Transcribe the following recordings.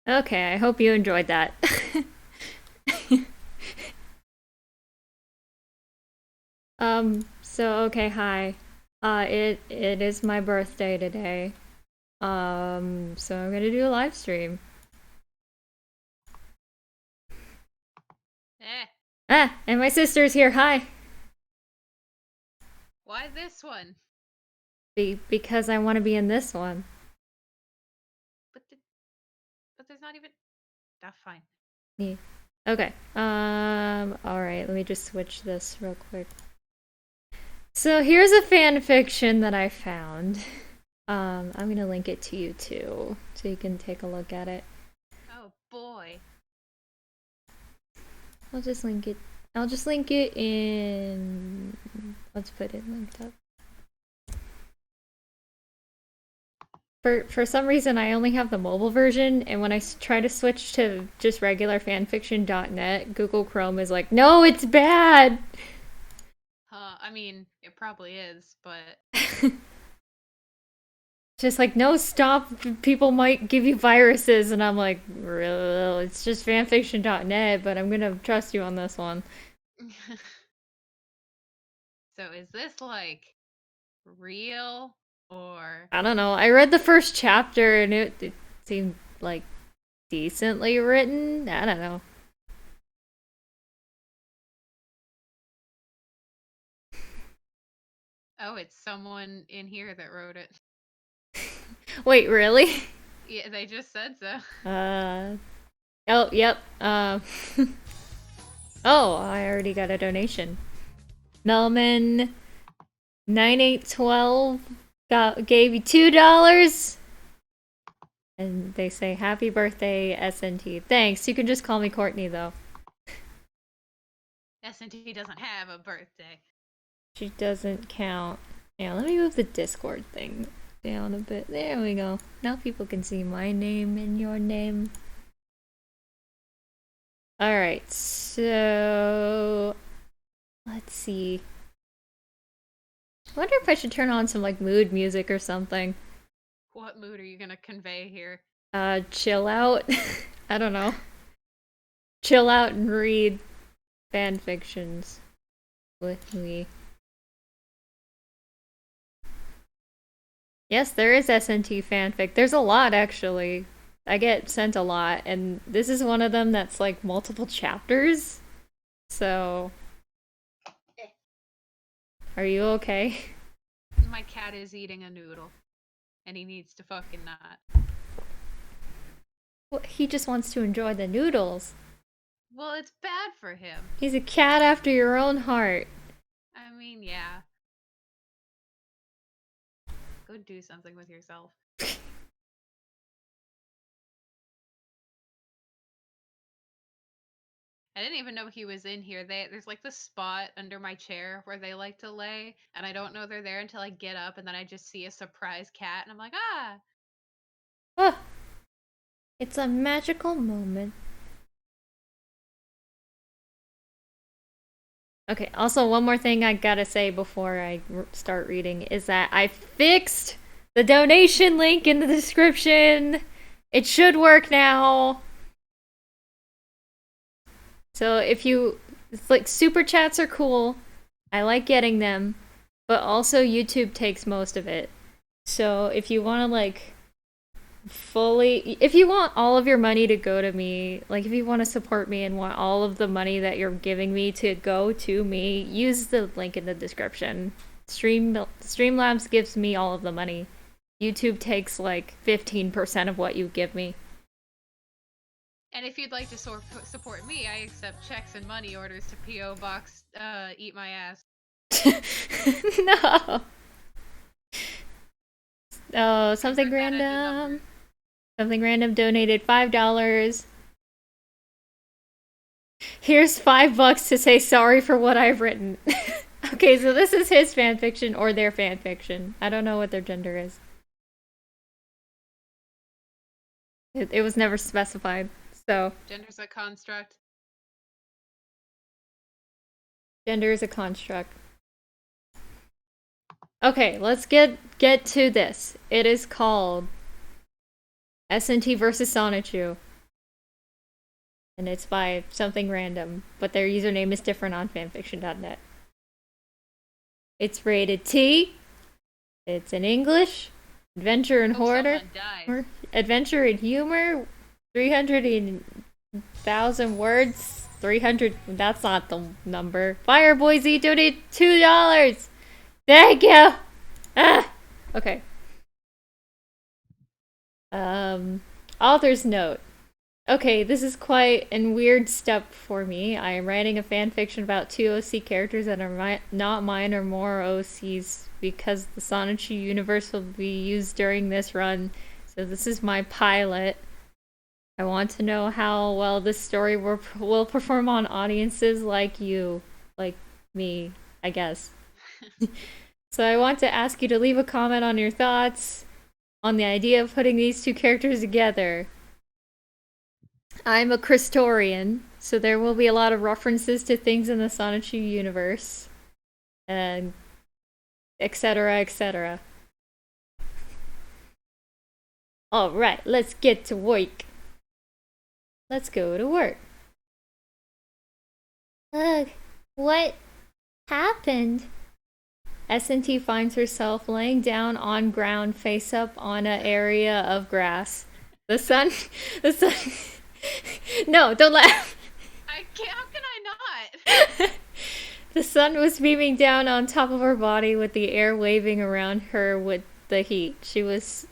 Okay, I hope you enjoyed that. So okay, hi. It is my birthday today. So I'm gonna do a live stream. Ah, and my sister's here. Hi. Why this one? Because I want to be in this one. But but there's not even. That's fine. Yeah. Okay. All right. Let me just switch this real quick. So here's a fan fiction that I found. I'm gonna link it to you too, so you can take a look at it. Oh boy. I'll just link it. I'll just link it in. Let's put it linked up. For some reason, I only have the mobile version, and when I try to switch to just regular fanfiction.net, Google Chrome is like, "No, it's bad." I mean, it probably is, but Just like, no, stop. People might give you viruses, and I'm like, it's just fanfiction.net, but I'm gonna trust you on this one. so is this like real or I don't know. I read the first chapter, and it seemed like decently written. I don't know. oh, it's someone in here that wrote it. Wait, really? Yeah, they just said so. Oh, yep. Oh, I already got a donation. Melman 9812 gave you $2. And they say, happy birthday, SNT. Thanks. You can just call me Courtney, though. SNT doesn't have a birthday. She doesn't count. Yeah, let me move the Discord thing down a bit. There we go. Now people can see my name and your name. Alright, so... Let's see. I wonder if I should turn on some, like, mood music or something. What mood are you gonna convey here? Chill out. I don't know. Chill out and read fan fictions with me. Yes, there is SNT fanfic. There's a lot, actually. I get sent a lot, and this is one of them that's like multiple chapters. So, are you okay? My cat is eating a noodle, and he needs to fucking not. Well, he just wants to enjoy the noodles. Well, it's bad for him. He's a cat after your own heart. I mean, yeah. Go do something with yourself. I didn't even know he was in here. There's like this spot under my chair where they like to lay, and I don't know they're there until I get up, and then I just see a surprise cat, and I'm like, ah. Ah, it's a magical moment. Okay, also, one more thing I gotta say before I start reading is that I fixed the donation link in the description. It should work now. So if you, it's like super chats are cool. I like getting them, but also YouTube takes most of it. So if you want to like if you want all of your money to go to me, like if you want to support me and want all of the money that you're giving me to go to me, use the link in the description. Streamlabs gives me all of the money. YouTube takes like 15% of what you give me. And if you'd like to support me, I accept checks and money orders to P.O. Box, eat my ass. No. Oh, something random. Something random donated $5. Here's $5 to say sorry for what I've written. Okay, so this is his fanfiction or their fanfiction. I don't know what their gender is. It was never specified, so. Gender's a construct. Gender is a construct. Okay, let's get to this. It is called SNT versus Sonichu. and it's by something random, but their username is different on fanfiction.net. It's rated T. It's in English. Adventure and horror. Adventure and humor. 300,000 words. 300. That's not the number. Fireboy donated $2. Thank you. Ah. Okay. Author's note. Okay, this is quite a weird step for me. I am writing a fanfiction about two OC characters that are not mine or more OCs because the Sonichu universe will be used during this run. So this is my pilot. I want to know how well this story will perform on audiences like you, like me, I guess. So I want to ask you to leave a comment on your thoughts on the idea of putting these two characters together. I'm a Christorian, so there will be a lot of references to things in the Sonichu universe, and etc., etc. Alright, let's get to work. Let's go to work. Ugh, what happened? SNT finds herself laying down on ground face up on an area of grass. The sun... No, don't laugh. I can't. How can I not? The sun was beaming down on top of her body with the air waving around her with the heat. She was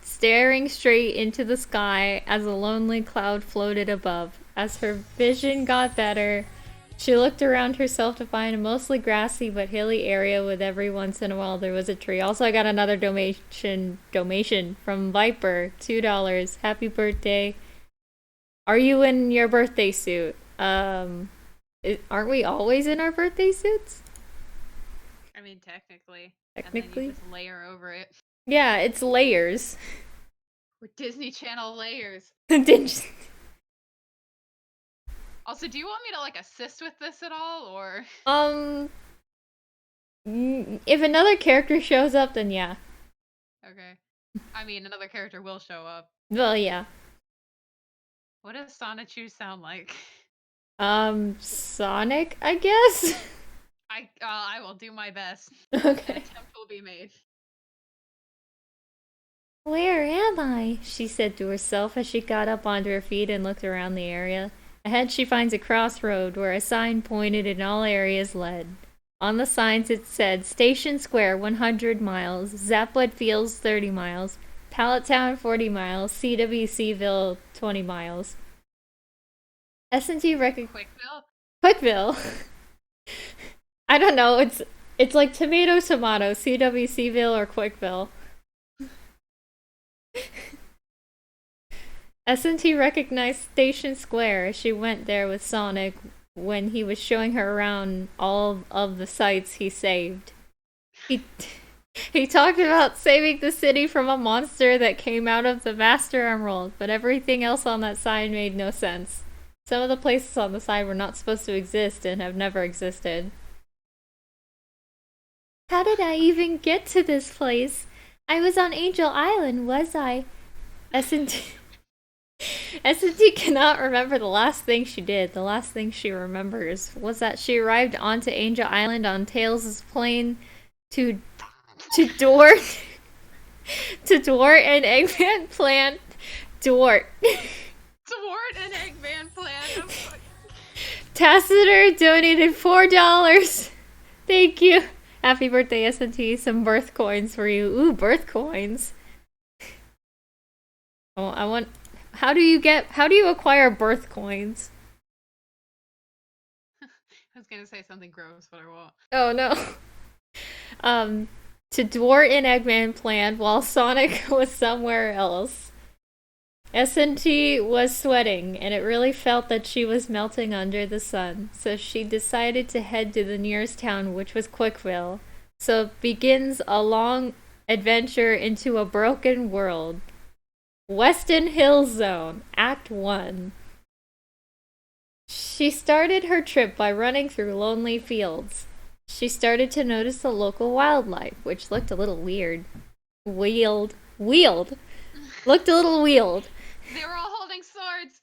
staring straight into the sky as a lonely cloud floated above. As her vision got better, she looked around herself to find a mostly grassy but hilly area with every once in a while there was a tree. Also, I got another donation from Viper, $2. Happy birthday. Are you in your birthday suit? Aren't we always in our birthday suits? I mean, technically. Technically? And then you just layer over it. Yeah, it's layers. With Disney Channel layers. Also, do you want me to, like, assist with this at all, or...? If another character shows up, then yeah. Okay. I mean, another character will show up. Well, yeah. What does Sonichu sound like? Sonic, I guess? I will do my best. Okay. An attempt will be made. Where am I? She said to herself as she got up onto her feet and looked around the area. Ahead she finds a crossroad where a sign pointed in all areas led. On the signs it said, Station Square 100 miles, Zapwood Fields 30 miles, Pallet Town 40 miles, CWCville 20 miles. SNT Quickville? I don't know, it's like tomato, CWCville or Quickville. SNT recognized Station Square as she went there with Sonic when he was showing her around all of the sites he saved. He talked about saving the city from a monster that came out of the Master Emerald, but everything else on that sign made no sense. Some of the places on the side were not supposed to exist and have never existed. How did I even get to this place? I was on Angel Island, was I? SNT cannot remember the last thing she did. The last thing she remembers was that she arrived onto Angel Island on Tails' plane to Dort an Eggman plant. Dort an Eggman plant. Tassiter donated $4. Thank you. Happy birthday, SNT. Some birth coins for you. Ooh, birth coins. Oh, how do you acquire birth coins? I was gonna say something gross, but I won't. Oh no. To Dwart an Eggman plant while Sonic was somewhere else. SNT was sweating, and it really felt that she was melting under the sun, so she decided to head to the nearest town, which was Quickville. So begins a long adventure into a broken world. Weston Hill Zone, Act 1. She started her trip by running through lonely fields. She started to notice the local wildlife, which looked a little weird. Wheeled. Looked a little wheeled. They were all holding swords.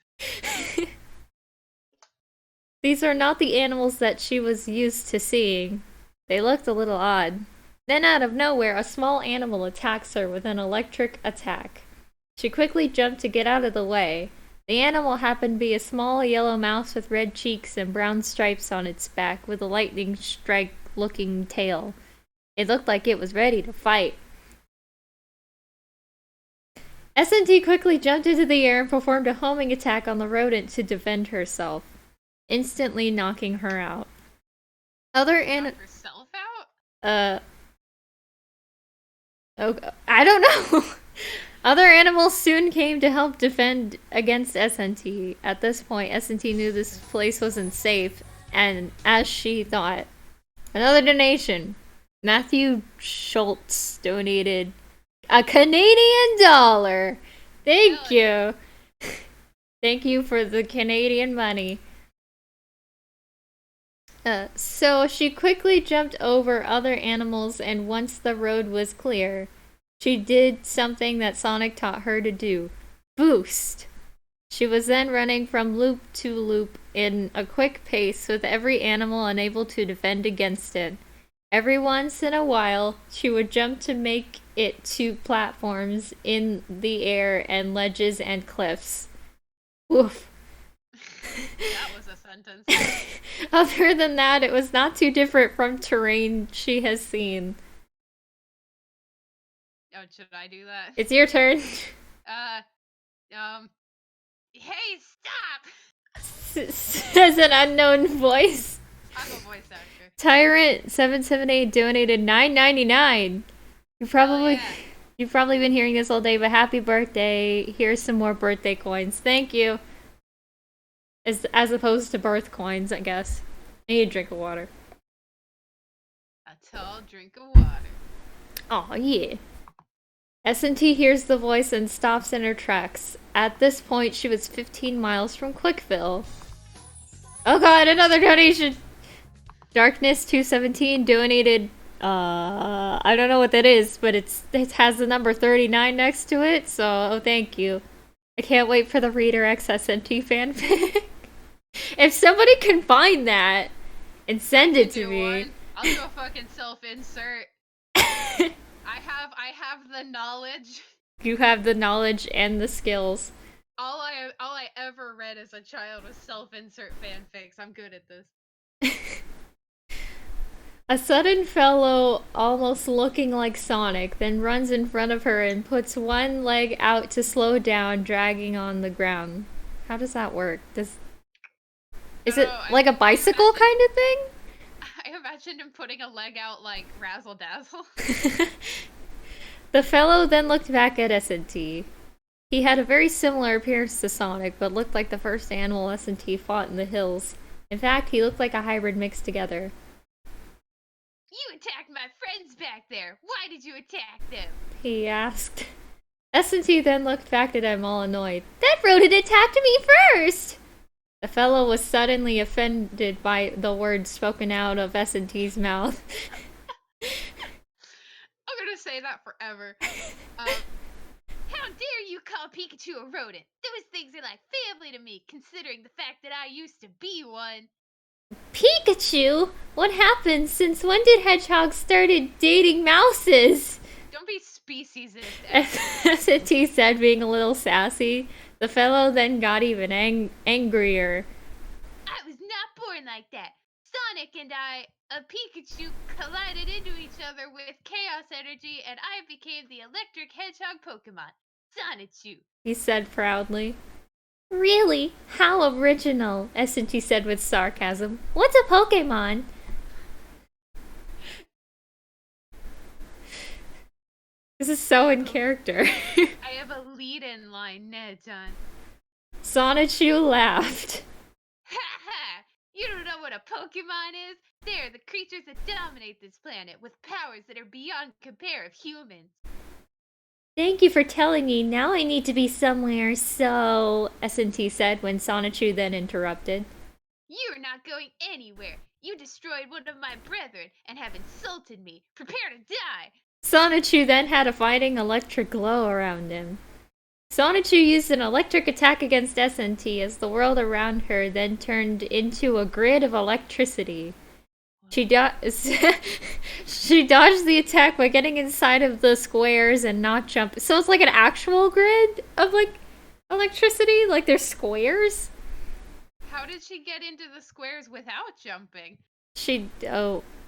These are not the animals that she was used to seeing. They looked a little odd. Then out of nowhere, a small animal attacks her with an electric attack. She quickly jumped to get out of the way. The animal happened to be a small yellow mouse with red cheeks and brown stripes on its back with a lightning strike-looking tail. It looked like it was ready to fight. SNT quickly jumped into the air and performed a homing attack on the rodent to defend herself, instantly knocking her out. Knock herself out? I don't know. Other animals soon came to help defend against SNT. At this point, SNT knew this place wasn't safe, and as she thought, another donation. Matthew Schultz donated a Canadian dollar. Thank you. Thank you for the Canadian money. So she quickly jumped over other animals, and once the road was clear, she did something that Sonic taught her to do. Boost! She was then running from loop to loop in a quick pace with every animal unable to defend against it. Every once in a while, she would jump to make it to platforms in the air and ledges and cliffs. Woof. That was a sentence. Other than that, it was not too different from terrain she has seen. Oh, should I do that? It's your turn. Hey, stop! Says an unknown voice. I'm a voice actor. Tyrant778 donated $9.99. You've probably been hearing this all day, but happy birthday. Here's some more birthday coins. Thank you. As opposed to birth coins, I guess. I need a drink of water. A tall drink of water. Oh yeah. SNT hears the voice and stops in her tracks. At this point, she was 15 miles from Quickville. Oh god, another donation! Darkness217 donated, I don't know what that is, but it has the number 39 next to it, so thank you. I can't wait for the Reader X SNT fanfic. If somebody can find that and send it to me. I'll do a fucking self-insert. I have the knowledge. You have the knowledge and the skills. All I ever read as a child was self-insert fanfics. I'm good at this. A sudden fellow, almost looking like Sonic, then runs in front of her and puts one leg out to slow down, dragging on the ground. How does that work? Is it like a bicycle kind of thing? I imagined him putting a leg out like Razzle Dazzle. The fellow then looked back at SNT. He had a very similar appearance to Sonic, but looked like the first animal SNT fought in the hills. In fact, he looked like a hybrid mixed together. You attacked my friends back there! Why did you attack them? He asked. SNT then looked back at him all annoyed. That rodent attacked me first! The fellow was suddenly offended by the words spoken out of SNT's mouth. I'm gonna say that forever. How dare you call Pikachu a rodent? Those things are like family to me, considering the fact that I used to be one. Pikachu? What happened? Since when did hedgehogs started dating mouses? Don't be speciesist. SNT said, being a little sassy. The fellow then got even angrier. I was not born like that. Sonic and a Pikachu collided into each other with chaos energy, and I became the electric hedgehog Pokemon, Sonichu. He said proudly. Really? How original, SNT said with sarcasm. What's a Pokemon? This is so in character. I have a lead-in line, Nedon. Sonichu laughed. Ha ha! You don't know what a Pokemon is? They're the creatures that dominate this planet with powers that are beyond compare of humans. Thank you for telling me. Now I need to be somewhere, so... SNT said when Sonichu then interrupted. You are not going anywhere. You destroyed one of my brethren and have insulted me. Prepare to die! Sonichu then had a fighting electric glow around him. Sonichu used an electric attack against SNT as the world around her then turned into a grid of electricity. She she dodged the attack by getting inside of the squares and not jump. So it's like an actual grid of like electricity? Like there's squares? How did she get into the squares without jumping?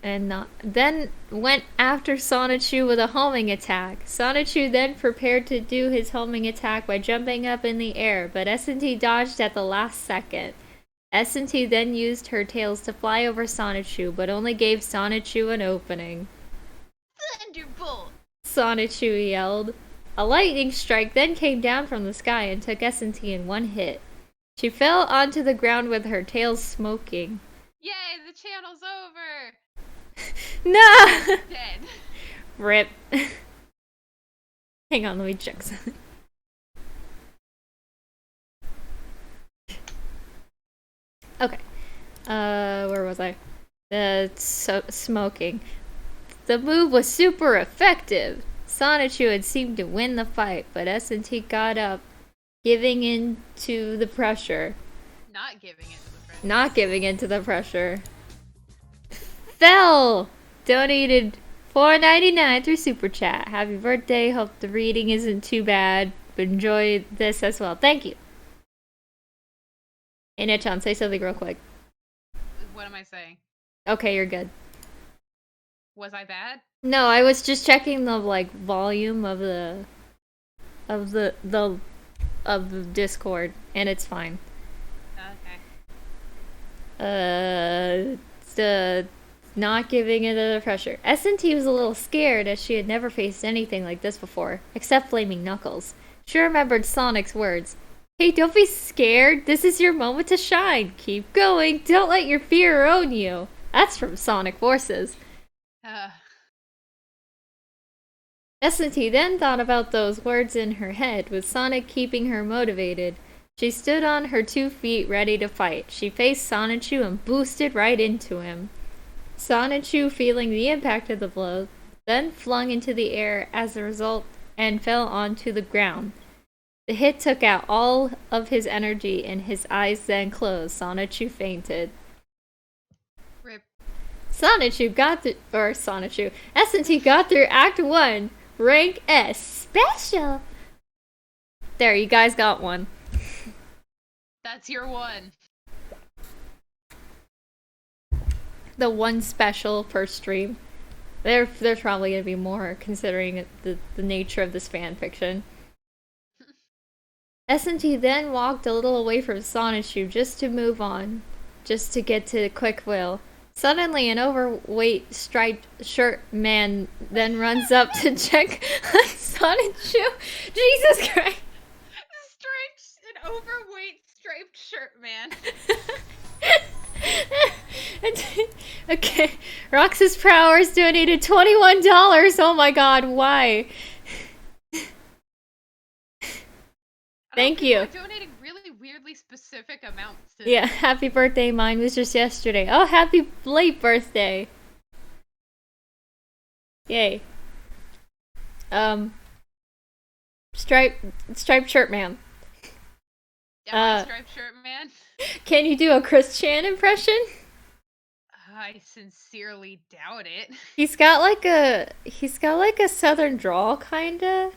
Then went after Sonichu with a homing attack. Sonichu then prepared to do his homing attack by jumping up in the air, but SNT dodged at the last second. SNT then used her tails to fly over Sonichu, but only gave Sonichu an opening. Thunderbolt! Sonichu yelled. A lightning strike then came down from the sky and took SNT in one hit. She fell onto the ground with her tails smoking. Yay, the channel's over! No! Dead. Rip. Hang on, let me check something. Okay. Where was I? Smoking. The move was super effective. Sonichu had seemed to win the fight, but SNT got up, giving in to the pressure. Not giving in to the pressure. Not giving in to the pressure. Fell! Donated $4.99 through Super Chat. Happy birthday. Hope the reading isn't too bad. But enjoy this as well. Thank you. Hey, Nichan, say something real quick. What am I saying? Okay, you're good. Was I bad? No, I was just checking the like volume of the Discord, and it's fine. Okay. Not giving into the pressure. SNT was a little scared as she had never faced anything like this before, except Flaming Knuckles. She remembered Sonic's words. Hey, don't be scared. This is your moment to shine. Keep going. Don't let your fear own you. That's from Sonic Forces. SNT then thought about those words in her head, with Sonic keeping her motivated. She stood on her 2 feet ready to fight. She faced Sonichu and boosted right into him. Sonichu, feeling the impact of the blow, then flung into the air as a result and fell onto the ground. The hit took out all of his energy and his eyes then closed. Sonichu fainted. Rip. SNT got through Act 1, Rank S, Special. There, you guys got one. That's your one. The one special per stream. There's probably gonna be more, considering the nature of this fan fiction. SNT then walked a little away from Sonichu just to move on, just to get to Quickville. Suddenly, an overweight striped shirt man then runs up to check on Sonichu. Jesus Christ! An overweight striped shirt man. Okay, Roxas Prowers donated $21. Oh my god, why? Thank you. Donating really weirdly specific amounts to Yeah, happy birthday. Mine was just yesterday. Oh, happy late birthday. Yay. Striped shirt man. Striped shirt man. Can you do a Chris Chan impression? I sincerely doubt it. He's got like a southern drawl kinda.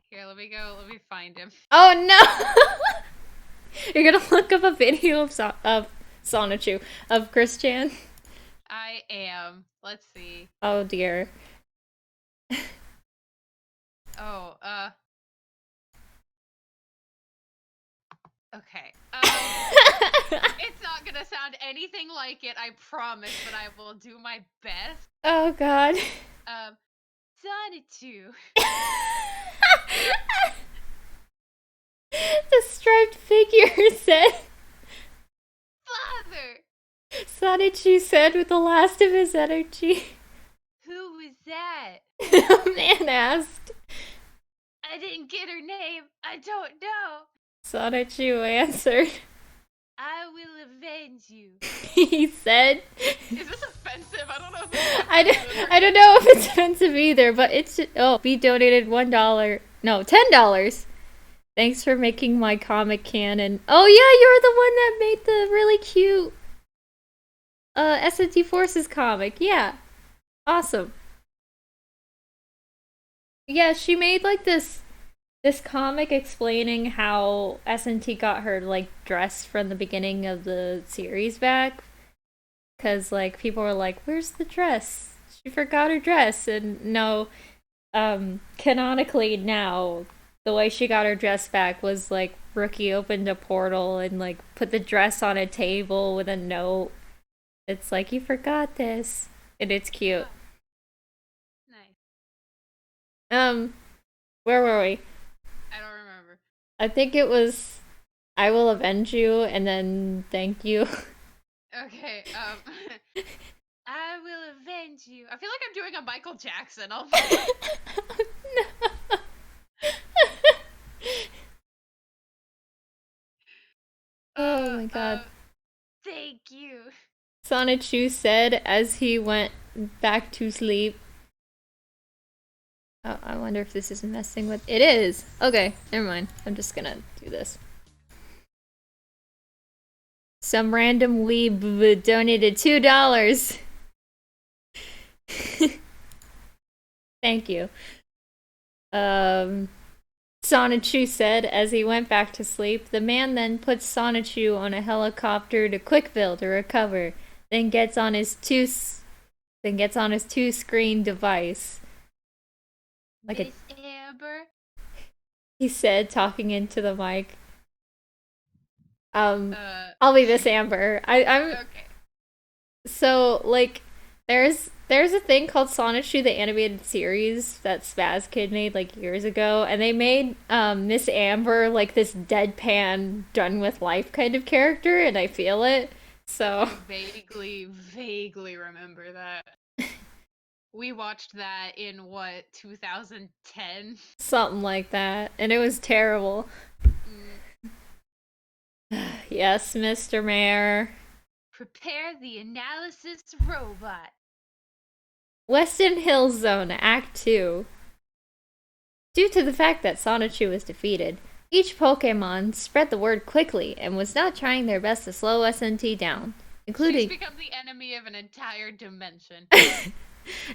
Here, let me find him. Oh no! You're gonna look up a video of Sonichu, of Chris Chan? I am. Let's see. Oh dear. Okay. It's not gonna sound anything like it, I promise, but I will do my best. Oh god. Sonichu. The striped figure said. Father! Sonichu said with the last of his energy. Who was that? The man asked. I didn't get her name. I don't know. Sonichu answered. I will avenge you. He said. Is this offensive? I don't know if I don't know if it's offensive either, but it's... Oh, we donated $1. No, $10. Thanks for making my comic canon. Oh yeah, you're the one that made the really cute SNT Forces comic. Yeah. Awesome. Yeah, she made like this comic explaining how SNT got her like dress from the beginning of the series back. Cause like people were like, "Where's the dress? She forgot her dress." And no, canonically now, the way she got her dress back was like Rookie opened a portal and like put the dress on a table with a note. It's like, you forgot this, and it's cute. Nice. Where were we? I don't remember. I think it was I will avenge you and then thank you. Okay, I will avenge you. I feel like I'm doing a Michael Jackson. No. Oh my god. Thank you. Sonichu said as he went back to sleep. Oh, I wonder if this is messing with. It is! Okay, never mind. I'm just gonna do this. Some random weeb donated $2. Thank you. Sonichu said as he went back to sleep. The man then puts Sonichu on a helicopter to Quickville to recover, then gets on his two-screen device. Like Miss Amber? He said, talking into the mic. I'll be Miss Amber. I'm okay. So like there's a thing called Sonichu the animated series that Spaz Kid made like years ago, and they made Miss Amber like this deadpan done with life kind of character, and I feel it. So I vaguely remember that. We watched that in what, 2010? Something like that, and it was terrible. Yes, Mr. Mayor. Prepare the analysis robot. Weston Hill Zone, Act 2. Due to the fact that Sonichu was defeated, each Pokemon spread the word quickly and was not trying their best to slow SNT down, including She's become the enemy of an entire dimension.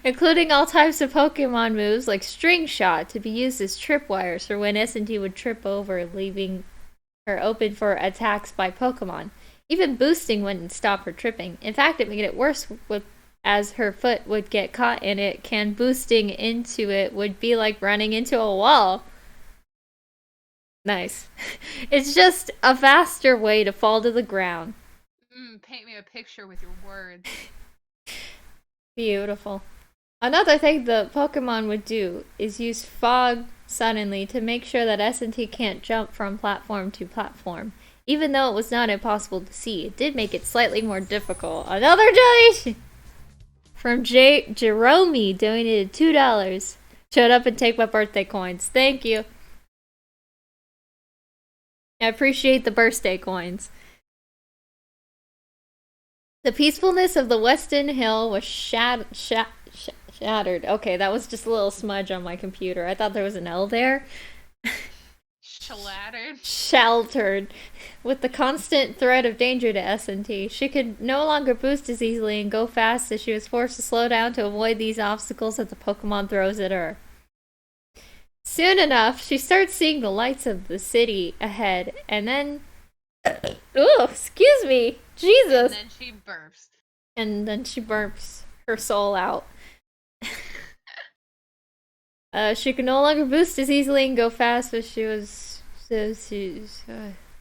including all types of Pokemon moves like String Shot to be used as tripwires for when SNT would trip over, leaving her open for attacks by Pokemon. Even boosting wouldn't stop her tripping. In fact, it made it worse as her foot would get caught in it. Boosting into it would be like running into a wall. Nice. It's just a faster way to fall to the ground. Paint me a picture with your words. Beautiful. Another thing the Pokemon would do is use fog suddenly to make sure that SNT can't jump from platform to platform. Even though it was not impossible to see, it did make it slightly more difficult. Another donation from Jerome donated $2. Shut up and take my birthday coins. Thank you. I appreciate the birthday coins. The peacefulness of the Weston Hill was shattered. Okay, that was just a little smudge on my computer. I thought there was an L there. Sheltered. With the constant threat of danger to SNT, she could no longer boost as easily and go fast as she was forced to slow down to avoid these obstacles that the Pokemon throws at her. Soon enough, she starts seeing the lights of the city ahead, and then... oh, excuse me! Jesus! And then she burps her soul out. She could no longer boost as easily and go fast as she was...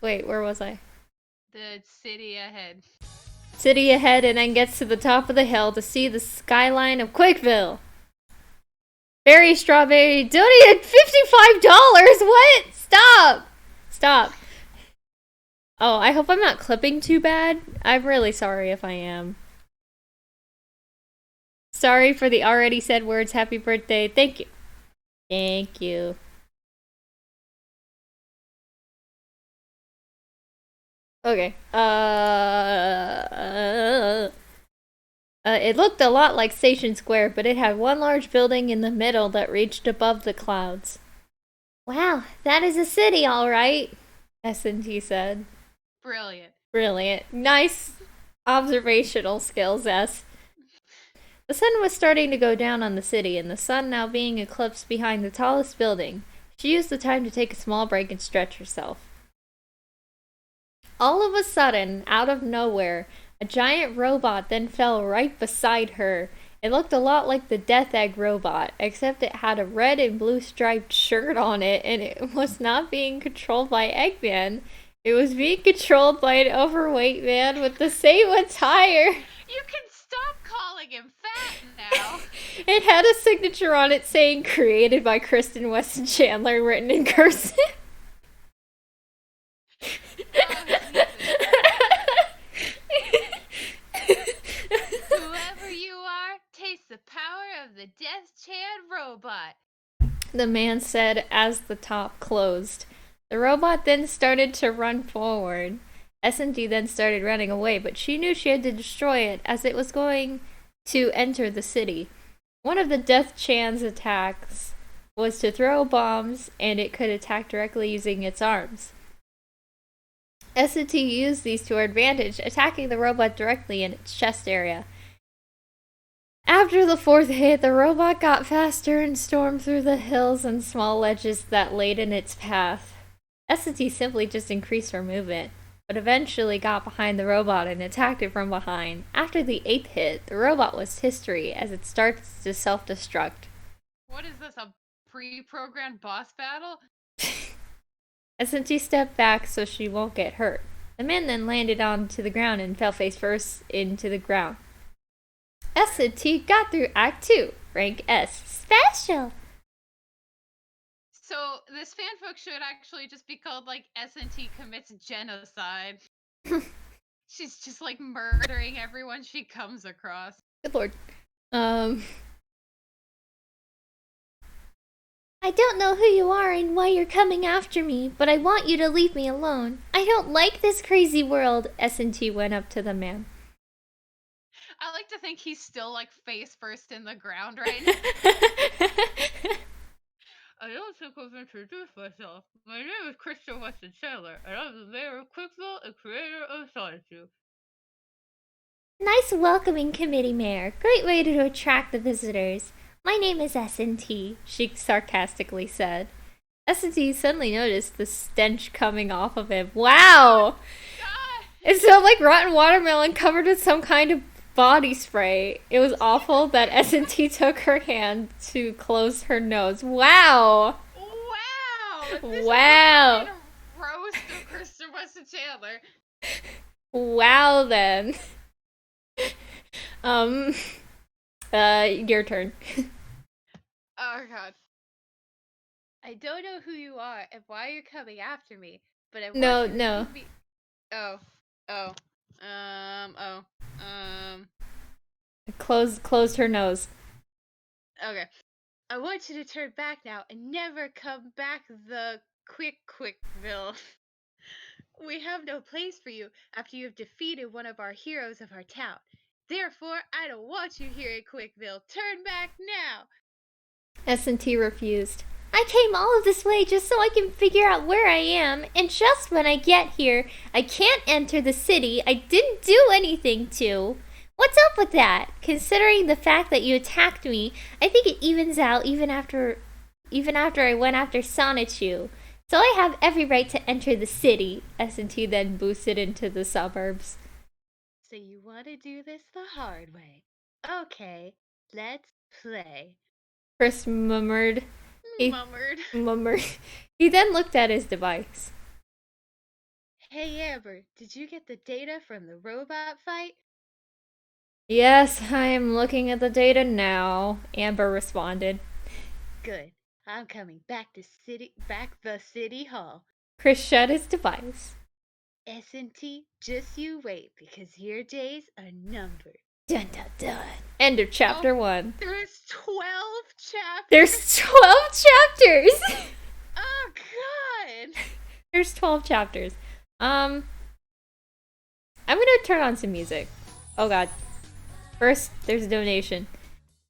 wait, where was I? The city ahead. City ahead, and then gets to the top of the hill to see the skyline of Quickville. Berry Strawberry donated $55! What? Stop! Stop. Oh, I hope I'm not clipping too bad. I'm really sorry if I am. Sorry for the already said words. Happy birthday. Thank you. Thank you. Okay. It looked a lot like Station Square, but it had one large building in the middle that reached above the clouds. Wow, that is a city, all right, SNT said. Brilliant. Brilliant. Nice observational skills, S. The sun was starting to go down on the city, and the sun now being eclipsed behind the tallest building. She used the time to take a small break and stretch herself. All of a sudden, out of nowhere, a giant robot then fell right beside her. It looked a lot like the Death Egg robot, except it had a red and blue striped shirt on it, and it was not being controlled by Eggman. It was being controlled by an overweight man with the same attire. You can stop calling him fat now. It had a signature on it saying created by Kristen Weston Chandler, written in cursive. Whoever you are, taste the power of the Death Chan robot. The man said as the top closed. The robot then started to run forward. SNT then started running away, but she knew she had to destroy it as it was going to enter the city. One of the Death Chan's attacks was to throw bombs, and it could attack directly using its arms. SNT used these to her advantage, attacking the robot directly in its chest area. After the fourth hit, the robot got faster and stormed through the hills and small ledges that laid in its path. SNT simply just increased her movement, but eventually got behind the robot and attacked it from behind. After the 8th hit, the robot was history as it starts to self-destruct. What is this, a pre-programmed boss battle? SNT stepped back so she won't get hurt. The man then landed onto the ground and fell face first into the ground. SNT got through Act 2, rank S, special! So this fanfic should actually just be called, like, SNT commits genocide. She's just, like, murdering everyone she comes across. Good lord. I don't know who you are and why you're coming after me, but I want you to leave me alone. I don't like this crazy world, SNT went up to the man. I like to think he's still, like, face first in the ground right now. I don't think I've introduced myself. My name is Kristen Weston Chandler, and I'm the mayor of Quickville and creator of Sonichu. Nice welcoming committee, Mayor. Great way to attract the visitors. My name is SNT, she sarcastically said. SNT suddenly noticed the stench coming off of him. Wow! God. It smelled like rotten watermelon covered with some kind of body spray. It was awful that SNT took her hand to close her nose. Wow! Wow! Wow! Is a roast of Kristen Weston Chandler. Wow, then. Your turn. Oh, God. I don't know who you are and why you're coming after me, but I want No, you to no. leave me... Closed her nose. Okay. I want you to turn back now and never come back the Quickville. We have no place for you after you have defeated one of our heroes of our town. Therefore, I don't want you here in Quickville. Turn back now! SNT refused. I came all of this way just so I can figure out where I am, and just when I get here, I can't enter the city I didn't do anything to. What's up with that? Considering the fact that you attacked me, I think it evens out even after I went after Sonichu. So I have every right to enter the city. SNT then boosted into the suburbs. So you want to do this the hard way. Okay, let's play. Chris murmured. Murmured. He then looked at his device. Hey Amber, did you get the data from the robot fight? Yes, I am looking at the data now, Amber responded. Good. I'm coming back the city hall. Chris shut his device. SNT, just you wait, because your days are numbered. Dun dun dun. End of chapter 1. There's 12 chapters. There's 12 chapters. Oh God. There's 12 chapters. I'm gonna turn on some music. Oh God. First, there's a donation.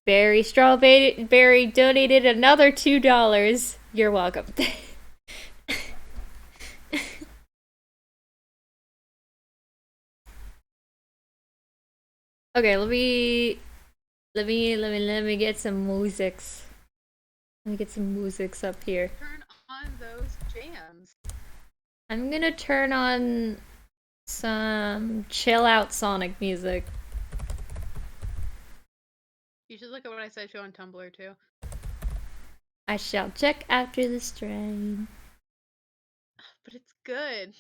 Barry Strawberry donated another $2. You're welcome. Okay, let me get some musics. Let me get some musics up here. Turn on those jams. I'm gonna turn on some chill out Sonic music. You should look at what I sent you on Tumblr too. I shall check after the stream. But it's good.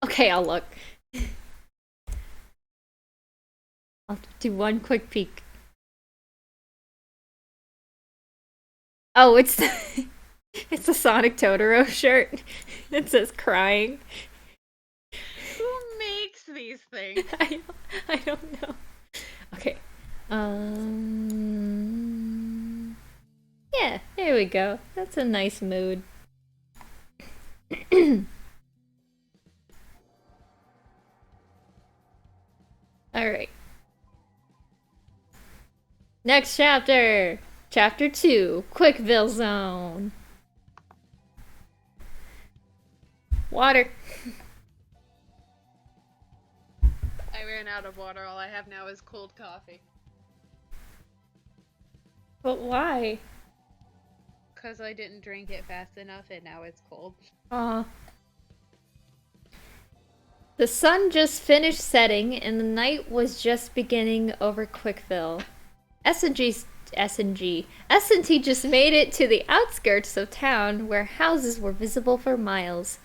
Okay, I'll look. I'll do one quick peek. Oh, it's the it's a Sonic Totoro shirt. It says crying. Who makes these things? I don't know. Okay. Yeah, there we go. That's a nice mood. Alright. Next chapter! Chapter 2, Quickville Zone. Water. I ran out of water. All I have now is cold coffee. But why? Because I didn't drink it fast enough and now it's cold. Aw. The sun just finished setting and the night was just beginning over Quickville. S&T just made it to the outskirts of town where houses were visible for miles.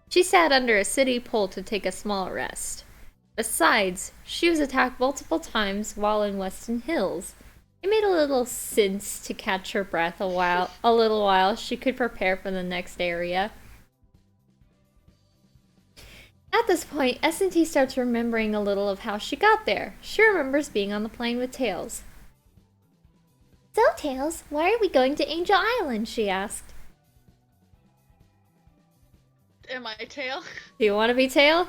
She sat under a city pole to take a small rest. Besides, she was attacked multiple times while in Weston Hills. It made a little sense to catch her breath a little while she could prepare for the next area. At this point, S&T starts remembering a little of how she got there. She remembers being on the plane with Tails. So, Tails, why are we going to Angel Island? She asked. Am I Tail? Do you want to be Tail?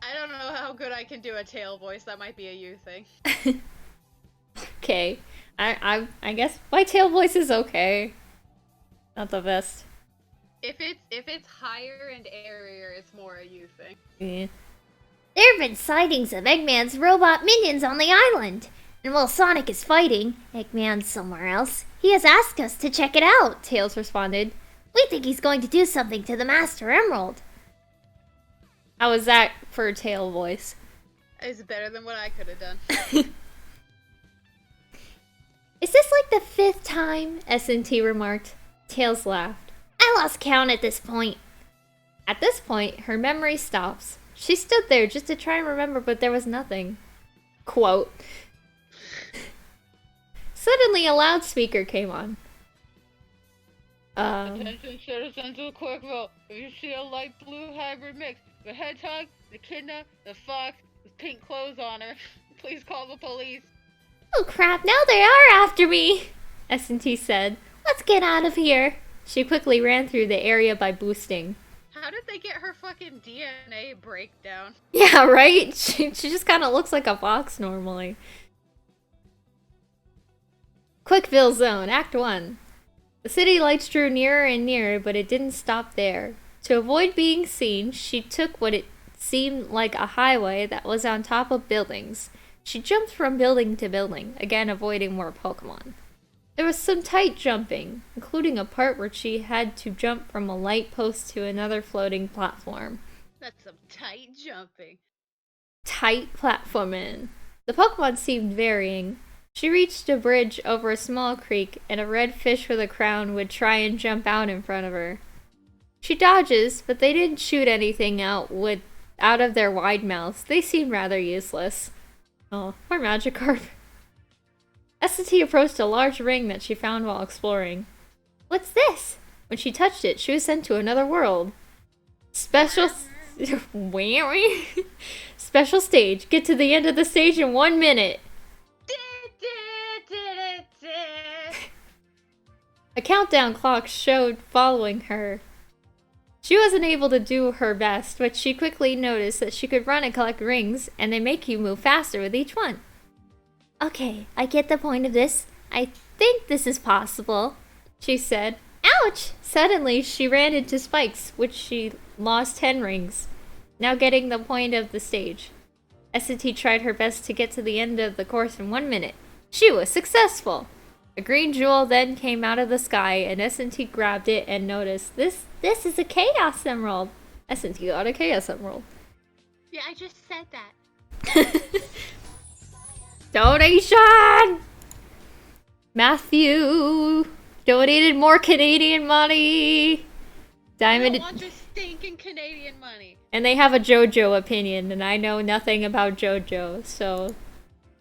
I don't know how good I can do a Tail voice. That might be a you thing. Okay. I guess my Tail voice is okay. Not the best. If it's higher and airier, it's more a you thing. Yeah. There have been sightings of Eggman's robot minions on the island. And while Sonic is fighting Eggman somewhere else, he has asked us to check it out, Tails responded. We think he's going to do something to the Master Emerald. How was that for a Tail voice? It's better than what I could have done. Is this like the 5th time? S&T remarked. Tails laughed. I lost count at this point. At this point, her memory stops. She stood there just to try and remember, but there was nothing. Quote. Suddenly, a loudspeaker came on. Attention citizens of Quickville. If you see a light blue hybrid mix, the hedgehog, the echidna, the fox with pink clothes on her, please call the police. Oh crap, now they are after me! S&T said. Let's get out of here. She quickly ran through the area by boosting. How did they get her fucking DNA breakdown? Yeah, right? She just kind of looks like a fox normally. Quickville Zone, Act 1. The city lights drew nearer and nearer, but it didn't stop there. To avoid being seen, she took what it seemed like a highway that was on top of buildings. She jumped from building to building, again avoiding more Pokemon. There was some tight jumping, including a part where she had to jump from a light post to another floating platform. That's some tight jumping. Tight platforming. The Pokemon seemed varying. She reached a bridge over a small creek, and a red fish with a crown would try and jump out in front of her. She dodges, but they didn't shoot anything out of their wide mouths. They seemed rather useless. Oh, poor Magikarp. S&T approached a large ring that she found while exploring. What's this? When she touched it, she was sent to another world. Special Special stage. Get to the end of the stage in 1 minute. A countdown clock showed following her. She wasn't able to do her best, but she quickly noticed that she could run and collect rings, and they make you move faster with each one. Okay, I get the point of this. I think this is possible, she said. Ouch! Suddenly, she ran into spikes, which she lost 10 rings, now getting the point of the stage. SNT tried her best to get to the end of the course in 1 minute. She was successful! A green jewel then came out of the sky, and SNT grabbed it and noticed, this is a Chaos Emerald! SNT got a Chaos Emerald. Yeah, I just said that. Donation! Matthew donated more Canadian money! Diamond. I don't want your stinking Canadian money. And they have a JoJo opinion, and I know nothing about JoJo, so...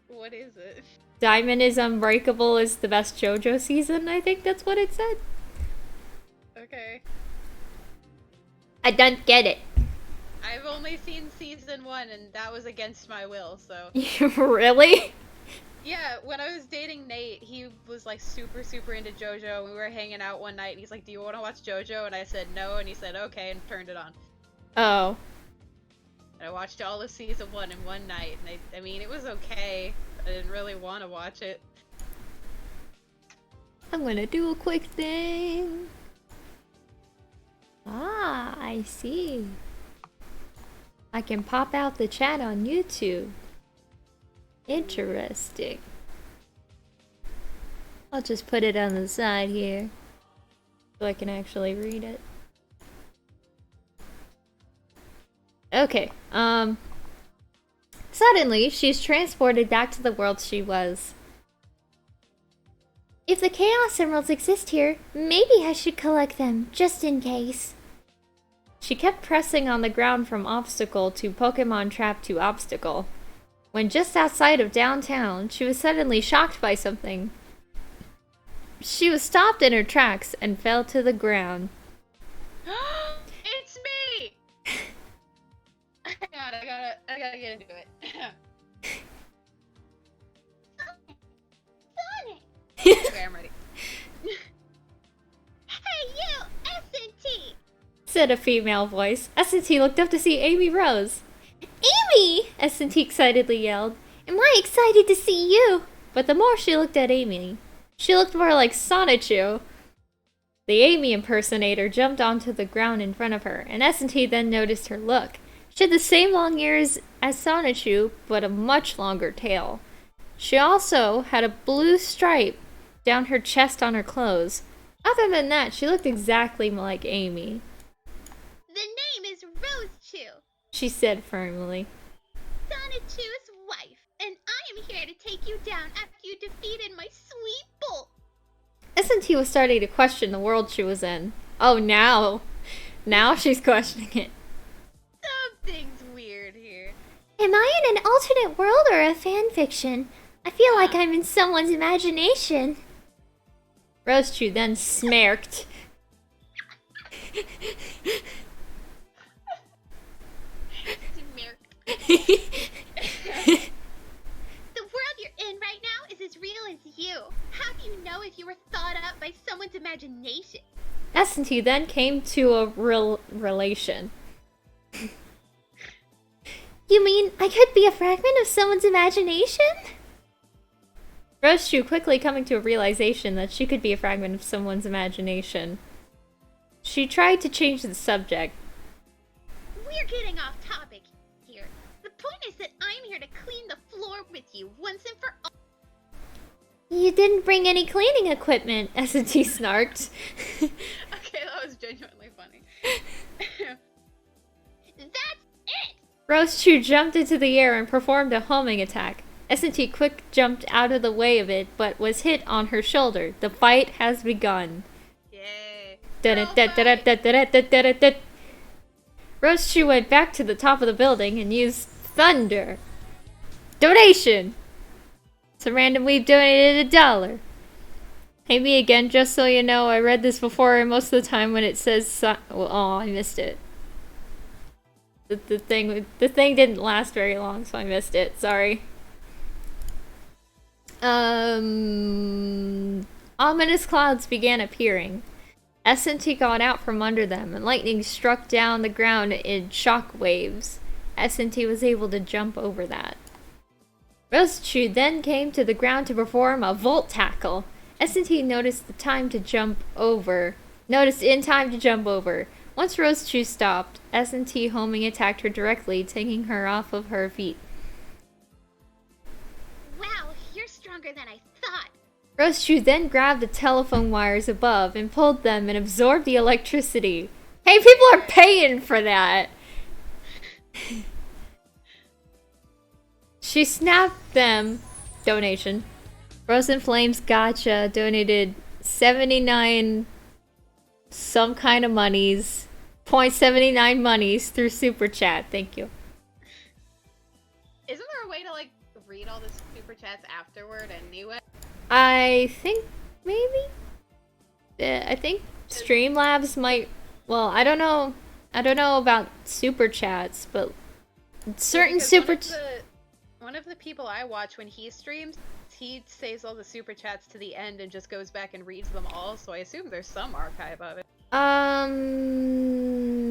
What is it? Diamond is Unbreakable is the best JoJo season, I think that's what it said. Okay. I don't get it. I've only seen season 1, and that was against my will, so... Really? Yeah, when I was dating Nate, he was like super into JoJo. We were hanging out one night, and he's like, "Do you want to watch JoJo?" And I said no, and he said okay, and turned it on. Oh. And I watched all of season 1 in one night, and I mean, it was okay. I didn't really want to watch it. I'm gonna do a quick thing. Ah, I see. I can pop out the chat on YouTube. Interesting. I'll just put it on the side here so I can actually read it. Okay, suddenly, she's transported back to the world she was. If the Chaos Emeralds exist here, maybe I should collect them, just in case. She kept pressing on the ground from obstacle to Pokemon trap to obstacle. When just outside of downtown, she was suddenly shocked by something. She was stopped in her tracks and fell to the ground. It's me! God, I gotta get into it. Sonic! Okay, I'm ready. Hey, you! SNT! Said a female voice. SNT looked up to see Amy Rose. Amy! SNT excitedly yelled. Am I excited to see you? But the more she looked at Amy, she looked more like Sonichu. The Amy impersonator jumped onto the ground in front of her, and SNT then noticed her look. She had the same long ears as Sonichu, but a much longer tail. She also had a blue stripe down her chest on her clothes. Other than that, she looked exactly like Amy. The name is Rosechu, She said firmly. Sonichu's wife, and I am here to take you down after you defeated my sweet bull. SNT was starting to question the world she was in. Oh, now she's questioning it. Something's weird here. Am I in an alternate world or a fanfiction? I feel like I'm in someone's imagination. Rosechu then smirked. The world you're in right now is as real as you. How do you know if you were thought up by someone's imagination? SNT then came to a relation. You mean I could be a fragment of someone's imagination? Rosechu quickly coming to a realization that she could be a fragment of someone's imagination. She tried to change the subject. We're getting off topic here. The point is that I'm here to clean the floor with you once and for all. You didn't bring any cleaning equipment. SNT snarked. Okay, that was genuinely funny. That's it! Rosechu jumped into the air and performed a homing attack. SNT quick jumped out of the way of it, but was hit on her shoulder. The fight has begun. Yay. Rosechu went back to the top of the building and used thunder. Donation! So Random Weeb donated $1. Hey, me again, just so you know, I read this before, and most of the time when it says I missed it. The thing didn't last very long, so I missed it. Sorry. Ominous clouds began appearing. SNT got out from under them, and lightning struck down the ground in shock waves. SNT was able to jump over that. Rosechu then came to the ground to perform a volt tackle. SNT noticed in time to jump over. Once Rosechu stopped, SNT homing attacked her directly, taking her off of her feet. stronger than I thought. Rosechu then grabbed the telephone wires above and pulled them and absorbed the electricity. Hey, people are paying for that! She snapped them. Donation. Rose and Flames Gotcha donated 79 some kind of monies. 0.79 monies through Super Chat. Thank you. Isn't there a way to, like, read all the super chats afterward anyway? I think maybe? I think Streamlabs might... Well, I don't know. I don't know about Super Chats, but certain One of the people I watch when he streams, he saves all the super chats to the end and just goes back and reads them all, so I assume there's some archive of it.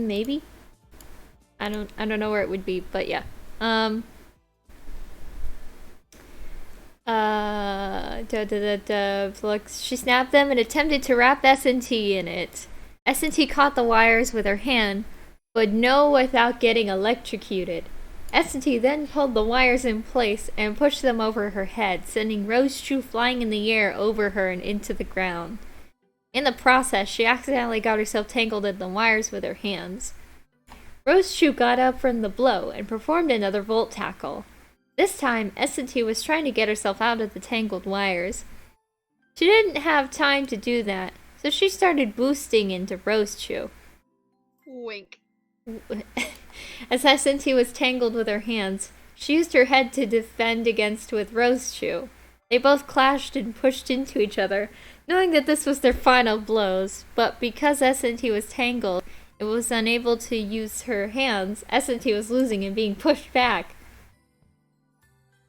Maybe. I don't know where it would be, but yeah. Look, she snapped them and attempted to wrap SNT in it. SNT caught the wires with her hand, but no without getting electrocuted. SNT then pulled the wires in place and pushed them over her head, sending Rosechu flying in the air over her and into the ground. In the process, she accidentally got herself tangled in the wires with her hands. Rosechu got up from the blow and performed another volt tackle. This time, SNT was trying to get herself out of the tangled wires. She didn't have time to do that, so she started boosting into Rosechu. Wink. As SNT was tangled with her hands, she used her head to defend against with Rosechu. They both clashed and pushed into each other, knowing that this was their final blows, but because SNT was tangled and was unable to use her hands, SNT was losing and being pushed back.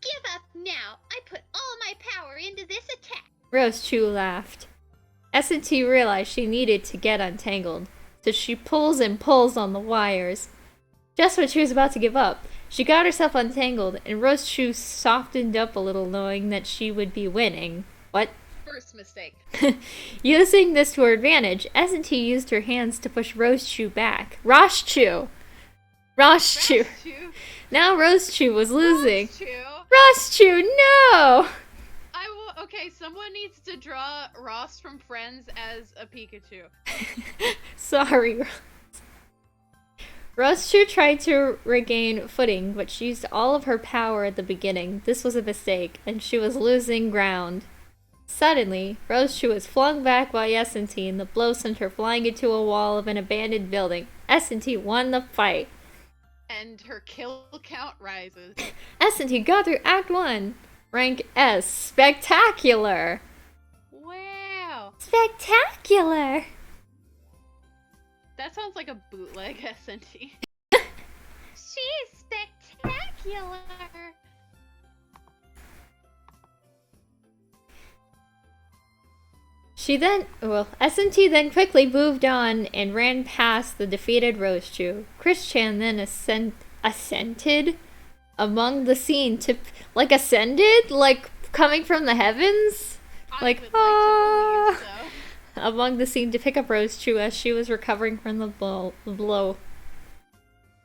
Give up now. I put all my power into this attack. Rosechu laughed. SNT realized she needed to get untangled, so she pulls and pulls on the wires. Just when she was about to give up, she got herself untangled, and Rosechu softened up a little, knowing that she would be winning. What? First mistake. Using this to her advantage, SNT used her hands to push Rosechu back. Rosechu! Now Rosechu was losing. Rosechu, no! Okay, someone needs to draw Ross from Friends as a Pikachu. Sorry, Ross. Rosechu tried to regain footing, but she used all of her power at the beginning. This was a mistake, and she was losing ground. Suddenly, Rosechu was flung back by SNT, and the blow sent her flying into a wall of an abandoned building. SNT won the fight. And her kill count rises. SNT got through Act 1. Rank S. Spectacular! Wow! Spectacular! That sounds like a bootleg SNT. She's spectacular. SNT then quickly moved on and ran past the defeated Rosechu. Chris-chan then ascended among the scene to, ascended? Like, coming from the heavens? Among the scene to pick up Rosechu as she was recovering from the blow.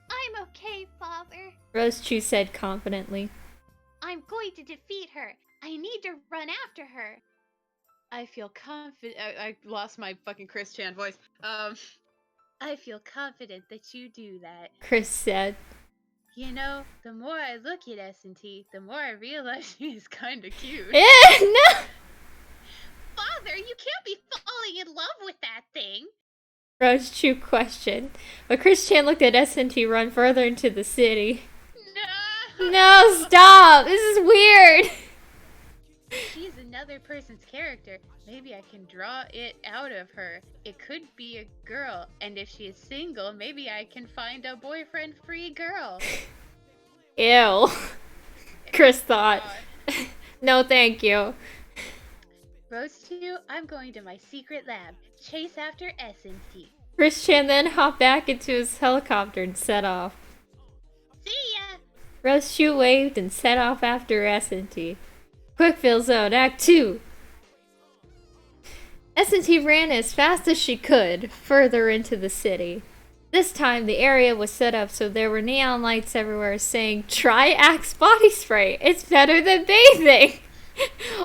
I'm okay, Father. Rosechu said confidently. I'm going to defeat her. I need to run after her. I feel confident. I lost my fucking Chris Chan voice. I feel confident that you do that. Chris said. You know, the more I look at SNT, the more I realize she's kinda cute. No! Father, you can't be falling in love with that thing. Rosechu questioned, but Chris Chan looked at SNT run further into the city. No! No, stop! This is weird! She's another person's character. Maybe I can draw it out of her. It could be a girl, and if she is single, maybe I can find a boyfriend-free girl. Ew. Chris thought. No, thank you. Rosechu, I'm going to my secret lab. Chase after SNT. Chris Chan then hopped back into his helicopter and set off. See ya! Rosechu waved and set off after SNT. Quickville Zone, Act 2. SNT ran as fast as she could, further into the city. This time, the area was set up so there were neon lights everywhere saying, "Try Axe body spray, it's better than bathing!"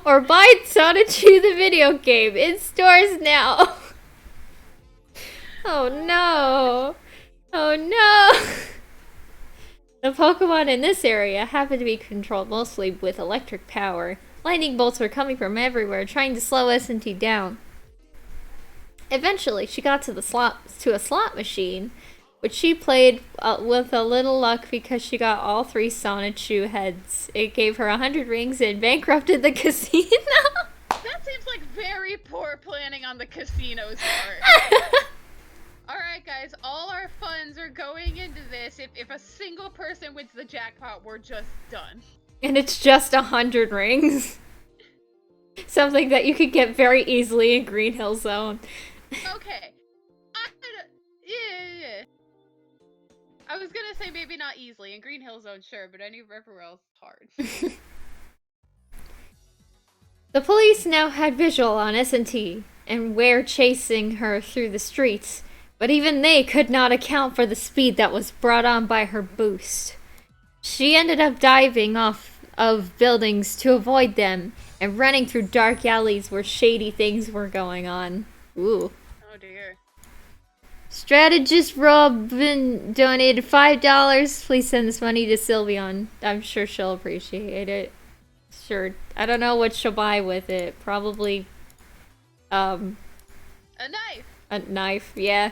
Or buy Sonichu the video game in stores now. Oh no. Oh no. The Pokemon in this area happen to be controlled mostly with electric power. Lightning bolts were coming from everywhere, trying to slow SNT down. Eventually, she got to a slot machine, which she played with a little luck because she got all 3 Sonichu heads. It gave her 100 rings and bankrupted the casino. That seems like very poor planning on the casino's part. Alright guys, all our funds are going into this. If a single person wins the jackpot, we're just done. And it's just 100 rings. Something that you could get very easily in Green Hill Zone. Okay. Yeah. I was gonna say maybe not easily. In Green Hill Zone, sure, but everywhere else, it's hard. The police now had visual on SNT, and were chasing her through the streets, but even they could not account for the speed that was brought on by her boost. She ended up diving off of buildings to avoid them, and running through dark alleys where shady things were going on. Ooh. Oh dear. Strategist Robin donated $5. Please send this money to Sylveon. I'm sure she'll appreciate it. Sure. I don't know what she'll buy with it. Probably, A knife! a knife, yeah.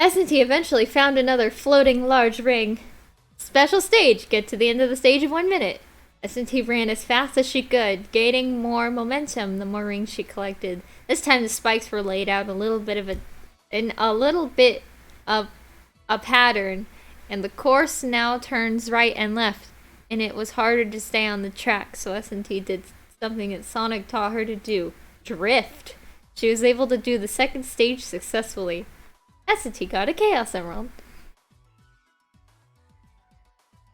SNT eventually found another floating large ring. Special stage. Get to the end of the stage in 1 minute. SNT ran as fast as she could, gaining more momentum the more rings she collected. This time the spikes were laid out a little bit of a pattern, and the course now turns right and left, and it was harder to stay on the track, so SNT did something that Sonic taught her to do. Drift. She was able to do the second stage successfully. SNT got a Chaos Emerald.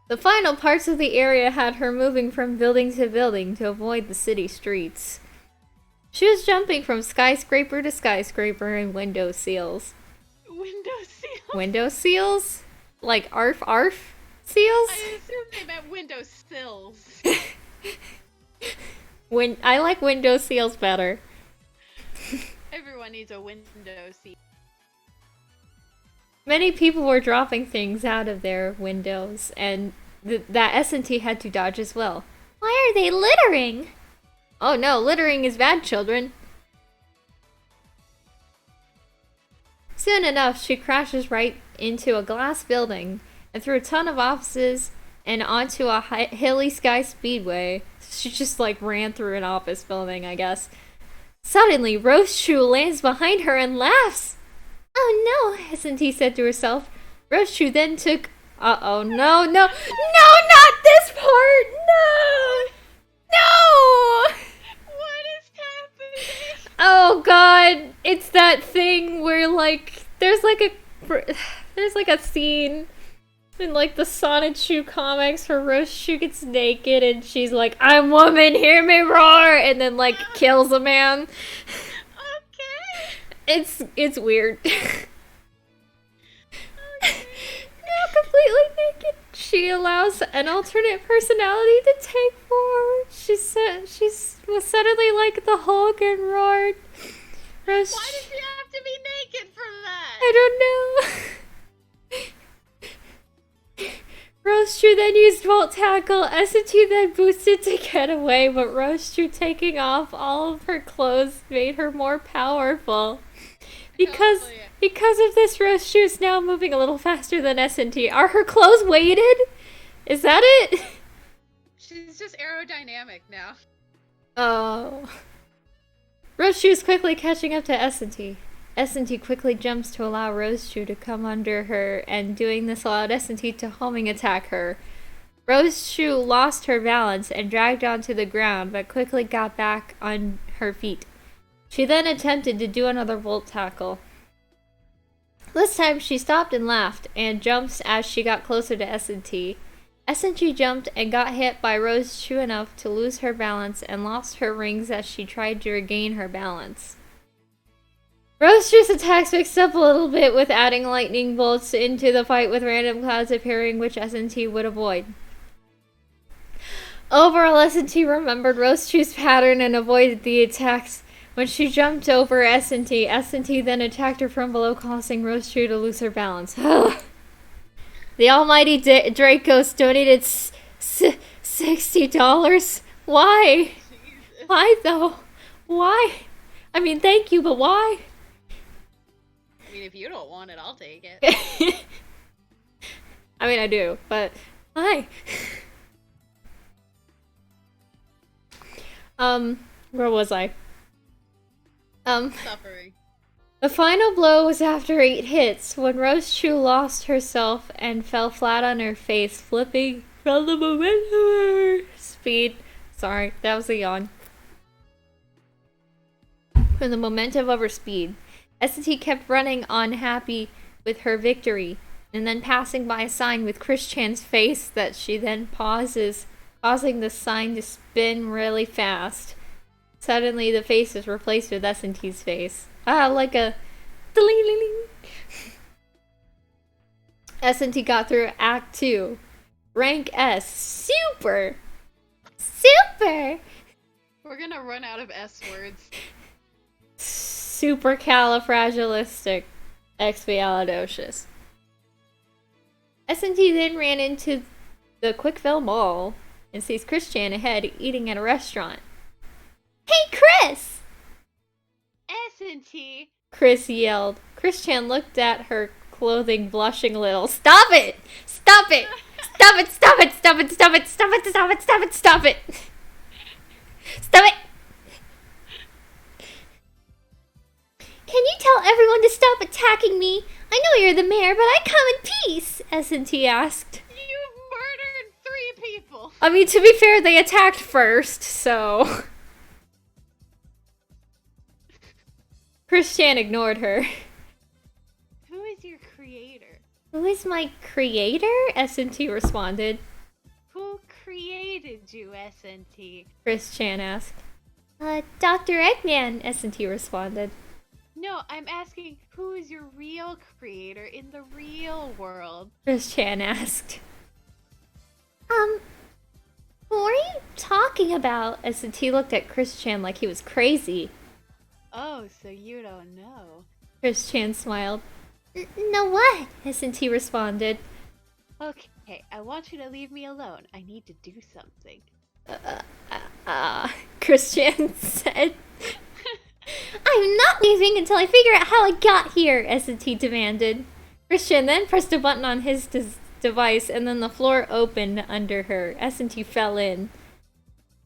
The final parts of the area had her moving from building to building to avoid the city streets. She was jumping from skyscraper to skyscraper in window seals. Window seal? Window seals? Like arf arf seals? I assume they meant window sills. I like window seals better. Everyone needs a window seal. Many people were dropping things out of their windows, and that SNT had to dodge as well. Why are they littering? Oh no, littering is bad, children. Soon enough, she crashes right into a glass building and through a ton of offices and onto a hilly sky speedway. She just like ran through an office building, I guess. Suddenly, Rosechu lands behind her and laughs. Oh no, SNT said to herself. Rosechu then took... Uh-oh, no, no, not this part! No! No! What is happening? Oh god, it's that thing where like, there's like a scene in like the Sonichu comics where Rosechu gets naked and she's like, I'm woman, hear me roar! And then like kills a man. Okay. It's weird. Okay. Now completely naked, she allows an alternate personality to take form. She was suddenly like the Hulk and roared. Why did she have to be naked for that? I don't know. Rosechu then used Volt Tackle. SNT then boosted to get away, but Rosechu taking off all of her clothes made her more powerful. Because of this, Rosechu is now moving a little faster than SNT. Are her clothes weighted? Is that it? She's just aerodynamic now. Oh. Rosechu is quickly catching up to SNT. SNT quickly jumps to allow Rosechu to come under her, and doing this allowed SNT to homing attack her. Rosechu lost her balance and dragged onto the ground, but quickly got back on her feet. She then attempted to do another Volt Tackle. This time she stopped and laughed, and jumps as she got closer to SNT. SNT jumped and got hit by Rosechu enough to lose her balance and lost her rings as she tried to regain her balance. Rosechu's attacks mixed up a little bit with adding lightning bolts into the fight with random clouds appearing, which SNT would avoid. Overall, SNT remembered Rosechu's pattern and avoided the attacks. When she jumped over SNT, SNT then attacked her from below, causing Rosechu to lose her balance. The almighty Dracos donated $60. Why? Jesus. Why though? Why? I mean, thank you, but why? I mean, if you don't want it, I'll take it. I mean, I do, but why? Where was I? Suffering. The final blow was after 8 hits, when Rosechu lost herself and fell flat on her face, flipping from the momentum of her speed. Sorry, that was a yawn. From the momentum of her speed, SNT kept running on, happy with her victory, and then passing by a sign with Chris Chan's face that she then pauses, causing the sign to spin really fast. Suddenly, the face is replaced with SNT's face. Like a ding. SNT got through Act 2. Rank S. Super! Super! We're gonna run out of S words. Supercalifragilistic expialidocious. SNT then ran into the Quickville Mall and sees Chris Chan ahead eating at a restaurant. Hey, Chris! SNT. Chris yelled. Chris Chan looked at her clothing, blushing a little. Stop it! Stop it! Stop it! Stop it! Stop it! Stop it! Stop it! Stop it! Stop it! Stop it! Stop it! Can you tell everyone to stop attacking me? I know you're the mayor, but I come in peace, SNT asked. You've murdered 3 people. I mean, to be fair, they attacked first, so... Chris Chan ignored her. Who is your creator? Who is my creator? SNT responded. Who created you, SNT? Chris Chan asked. Dr. Eggman. SNT responded. No, I'm asking who is your real creator in the real world? Chris Chan asked. Who are you talking about? SNT looked at Chris Chan like he was crazy. Oh, so you don't know. Chris Chan smiled. No what? SNT responded. Okay, I want you to leave me alone. I need to do something. Chris Chan said. I'm not leaving until I figure out how I got here, SNT demanded. Chris Chan then pressed a button on his device and then the floor opened under her. SNT fell in.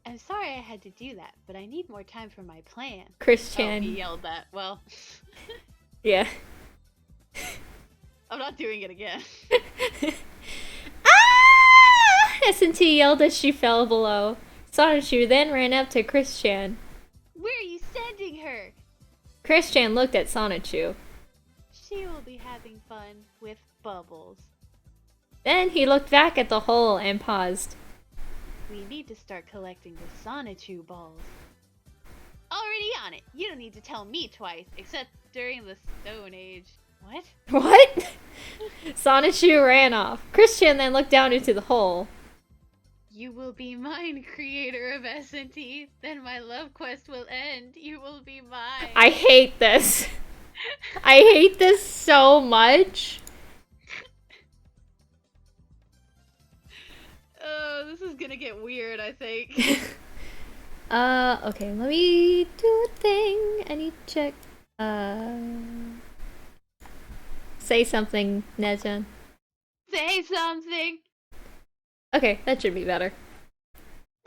I'm sorry I had to do that, but I need more time for my plan. Chris Chan. Oh, he yelled that. Well. Yeah. I'm not doing it again. SNT yelled as she fell below. Sonichu then ran up to Chris Chan. Where are you sending her? Chris Chan looked at Sonichu. She will be having fun with bubbles. Then he looked back at the hole and paused. We need to start collecting the Sonichu balls. Already on it. You don't need to tell me twice, except during the Stone Age. What? What? Sonichu ran off. Chris Chan then looked down into the hole. You will be mine, creator of SNT. Then my love quest will end. You will be mine. I hate this. I hate this so much. Oh, this is gonna get weird, I think. Okay, let me do a thing. I need to check. Say something, Nejan. Say something. Okay, that should be better.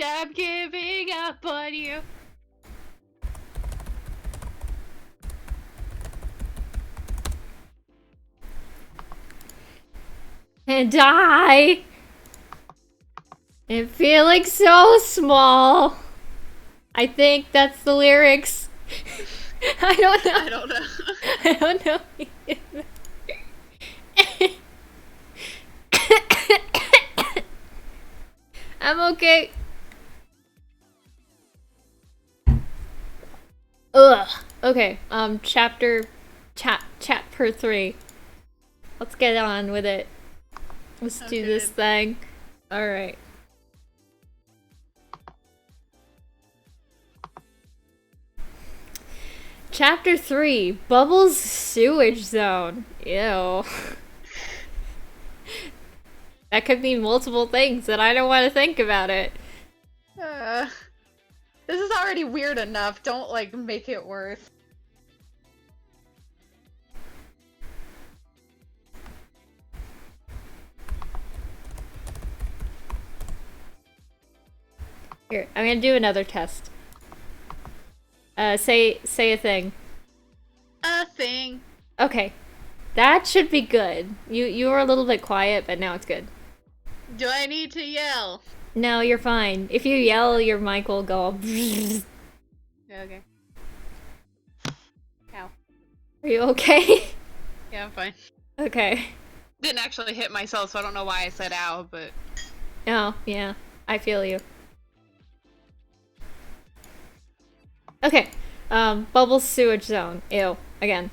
I'm giving up on you. And I am feeling so small. I think that's the lyrics. I don't know. I don't know. I don't know. I'm okay. Ugh. Okay, chapter Chapter 3. Let's get on with it. Let's do this thing. Alright. Chapter 3, Bubbles Sewage Zone. Ew. That could mean multiple things, and I don't want to think about it. This is already weird enough. Don't, like, make it worse. Here, I'm gonna do another test. Say a thing. A thing. Okay. That should be good. You were a little bit quiet, but now it's good. Do I need to yell? No, you're fine. If you yell, your mic will go. Okay. Ow. Are you okay? Yeah, I'm fine. Okay. Didn't actually hit myself, so I don't know why I said ow, but... Oh, yeah. I feel you. Okay. Bubbles Sewage Zone. Ew. Again.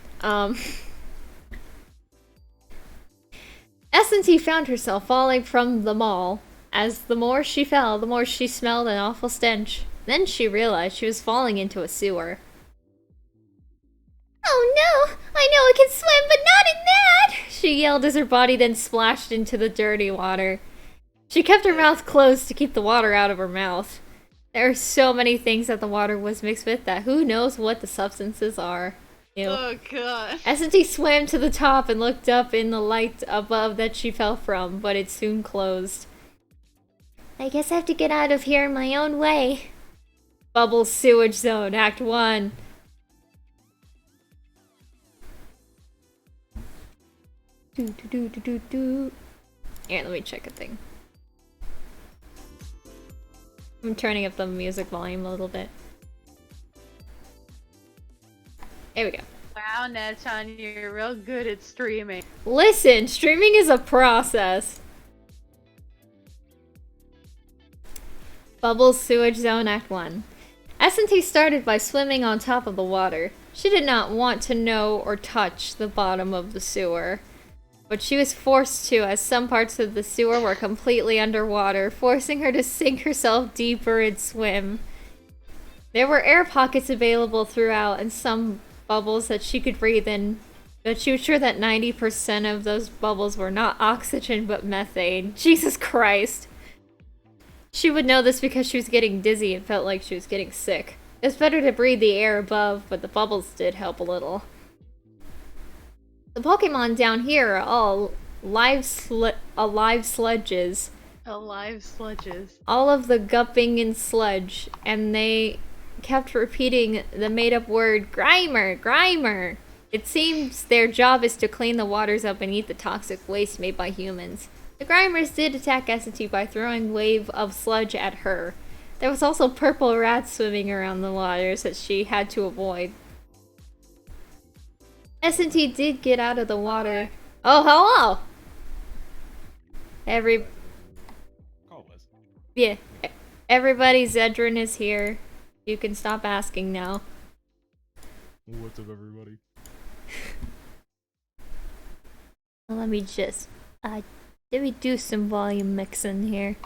SNT found herself falling from the mall. As the more she fell, the more she smelled an awful stench. Then she realized she was falling into a sewer. Oh no! I know I can swim, but not in that! She yelled as her body then splashed into the dirty water. She kept her mouth closed to keep the water out of her mouth. There are so many things that the water was mixed with that who knows what the substances are. Ew. Oh god. SNT swam to the top and looked up in the light above that she fell from, but it soon closed. I guess I have to get out of here my own way. Bubbles Sewage Zone, Act 1. Here, let me check a thing. I'm turning up the music volume a little bit. There we go. Wow, Netchan, you're real good at streaming. Listen, streaming is a process. Bubbles Sewage Zone Act 1. SNT started by swimming on top of the water. She did not want to know or touch the bottom of the sewer. But she was forced to, as some parts of the sewer were completely underwater, forcing her to sink herself deeper and swim. There were air pockets available throughout and some bubbles that she could breathe in, but she was sure that 90% of those bubbles were not oxygen but methane. Jesus Christ! She would know this because she was getting dizzy and felt like she was getting sick. It's better to breathe the air above, but the bubbles did help a little. The Pokemon down here are all alive sludges. Alive sludges. All of the gupping in sludge, and they kept repeating the made-up word, Grimer, Grimer. It seems their job is to clean the waters up and eat the toxic waste made by humans. The Grimers did attack SNT by throwing a wave of sludge at her. There was also purple rats swimming around the waters that she had to avoid. SNT did get out of the water. Oh, hello! Yeah. Everybody, Zedrin is here. You can stop asking now. What's up, everybody? Well, let me just, let me do some volume mixing here.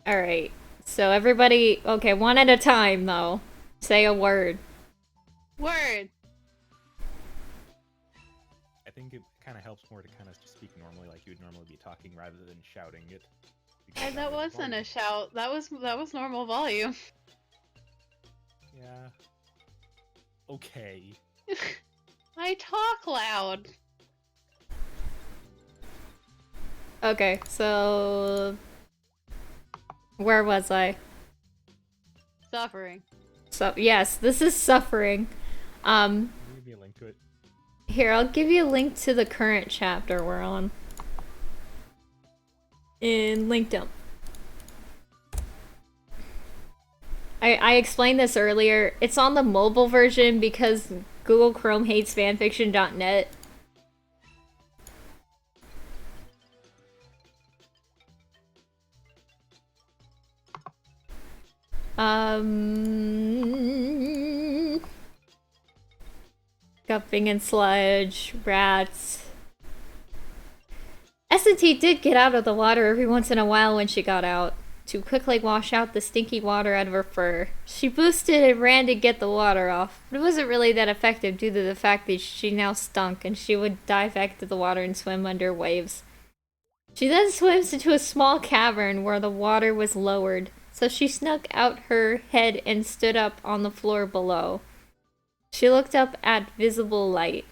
Alright. So everybody, okay, one at a time though. Say a word. Word! I think it kind of helps more to kind of just speak normally, like you would normally be talking, rather than shouting it. And that wasn't a shout. That was normal volume. Yeah. Okay. I talk loud. Okay, so where was I? Suffering. So yes, this is suffering. Give me a link to it. Here, I'll give you a link to the current chapter we're on. In link dump. I explained this earlier. It's on the mobile version because Google Chrome hates fanfiction.net. Cupping and sludge, rats. SNT did get out of the water every once in a while when she got out, to quickly wash out the stinky water out of her fur. She boosted and ran to get the water off, but it wasn't really that effective due to the fact that she now stunk and she would dive back to the water and swim under waves. She then swims into a small cavern where the water was lowered, so she snuck out her head and stood up on the floor below. She looked up at visible light.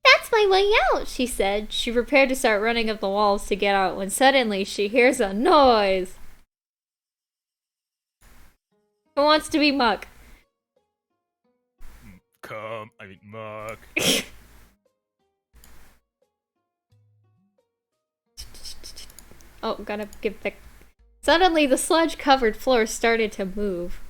That's my way out, She said. She prepared to start running up the walls to get out when suddenly she hears a noise. Who wants to be Muck? Muck. Oh, gotta get back. Suddenly, the sludge-covered floor started to move.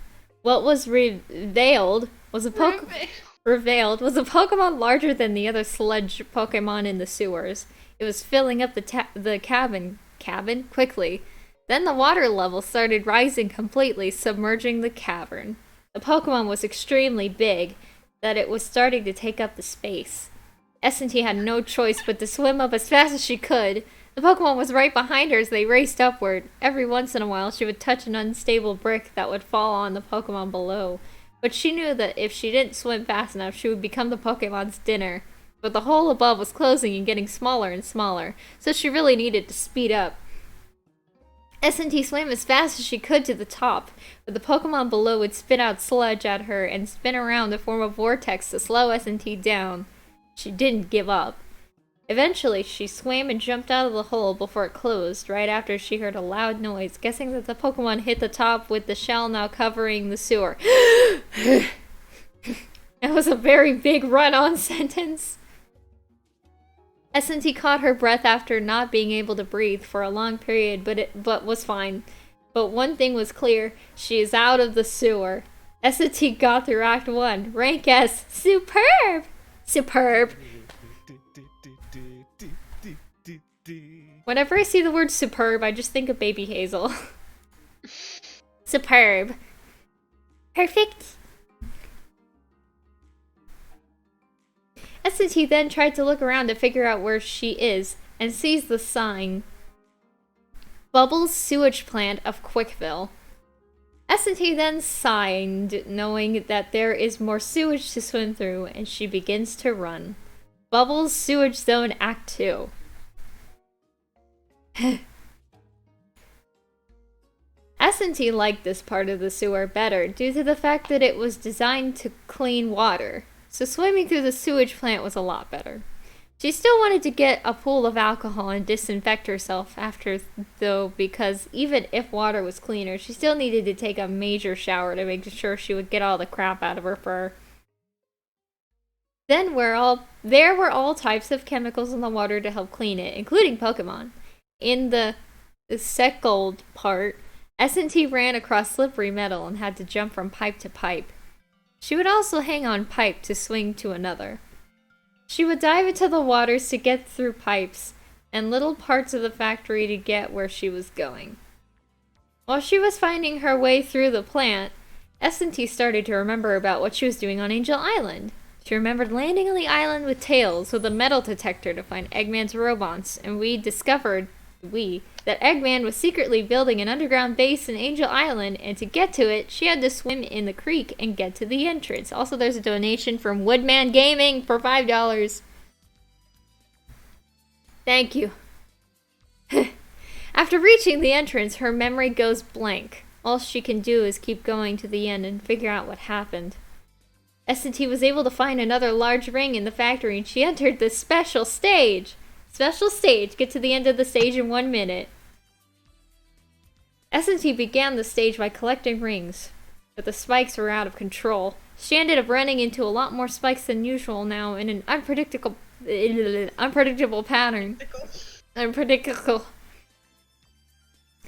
What was revealed was a Pokemon larger than the other sludge Pokemon in the sewers. It was filling up the cabin quickly. Then the water level started rising completely, submerging the cavern. The Pokemon was extremely big, that it was starting to take up the space. SNT had no choice but to swim up as fast as she could. The Pokemon was right behind her as they raced upward. Every once in a while, she would touch an unstable brick that would fall on the Pokemon below. But she knew that if she didn't swim fast enough, she would become the Pokemon's dinner. But the hole above was closing and getting smaller and smaller, so she really needed to speed up. SNT swam as fast as she could to the top, but the Pokemon below would spit out sludge at her and spin around to form a vortex to slow SNT down. She didn't give up. Eventually, she swam and jumped out of the hole before it closed, right after she heard a loud noise, guessing that the Pokemon hit the top with the shell now covering the sewer. That was a very big run-on sentence. SNT caught her breath after not being able to breathe for a long period, but was fine. But one thing was clear, she is out of the sewer. SNT got through Act 1. Rank S. Superb! Superb. Whenever I see the word superb, I just think of Baby Hazel. Superb. Perfect. SNT then tried to look around to figure out where she is, and sees the sign, Bubbles Sewage Plant of Quickville. SNT then sighed, knowing that there is more sewage to swim through, and she begins to run. Bubbles Sewage Zone Act 2. SNT liked this part of the sewer better due to the fact that it was designed to clean water, so swimming through the sewage plant was a lot better. She still wanted to get a pool of alcohol and disinfect herself after, though, because even if water was cleaner, she still needed to take a major shower to make sure she would get all the crap out of her fur. There were all types of chemicals in the water to help clean it, including Pokemon. In the second part, SNT ran across slippery metal and had to jump from pipe to pipe. She would also hang on pipe to swing to another. She would dive into the waters to get through pipes and little parts of the factory to get where she was going. While she was finding her way through the plant, SNT started to remember about what she was doing on Angel Island. She remembered landing on the island with Tails with a metal detector to find Eggman's robots, and we discovered that Eggman was secretly building an underground base in Angel Island, and to get to it, she had to swim in the creek and get to the entrance. Also, there's a donation from Woodman Gaming for $5. Thank you. After reaching the entrance, her memory goes blank. All she can do is keep going to the end and figure out what happened. SNT was able to find another large ring in the factory, and she entered the special stage. Special stage. Get to the end of the stage in 1 minute. SNT began the stage by collecting rings, but the spikes were out of control. She ended up running into a lot more spikes than usual now in an unpredictable pattern. Unpredictable.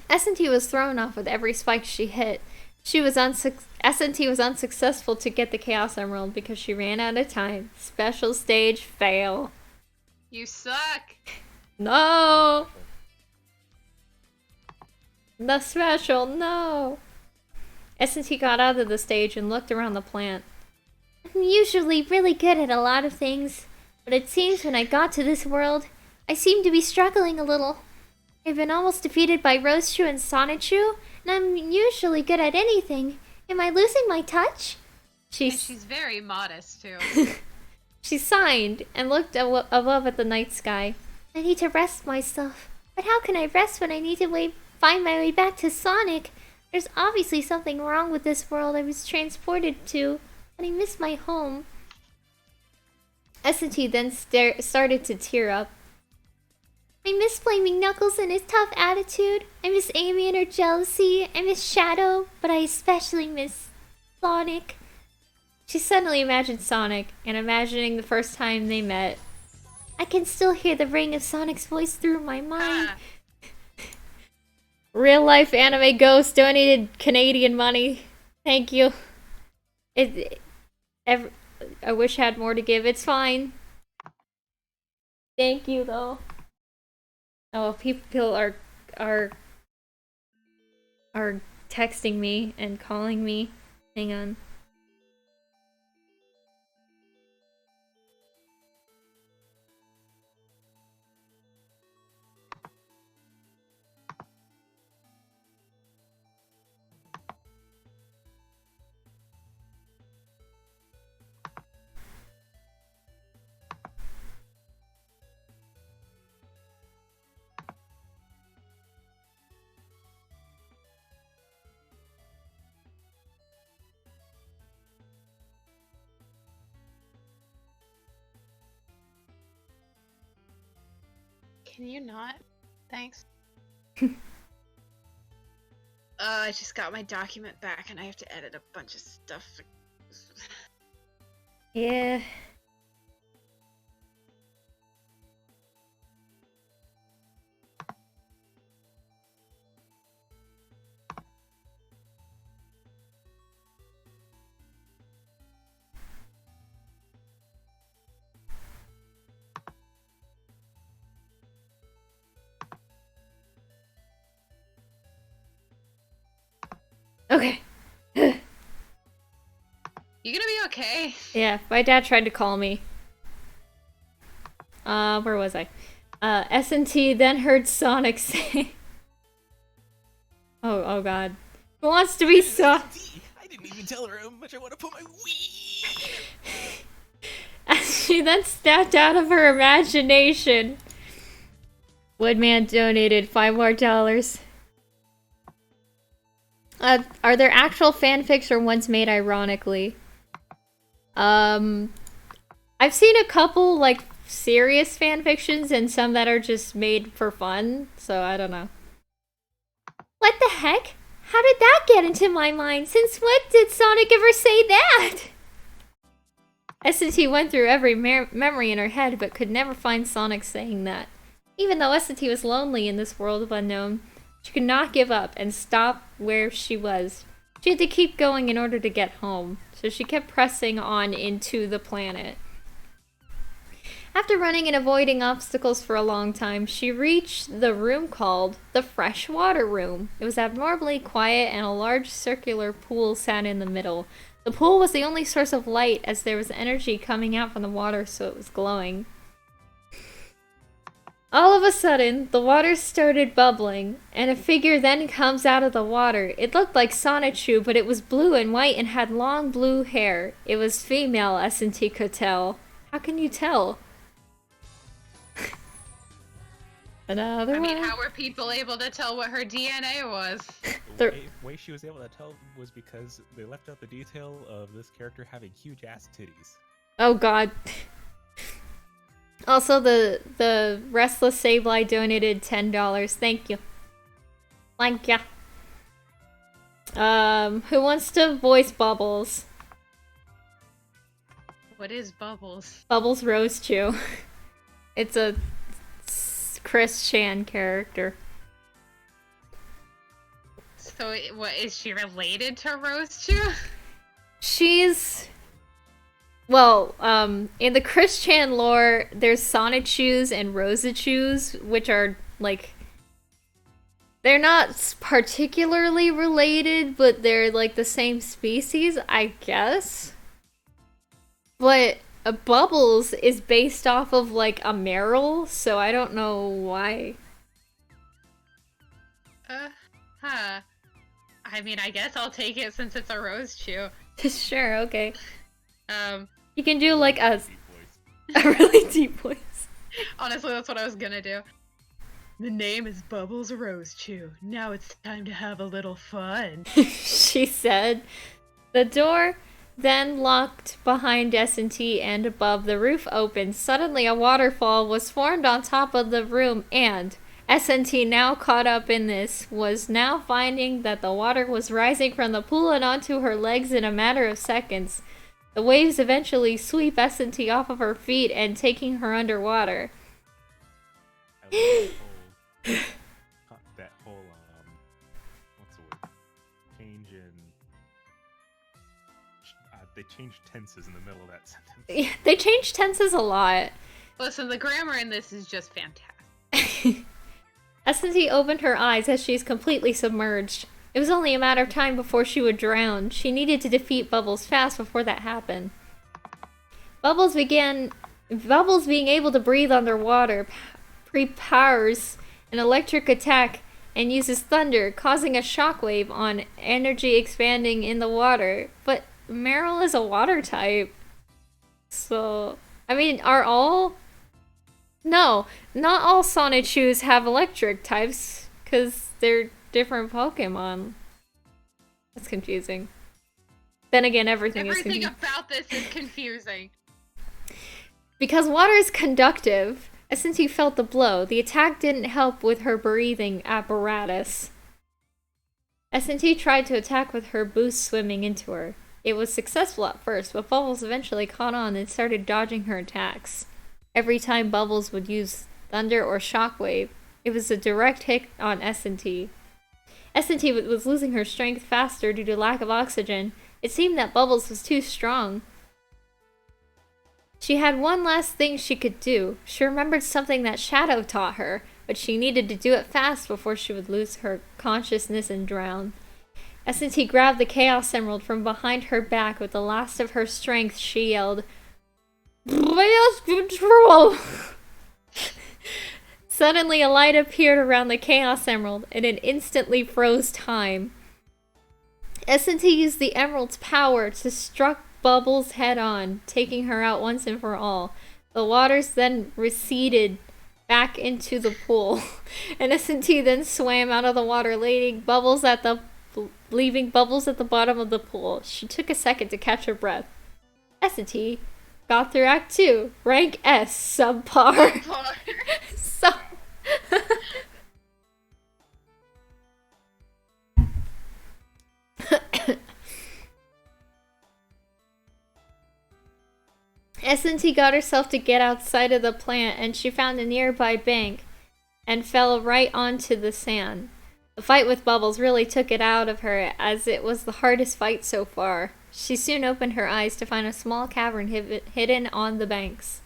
SNT was thrown off with every spike she hit. SNT was unsuccessful to get the Chaos Emerald because she ran out of time. Special stage fail. You suck. No. The special, no. SNT got out of the stage and looked around the plant. I'm usually really good at a lot of things, but it seems when I got to this world, I seem to be struggling a little. I've been almost defeated by Rosechu and Sonichu, and I'm usually good at anything. Am I losing my touch? And she's very modest, too. She sighed and looked above at the night sky. I need to rest myself. But how can I rest when I need to find my way back to Sonic? There's obviously something wrong with this world I was transported to, and I miss my home. SNT then started to tear up. I miss Flaming Knuckles and his tough attitude. I miss Amy and her jealousy. I miss Shadow, but I especially miss Sonic. She suddenly imagined Sonic, and imagining the first time they met. I can still hear the ring of Sonic's voice through my mind. Real life anime ghost donated Canadian money. Thank you. I wish I had more to give. It's fine. Thank you though. Oh, people are texting me and calling me. Hang on. Can you not? Thanks. I just got my document back and I have to edit a bunch of stuff. Yeah. Okay. You gonna be okay? Yeah, my dad tried to call me. Where was I? SNT then heard Sonic say... Oh god. Who wants to be Sonic? I didn't even tell her how much I want to put my Wii. She then snapped out of her imagination. Woodman donated $5 more. Are there actual fanfics or ones made ironically? I've seen a couple, like, serious fanfictions and some that are just made for fun, so I don't know. What the heck? How did that get into my mind? Since when did Sonic ever say that? SNT went through every memory in her head, but could never find Sonic saying that. Even though SNT was lonely in this world of unknown, she could not give up and stop where she was. She had to keep going in order to get home, so she kept pressing on into the planet. After running and avoiding obstacles for a long time, she reached the room called the Freshwater Room. It was abnormally quiet and a large circular pool sat in the middle. The pool was the only source of light as there was energy coming out from the water, so it was glowing. All of a sudden, the water started bubbling, and a figure then comes out of the water. It looked like Sonichu, but it was blue and white and had long blue hair. It was female, SNT could tell. How can you tell? Another one. I mean, how were people able to tell what her DNA was? The way she was able to tell was because they left out the detail of this character having huge ass titties. Oh god. Also, the Restless Sableye donated $10. Thank you. Thank ya. Who wants to voice Bubbles? What is Bubbles? Bubbles Rosechu. It's a Chris Chan character. So, what, is she related to Rosechu? She's... Well, in the Chris Chan lore, there's Sonichus and Rosechus, which are, like, They're not particularly related, but they're like the same species, I guess. But Bubbles is based off of like a Meryl, so I don't know why. Huh. I mean, I guess I'll take it since it's a Rosechu. Sure, okay. You can do like a Deep voice. really deep voice. Honestly, that's what I was gonna do. The name is Bubbles Rosechu. Now it's time to have a little fun. She said. The door then locked behind SNT and above the roof opened. Suddenly a waterfall was formed on top of the room and SNT, now caught up in this, was now finding that the water was rising from the pool and onto her legs in a matter of seconds. The waves eventually sweep SNT off of her feet and taking her underwater. I love that whole what's the word? Change in. They changed tenses in the middle of that sentence. Yeah, they changed tenses a lot. Listen, the grammar in this is just fantastic. SNT opened her eyes as she's completely submerged. It was only a matter of time before she would drown. She needed to defeat Bubbles fast before that happened. Bubbles being able to breathe underwater pre-powers an electric attack and uses thunder, causing a shockwave on energy expanding in the water. But Meryl is a water type. So, I mean, No, not all Sonichus have electric types, because they're different Pokemon. That's confusing. Then again, everything is confusing. Everything about this is confusing. Because water is conductive, since he felt the blow, the attack didn't help with her breathing apparatus. SNT tried to attack with her boost swimming into her. It was successful at first, but Bubbles eventually caught on and started dodging her attacks. Every time Bubbles would use thunder or shockwave, it was a direct hit on SNT. SNT was losing her strength faster due to lack of oxygen. It seemed that Bubbles was too strong. She had one last thing she could do. She remembered something that Shadow taught her, but she needed to do it fast before she would lose her consciousness and drown. SNT grabbed the Chaos Emerald from behind her back with the last of her strength. She yelled, "Chaos Control!" Suddenly a light appeared around the Chaos Emerald, and it instantly froze time. SNT used the Emerald's power to struck Bubbles head on, taking her out once and for all. The waters then receded back into the pool, and SNT then swam out of the water, leaving Bubbles at the bottom of the pool. She took a second to catch her breath. SNT got through Act 2, rank S, subpar. So SNT got herself to get outside of the plant, and she found a nearby bank and fell right onto the sand. The fight with Bubbles really took it out of her, as it was the hardest fight so far. She soon opened her eyes to find a small cavern hidden on the banks.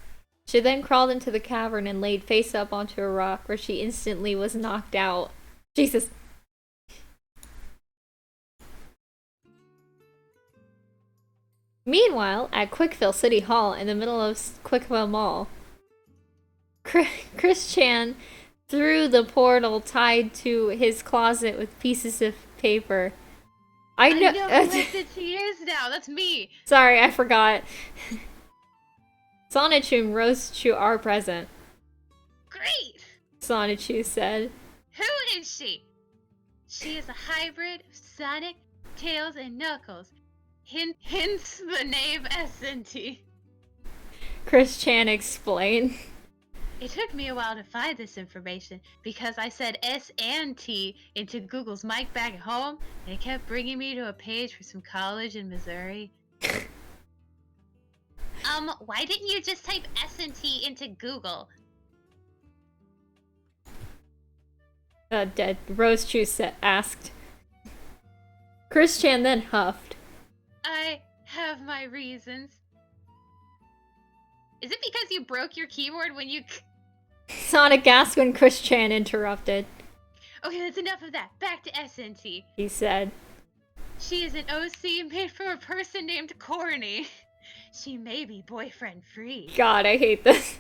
She then crawled into the cavern and laid face up onto a rock, where she instantly was knocked out. Jesus. Meanwhile, at Quickville City Hall in the middle of Quickville Mall, Chris Chan threw the portal tied to his closet with pieces of paper. I know who SNT is now. That's me. Sorry, I forgot. Sonichu and Rosechu are present. Great. Sonichu said. Who is she? She is a hybrid of Sonic, Tails, and Knuckles. Hence the name SNT. Chris Chan explained. It took me a while to find this information because I said S and T into Google's mic back at home, and it kept bringing me to a page for some college in Missouri. Why didn't you just type S&T into Google? Rosechu asked. Chris Chan then huffed. I have my reasons. Is it because you broke your keyboard when you... Sonic gasped when Chris Chan interrupted. Okay, that's enough of that. Back to SNT. he said. She is an OC made from a person named Corny. She may be boyfriend free. God, I hate this.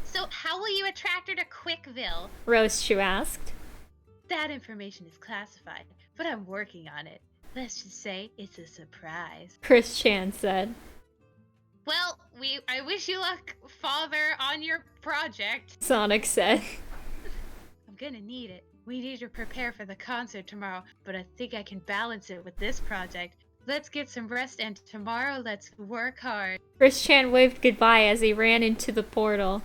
So how will you attract her to Quickville? Rosechu asked. That information is classified, but I'm working on it. Let's just say it's a surprise. Chris Chan said. Well, I wish you luck, Father, on your project. Sonic said. I'm gonna need it. We need to prepare for the concert tomorrow, but I think I can balance it with this project. Let's get some rest, and tomorrow let's work hard. Chris Chan waved goodbye as he ran into the portal.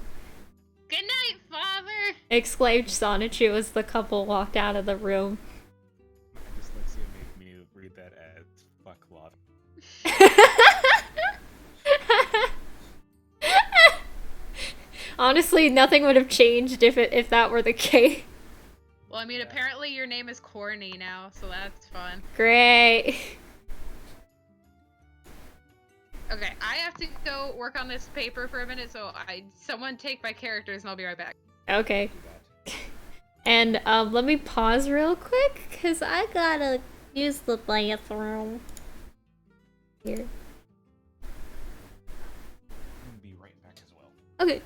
Good night, Father! Exclaimed Sonichu as the couple walked out of the room. My dyslexia made me read that as fuck love. Honestly, nothing would have changed if that were the case. Well, I mean, apparently your name is Corny now, so that's fun. Great. Okay, I have to go work on this paper for a minute, so someone take my characters and I'll be right back. Okay. And let me pause real quick, because I gotta use the bathroom. Here. I'm gonna be right back as well. Okay.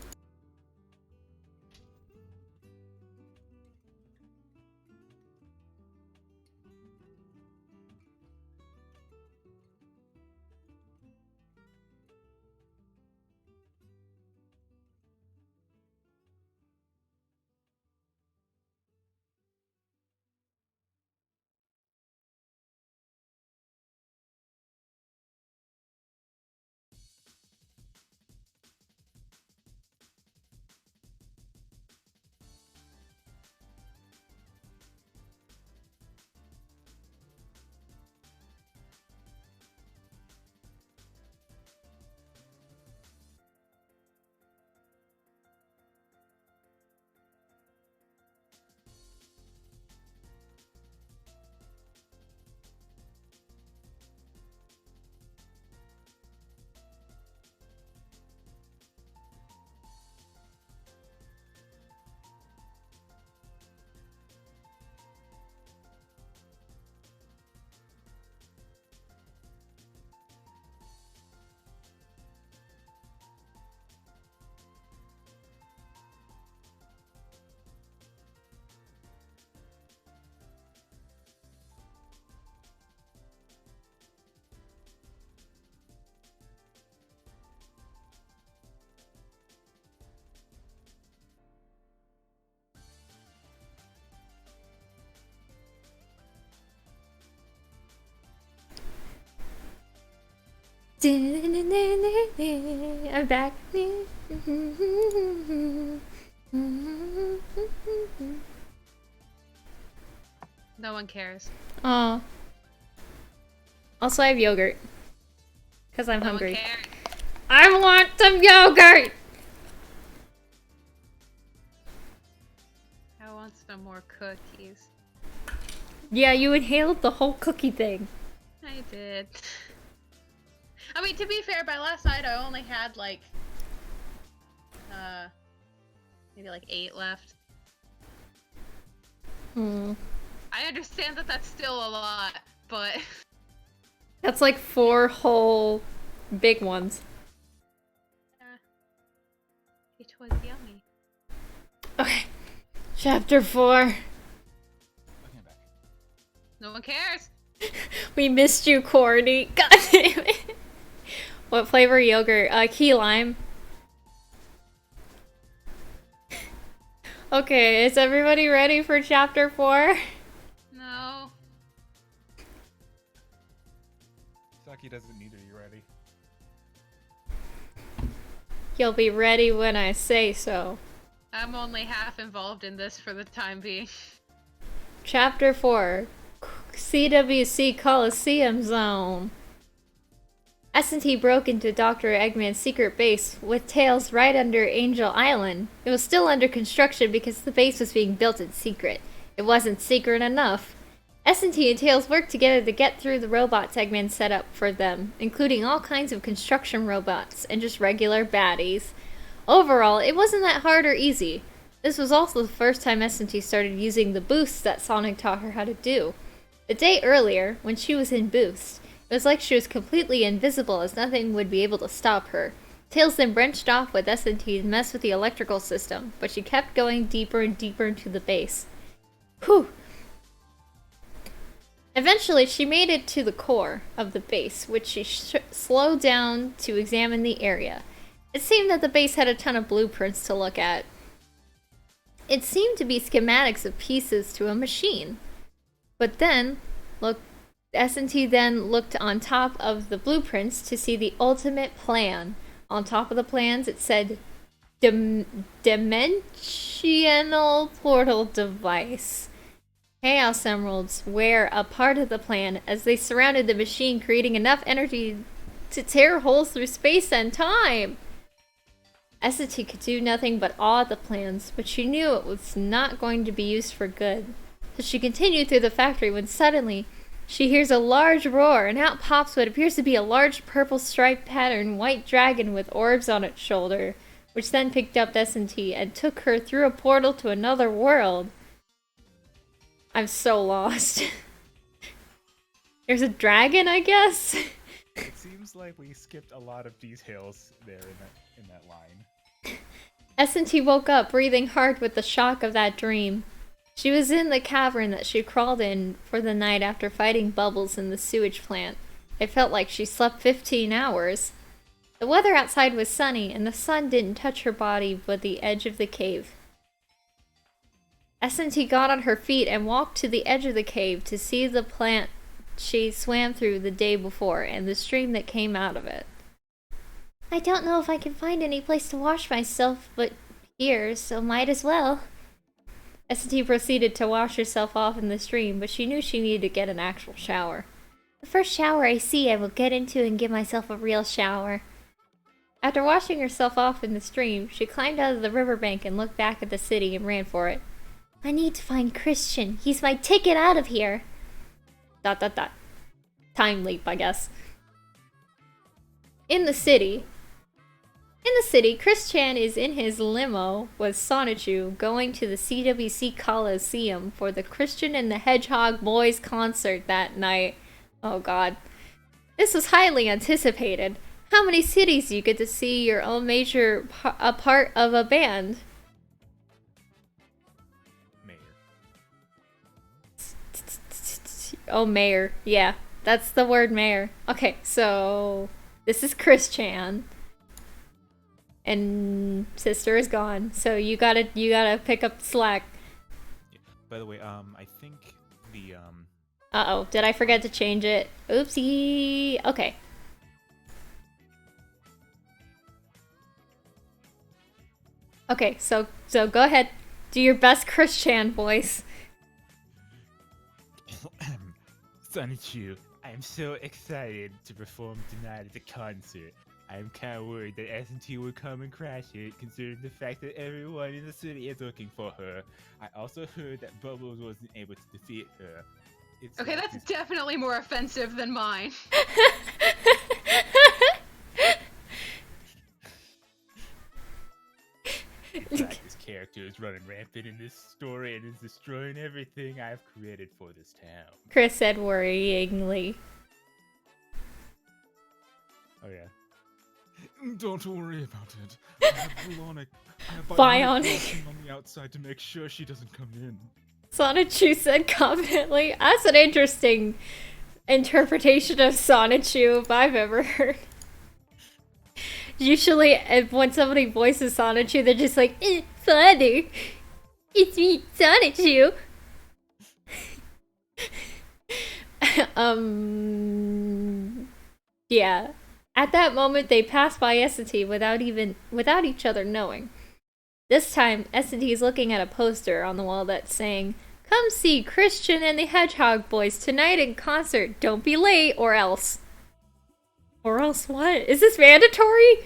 I'm back. No one cares. Oh. Also, I have yogurt. Because I'm No hungry. one cares. I want some yogurt! I want some more cookies. Yeah, you inhaled the whole cookie thing. I did. I mean, to be fair, by last night I only had like, maybe like 8 left. Hmm. I understand that that's still a lot, but That's like 4 whole big ones. it was yummy. Okay. Chapter 4. Okay, I'm back. No one cares. We missed you, Corny. God damn it. What flavor yogurt? Key lime. Okay, is everybody ready for chapter 4? No. Saki doesn't need to be ready. You'll be ready when I say so. I'm only half involved in this for the time being. Chapter 4. CWC Coliseum Zone. SNT broke into Dr. Eggman's secret base with Tails right under Angel Island. It was still under construction because the base was being built in secret. It wasn't secret enough. SNT and Tails worked together to get through the robots Eggman set up for them, including all kinds of construction robots and just regular baddies. Overall, it wasn't that hard or easy. This was also the first time SNT started using the boosts that Sonic taught her how to do. The day earlier, when she was in boost, it was like she was completely invisible as nothing would be able to stop her. Tails then branched off with SNT to mess with the electrical system, but she kept going deeper and deeper into the base. Whew! Eventually, she made it to the core of the base, which she slowed down to examine the area. It seemed that the base had a ton of blueprints to look at. It seemed to be schematics of pieces to a machine. But then, SNT then looked on top of the blueprints to see the ultimate plan. On top of the plans, it said, Dimensional Portal Device. Chaos Emeralds were a part of the plan as they surrounded the machine, creating enough energy to tear holes through space and time. SNT could do nothing but awe at the plans, but she knew it was not going to be used for good. So she continued through the factory when suddenly she hears a large roar, and out pops what appears to be a large purple striped pattern white dragon with orbs on its shoulder, which then picked up SNT and took her through a portal to another world. I'm so lost. There's a dragon, I guess? It seems like we skipped a lot of details there in that line. SNT woke up, breathing hard with the shock of that dream. She was in the cavern that she crawled in for the night after fighting bubbles in the sewage plant. It felt like she slept 15 hours. The weather outside was sunny, and the sun didn't touch her body but the edge of the cave. SNT got on her feet and walked to the edge of the cave to see the plant she swam through the day before and the stream that came out of it. I don't know if I can find any place to wash myself but here, so might as well. SNT proceeded to wash herself off in the stream, but she knew she needed to get an actual shower. The first shower I see, I will get into and give myself a real shower. After washing herself off in the stream, she climbed out of the riverbank and looked back at the city and ran for it. I need to find Christian. He's my ticket out of here. ... Time leap, I guess. In the city, Chris-chan is in his limo with Sonichu going to the CWC Coliseum for the Christian and the Hedgehog Boys concert that night. Oh god. This was highly anticipated. How many cities you get to see your own major a part of a band? Oh, mayor. Yeah, that's the word mayor. Okay, so this is Chris-chan. And sister is gone. So you gotta pick up the slack. Yeah. By the way, I think the Uh-oh, did I forget to change it? Oopsie. Okay. Okay, so go ahead. Do your best Chris-chan voice. Sonichu, I'm so excited to perform tonight at the concert. I'm kind of worried that SNT will come and crash it, considering the fact that everyone in the city is looking for her. I also heard that Bubbles wasn't able to defeat her. Okay, that's definitely more offensive than mine. It's like this character is running rampant in this story and is destroying everything I've created for this town. Chris said worryingly. Oh yeah. Don't worry about it. I have Bionic Bionic on the outside to make sure she doesn't come in. Sonichu said confidently. That's an interesting interpretation of Sonichu if I've ever heard. Usually, when somebody voices Sonichu, they're just like, Father, it's me, Sonichu. Yeah. At that moment, they passed by SNT without each other knowing. This time, SNT is looking at a poster on the wall that's saying, "Come see Christian and the Hedgehog Boys tonight in concert. Don't be late, or else." Or else what? Is this mandatory?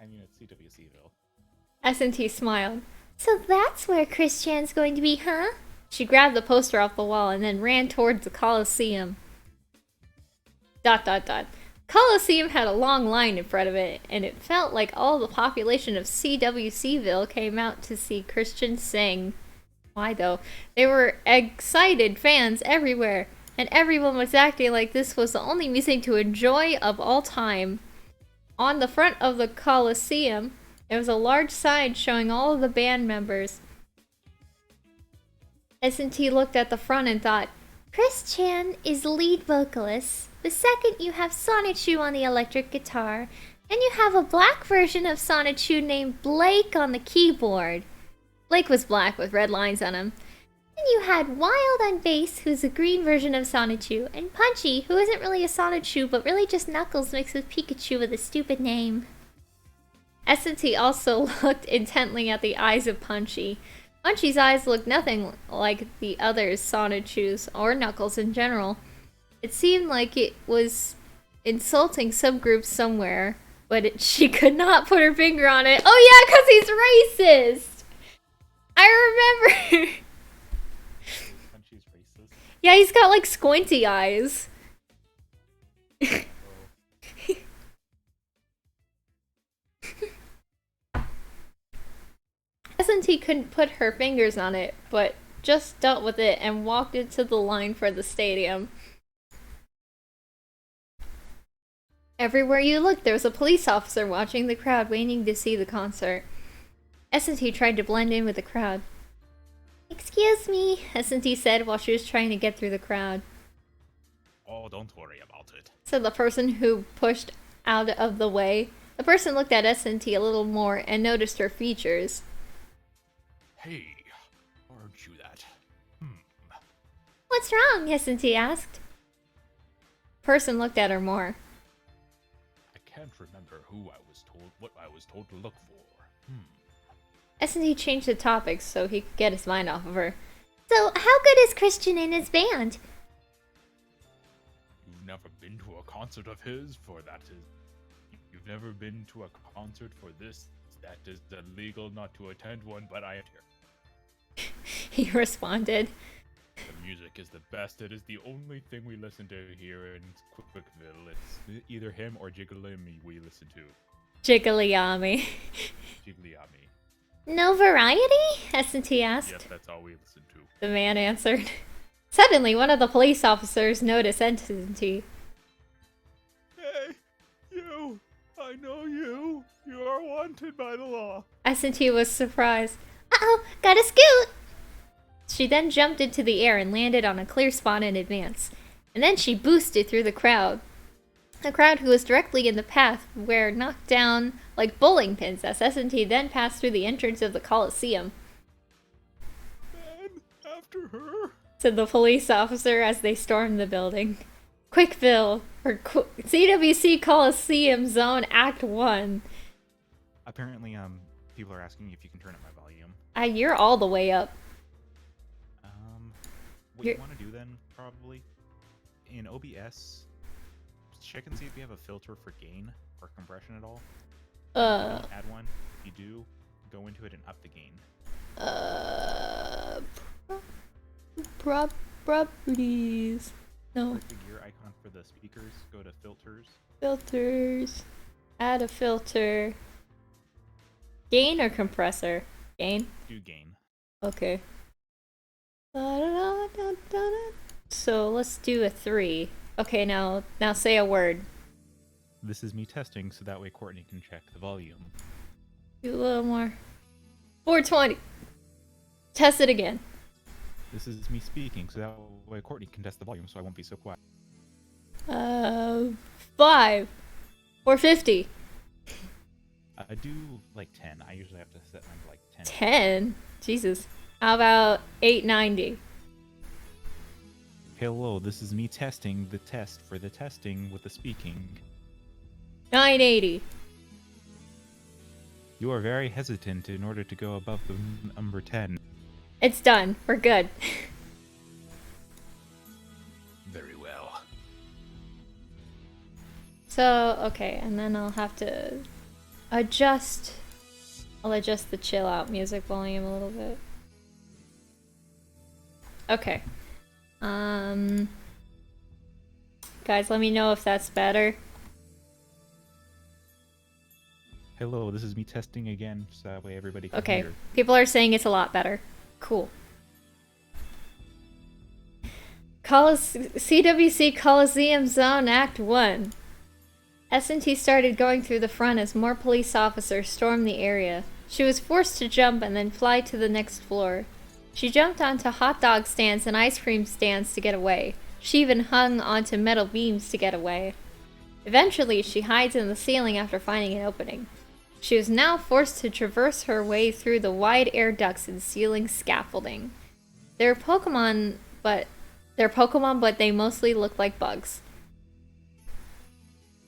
I mean, it's CWCville. SNT smiled. So that's where Christian's going to be, huh? She grabbed the poster off the wall and then ran towards the Coliseum. ... Coliseum had a long line in front of it, and it felt like all the population of CWCville came out to see Christian sing. Why though? There were excited fans everywhere, and everyone was acting like this was the only music to enjoy of all time. On the front of the Coliseum, there was a large sign showing all of the band members. SNT looked at the front and thought, Chris Chan is lead vocalist. The second you have Sonichu on the electric guitar, and you have a black version of Sonichu named Blake on the keyboard. Blake was black with red lines on him. Then you had Wild on bass, who's a green version of Sonichu, and Punchy, who isn't really a Sonichu, but really just Knuckles mixed with Pikachu with a stupid name. SNT also looked intently at the eyes of Punchy. Punchy's eyes looked nothing like the others' Sonichu's, or Knuckles in general. It seemed like it was insulting subgroups somewhere, but she could not put her finger on it. Oh yeah, because he's racist! I remember! Punchy's racist. Yeah, he's got like squinty eyes. SNT couldn't put her fingers on it, but just dealt with it and walked into the line for the stadium. Everywhere you looked, there was a police officer watching the crowd, waiting to see the concert. SNT tried to blend in with the crowd. Excuse me, SNT said while she was trying to get through the crowd. Oh, don't worry about it. Said the person who pushed out of the way. The person looked at SNT a little more and noticed her features. Hey, aren't you that? What's wrong? SNT asked. The person looked at her more. I can't remember what I was told to look for. SNT changed the topic so he could get his mind off of her. So, how good is Christian in his band? You've never been to a concert of his, you've never been to a concert for this. That is illegal not to attend one, but I am here. He responded. The music is the best. It is the only thing we listen to here in Quickville. It's either him or Jigglyami we listen to. Jigglyami. Jigglyami. No variety? SNT asked. Yes, that's all we listen to. The man answered. Suddenly, one of the police officers noticed SNT. Hey, you! I know you! You are wanted by the law! SNT was surprised. Uh-oh, gotta scoot! She then jumped into the air and landed on a clear spot in advance. And then she boosted through the crowd. The crowd who was directly in the path were knocked down like bowling pins as SNT then passed through the entrance of the Coliseum. Man, after her! Said the police officer as they stormed the building. Quickville, or CWC Coliseum Zone Act 1. Apparently, people are asking if you can turn up my volume. You're all the way up. What you want to do then, probably, in OBS, check and see if you have a filter for gain or compression at all. Add one. If you do, go into it and up the gain. Properties. No. Click the gear icon for the speakers, go to filters. Filters. Add a filter. Gain or compressor? Gain? Do gain. Okay. So let's do a 3. Okay, now say a word. This is me testing, so that way Courtney can check the volume. Do a little more. 420. Test it again. This is me speaking, so that way Courtney can test the volume, so I won't be so quiet. 5. 450. I do like 10. I usually have to set mine to like 10. 10? Jesus. How about 890? Hello, this is me testing the test for the testing with the speaking. 980. You are very hesitant in order to go above the number 10. It's done. We're good. Very well. So, okay, and then I'll have to adjust. I'll adjust the chill out music volume a little bit. Okay. Guys, let me know if that's better. Hello, this is me testing again, so that way everybody can Okay, hear. people are saying it's a lot better. Cool. CWC Coliseum Zone Act 1. SNT started going through the front as more police officers stormed the area. She was forced to jump and then fly to the next floor. She jumped onto hot dog stands and ice cream stands to get away. She even hung onto metal beams to get away. Eventually, she hides in the ceiling after finding an opening. She was now forced to traverse her way through the wide air ducts and ceiling scaffolding. They're Pokemon, but they mostly look like bugs.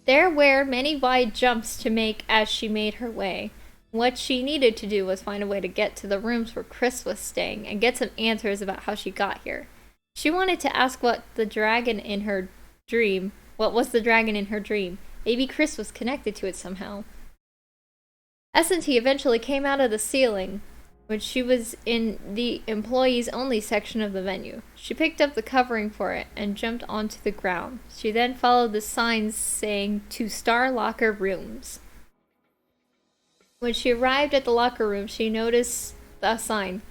There were many wide jumps to make as she made her way. What she needed to do was find a way to get to the rooms where Chris was staying and get some answers about how she got here. She wanted to ask what was the dragon in her dream. Maybe Chris was connected to it somehow. SNT eventually came out of the ceiling when she was in the employees only section of the venue. She picked up the covering for it and jumped onto the ground. She then followed the signs saying to Star Locker Rooms. When she arrived at the locker room, she noticed a sign.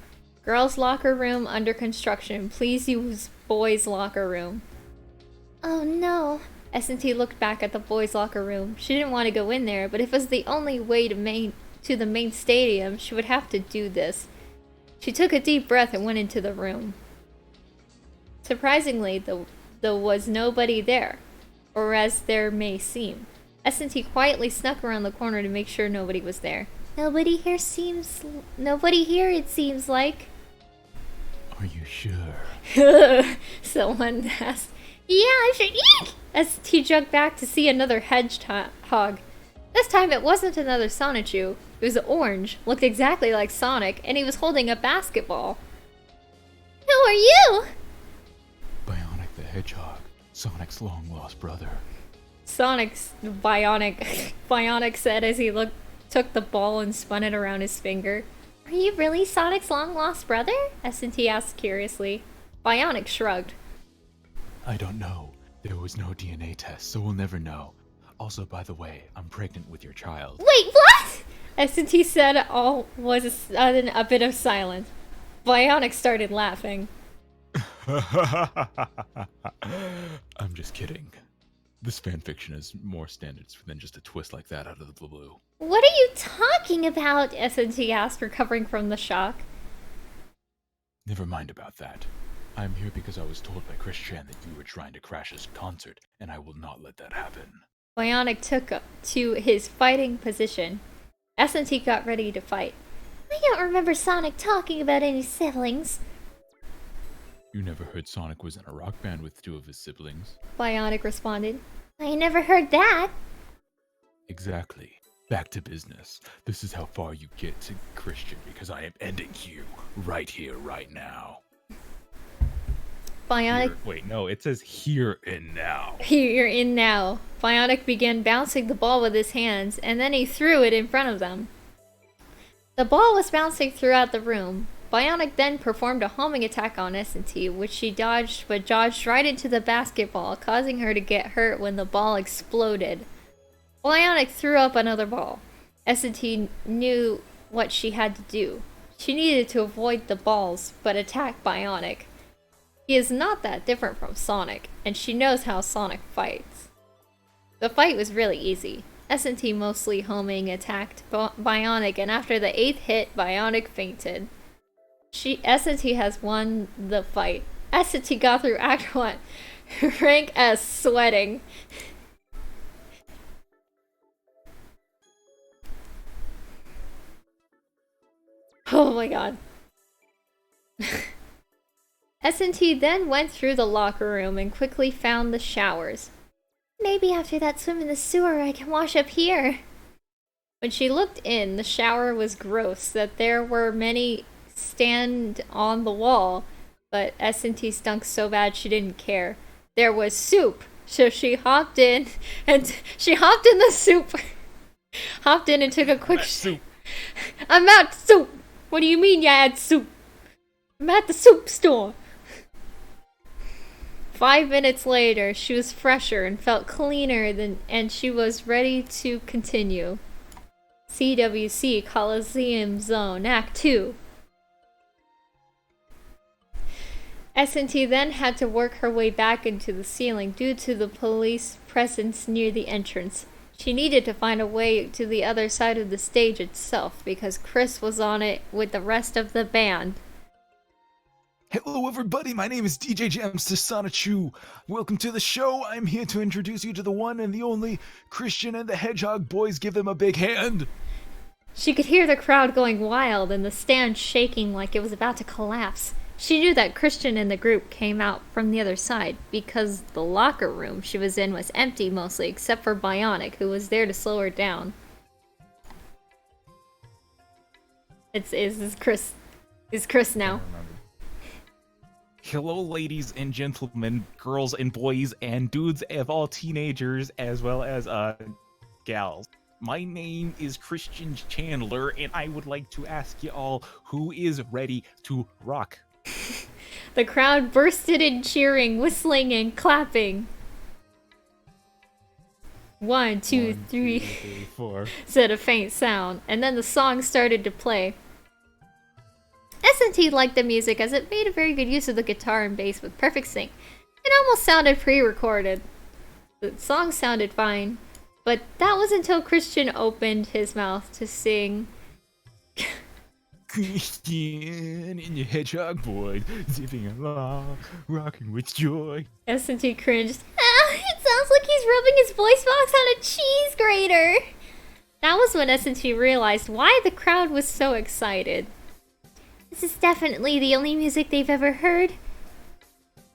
Girls' locker room under construction. Please use boys' locker room. Oh no. SNT looked back at the boys' locker room. She didn't want to go in there, but if it was the only way to the main stadium, she would have to do this. She took a deep breath and went into the room. Surprisingly, there was nobody there, or as there may seem. SNT quietly snuck around the corner to make sure nobody was there. Nobody here, it seems like. Are you sure? Someone asked. Yeah, I should eat! SNT jumped back to see another hedgehog. This time it wasn't another Sonichu. It was orange, looked exactly like Sonic, and he was holding a basketball. Who are you? Bionic the Hedgehog, Sonic's long-lost brother. Sonic's Bionic said as he took the ball and spun it around his finger. Are you really Sonic's long-lost brother? SNT asked curiously. Bionic shrugged. I don't know. There was no DNA test, so we'll never know. Also, by the way, I'm pregnant with your child. Wait, what? SNT said all was a bit of silence. Bionic started laughing. I'm just kidding. This fanfiction has more standards than just a twist like that out of the blue. What are you talking about? SNT asked, recovering from the shock. Never mind about that. I'm here because I was told by Chris Chan that you were trying to crash his concert, and I will not let that happen. Bionic took up to his fighting position. SNT got ready to fight. I don't remember Sonic talking about any siblings. You never heard Sonic was in a rock band with two of his siblings? Bionic responded. I never heard that. Exactly. Back to business. This is how far you get to Christian because I am ending you here, right now. Bionic. Wait, no, it says here and now. You're in now. Bionic began bouncing the ball with his hands, and then he threw it in front of them. The ball was bouncing throughout the room. Bionic then performed a homing attack on SNT, which she dodged, but dodged right into the basketball, causing her to get hurt when the ball exploded. Bionic threw up another ball. SNT knew what she had to do. She needed to avoid the balls, but attack Bionic. He is not that different from Sonic, and she knows how Sonic fights. The fight was really easy. SNT mostly homing attacked Bionic, and after the 8th hit, Bionic fainted. SNT has won the fight. SNT got through Act 1. Rank as sweating. Oh my god. SNT then went through the locker room and quickly found the showers. Maybe after that swim in the sewer I can wash up here. When she looked in, the shower was gross, that there were many stand on the wall, but SNT stunk so bad she didn't care. There was soup, so she hopped in the soup. Hopped in and took a quick soup. I'm at soup. What do you mean you had soup? I'm at the soup store. 5 minutes later, she was fresher and felt cleaner and she was ready to continue. CWC Coliseum Zone, Act 2. SNT then had to work her way back into the ceiling due to the police presence near the entrance. She needed to find a way to the other side of the stage itself because Chris was on it with the rest of the band. Hello everybody, my name is DJ Jamster Sonichu. Welcome to the show. I'm here to introduce you to the one and the only Christian and the Hedgehog Boys. Give them a big hand. She could hear the crowd going wild and the stand shaking like it was about to collapse. She knew that Christian and the group came out from the other side because the locker room she was in was empty mostly except for Bionic, who was there to slow her down. Is Chris now. Hello, ladies and gentlemen, girls and boys, and dudes of all teenagers, as well as gals. My name is Christian Chandler, and I would like to ask you all who is ready to rock. The crowd bursted in cheering, whistling, and clapping. 1, 2, 3, 4. said a faint sound, and then the song started to play. SNT liked the music as it made a very good use of the guitar and bass with perfect sync. It almost sounded pre-recorded. The song sounded fine, but that was until Christian opened his mouth to sing. Christian and your Hedgehog Boys, zipping along, rocking with joy. SNT cringed. It sounds like he's rubbing his voice box on a cheese grater. That was when SNT realized why the crowd was so excited. This is definitely the only music they've ever heard.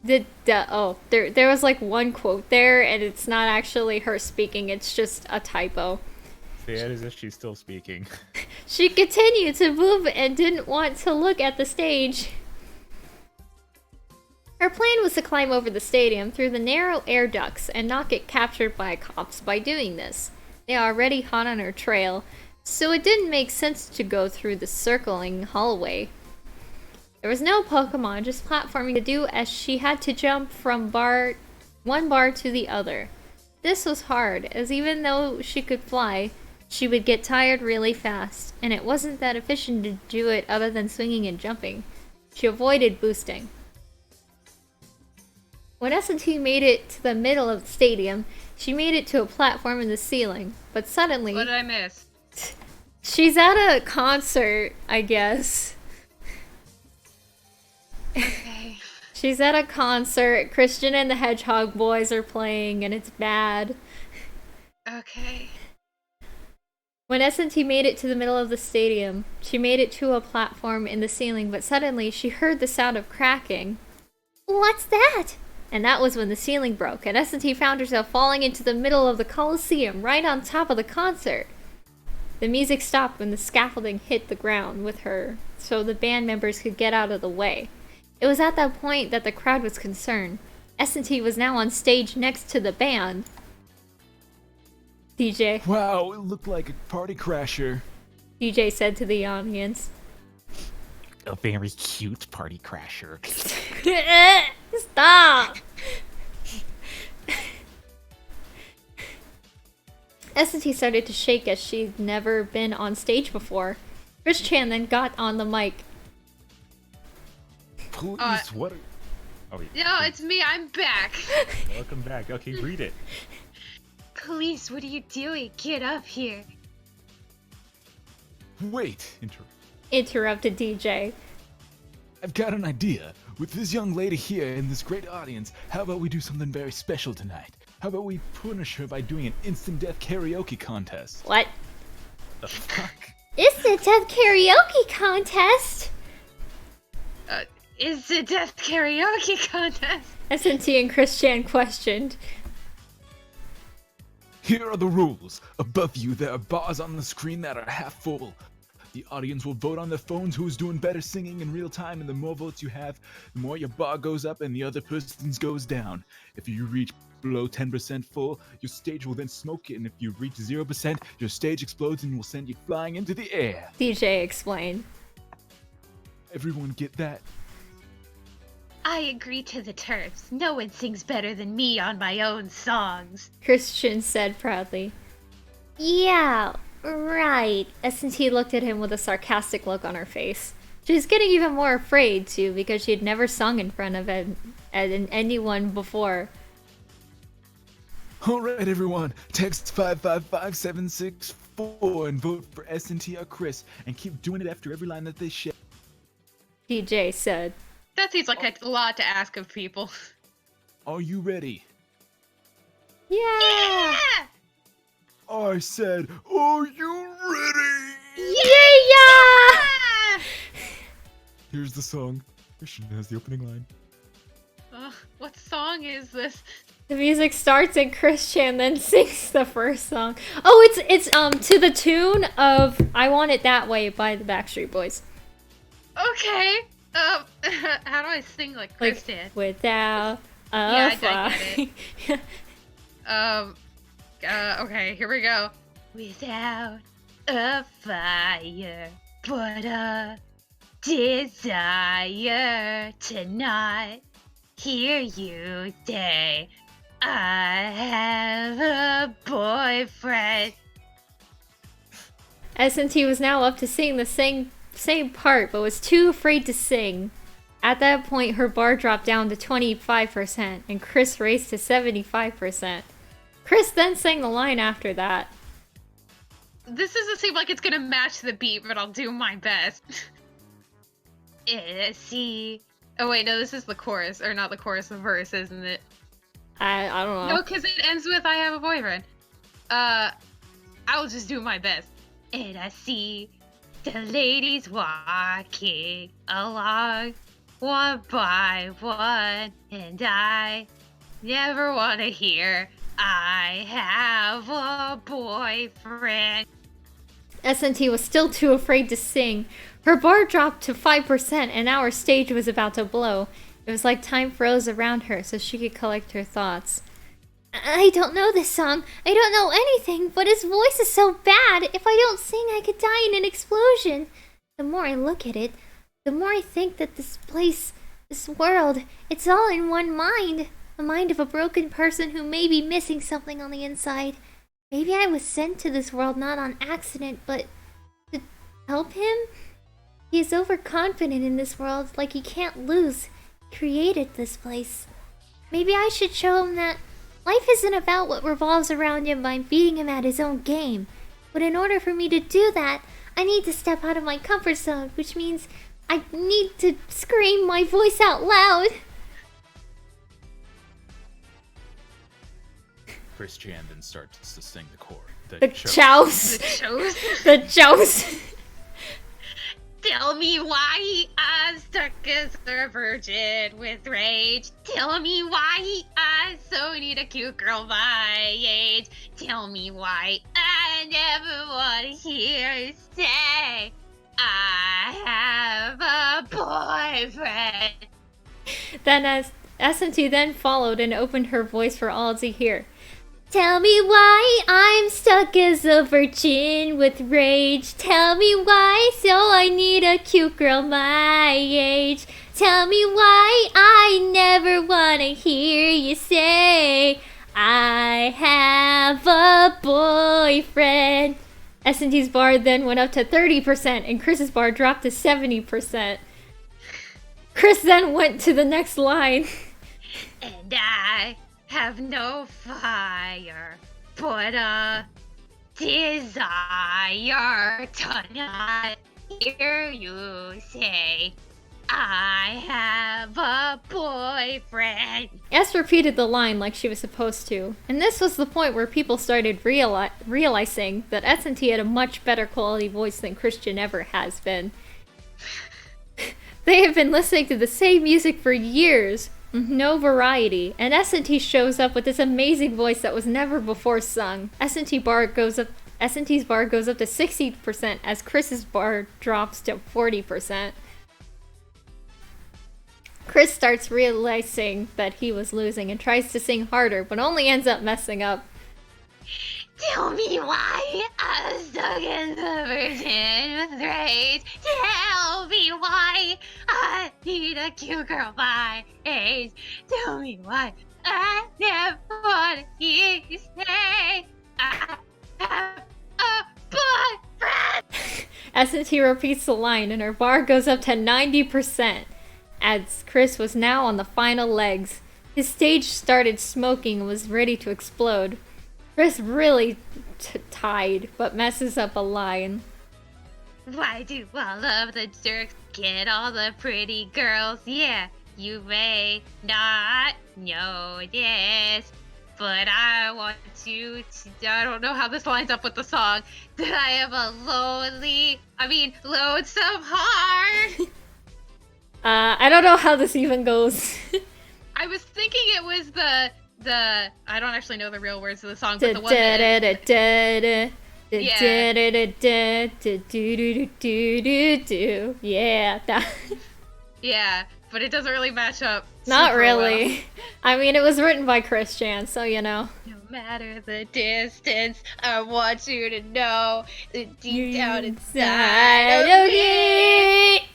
There was like one quote there, and it's not actually her speaking, it's just a typo. Say it as if she's still speaking. She continued to move and didn't want to look at the stage. Her plan was to climb over the stadium through the narrow air ducts and not get captured by cops by doing this. They are already hot on her trail, so it didn't make sense to go through the circling hallway. There was no Pokemon, just platforming to do as she had to jump from one bar to the other. This was hard, as even though she could fly, she would get tired really fast, and it wasn't that efficient to do it other than swinging and jumping. She avoided boosting. When SNT made it to the middle of the stadium, she made it to a platform in the ceiling, but suddenly... What did I miss? She's at a concert, I guess. Okay. She's at a concert, Christian and the Hedgehog Boys are playing, and it's bad. Okay. When SNT made it to the middle of the stadium, she made it to a platform in the ceiling, but suddenly she heard the sound of cracking. What's that? And that was when the ceiling broke, and SNT found herself falling into the middle of the Coliseum, right on top of the concert. The music stopped when the scaffolding hit the ground with her, so the band members could get out of the way. It was at that point that the crowd was concerned. SNT was now on stage next to the band. DJ. Wow, it looked like a party crasher. DJ said to the audience. A very cute party crasher. Stop! SNT started to shake as she'd never been on stage before. Chris Chan then got on the mic. Please, what? Oh, wait. No, it's me. I'm back. Welcome back. Okay, read it. Police, what are you doing? Get up here. Wait, Interrupted DJ. I've got an idea. With this young lady here and this great audience, how about we do something very special tonight? How about we punish her by doing an instant death karaoke contest? What? The fuck? Instant death karaoke contest? Is the death karaoke contest? SNT and Chris Chan questioned. Here are the rules. Above you, there are bars on the screen that are half full. The audience will vote on their phones who's doing better singing in real time, and the more votes you have, the more your bar goes up and the other person's goes down. If you reach below 10% full, your stage will then smoke it, and if you reach 0%, your stage explodes and will send you flying into the air. DJ explained. Everyone get that? I agree to the terms. No one sings better than me on my own songs. Christian said proudly. Yeah, Right. SNT looked at him with a sarcastic look on her face. She was getting even more afraid, too, because she had never sung in front of anyone before. Alright, everyone, text 555764 and vote for SNT or Chris, and keep doing it after every line that they share. DJ said. That seems like a lot to ask of people. Are you ready? Yeah! I said, are you ready? Yeah! Here's the song. Christian has the opening line. What song is this? The music starts and Christian then sings the first song. Oh, it's to the tune of "I Want It That Way" by the Backstreet Boys. Okay. How do I sing like Chris did? Like, without a I fight. get it. Okay, here we go. Without a fire, but a desire to not hear you say, I have a boyfriend. SNT was now up to sing the same part, but was too afraid to sing. At that point, her bar dropped down to 25%, and Chris raised to 75%. Chris then sang the line after that. This doesn't seem like it's gonna match the beat, but I'll do my best. See. Oh wait, no, this is the chorus, or not the chorus, the verse, isn't it? I don't know. No, because it ends with I have a boyfriend. I'll just do my best. And I see the ladies walking along one by one, and I never want to hear I have a boyfriend. SNT was still too afraid to sing. Her bar dropped to 5%, and now her stage was about to blow. It was like time froze around her so she could collect her thoughts. I don't know this song. I don't know anything, but his voice is so bad. If I don't sing, I could die in an explosion. The more I look at it, the more I think that this place, this world, it's all in one mind. The mind of a broken person who may be missing something on the inside. Maybe I was sent to this world not on accident, but to help him? He is overconfident in this world, like he can't lose. He created this place. Maybe I should show him that life isn't about what revolves around him by beating him at his own game. But in order for me to do that, I need to step out of my comfort zone, which means I need to scream my voice out loud. Chris Chan then starts to sing the chord. The chouse. The chouse. Tell me why I'm stuck as a virgin with rage. Tell me why I so need a cute girl my age. Tell me why I never want to hear you say I have a boyfriend. Then as SNT then followed and opened her voice for all to hear. Tell me why I'm stuck as a virgin with rage. Tell me why, so I need a cute girl my age. Tell me why I never wanna hear you say I have a boyfriend. SNT's bar then went up to 30% and Chris's bar dropped to 70%. Chris then went to the next line. And I have no fire, but a desire to not hear you say I have a boyfriend. S repeated the line like she was supposed to, and this was the point where people started realizing that SNT had a much better quality voice than Christian ever has been. They have been listening to the same music for years, no variety, and SNT shows up with this amazing voice that was never before sung. SNT's bar goes up to 60% as Chris's bar drops to 40%. Chris starts realizing that he was losing and tries to sing harder, but only ends up messing up. Tell me why I'm stuck in the virgin with rage. Tell me why I need a cute girl my age. Tell me why I never want to hear you say I have a boyfriend! SNT repeats the line and her bar goes up to 90%. As Chris was now on the final legs. His stage started smoking and was ready to explode. Chris really tied, but messes up a line. Why do all of the jerks get all the pretty girls? Yeah, you may not know this, but I want you to... I don't know how this lines up with the song. That I am a lonesome heart. I don't know how this even goes. I was thinking it was the... I don't actually know the real words of the song, but the one that... Yeah, that. Yeah, but it doesn't really match up. Not super really. well. I mean, it was written by Chris Chan, so you know. No matter the distance, I want you to know that deep down inside of me.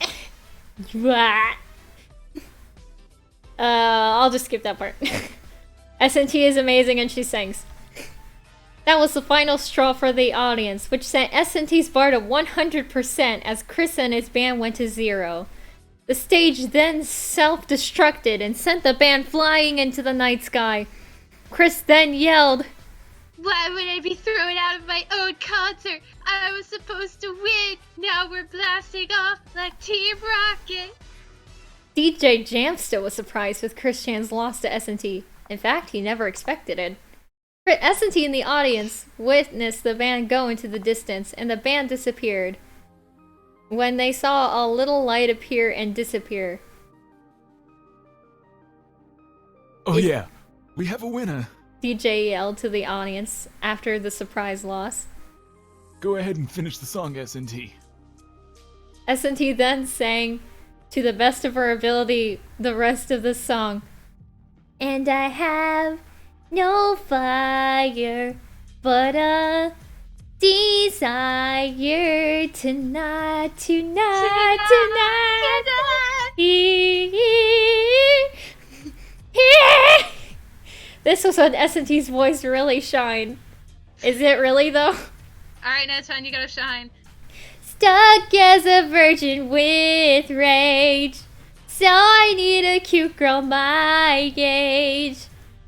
I'll just skip that part. SNT is amazing and she sings. That was the final straw for the audience, which sent SNT's bar to 100% as Chris and his band went to 0. The stage then self-destructed and sent the band flying into the night sky. Chris then yelled, Why would I be thrown out of my own concert? I was supposed to win. Now we're blasting off like Team Rocket. DJ Jamsta was surprised with Chris Chan's loss to SNT. In fact, he never expected it. SNT in the audience witnessed the band go into the distance, and the band disappeared. When they saw a little light appear and disappear. Oh yeah, we have a winner. DJ yelled to the audience after the surprise loss. Go ahead and finish the song, SNT. SNT then sang, to the best of her ability, the rest of the song. And I have no fire, but a desire tonight. This was when SNT's voice really shined. Is it really though? Alright, Netan, you gotta shine. Stuck as a virgin with rage, so I need a cute girl my age.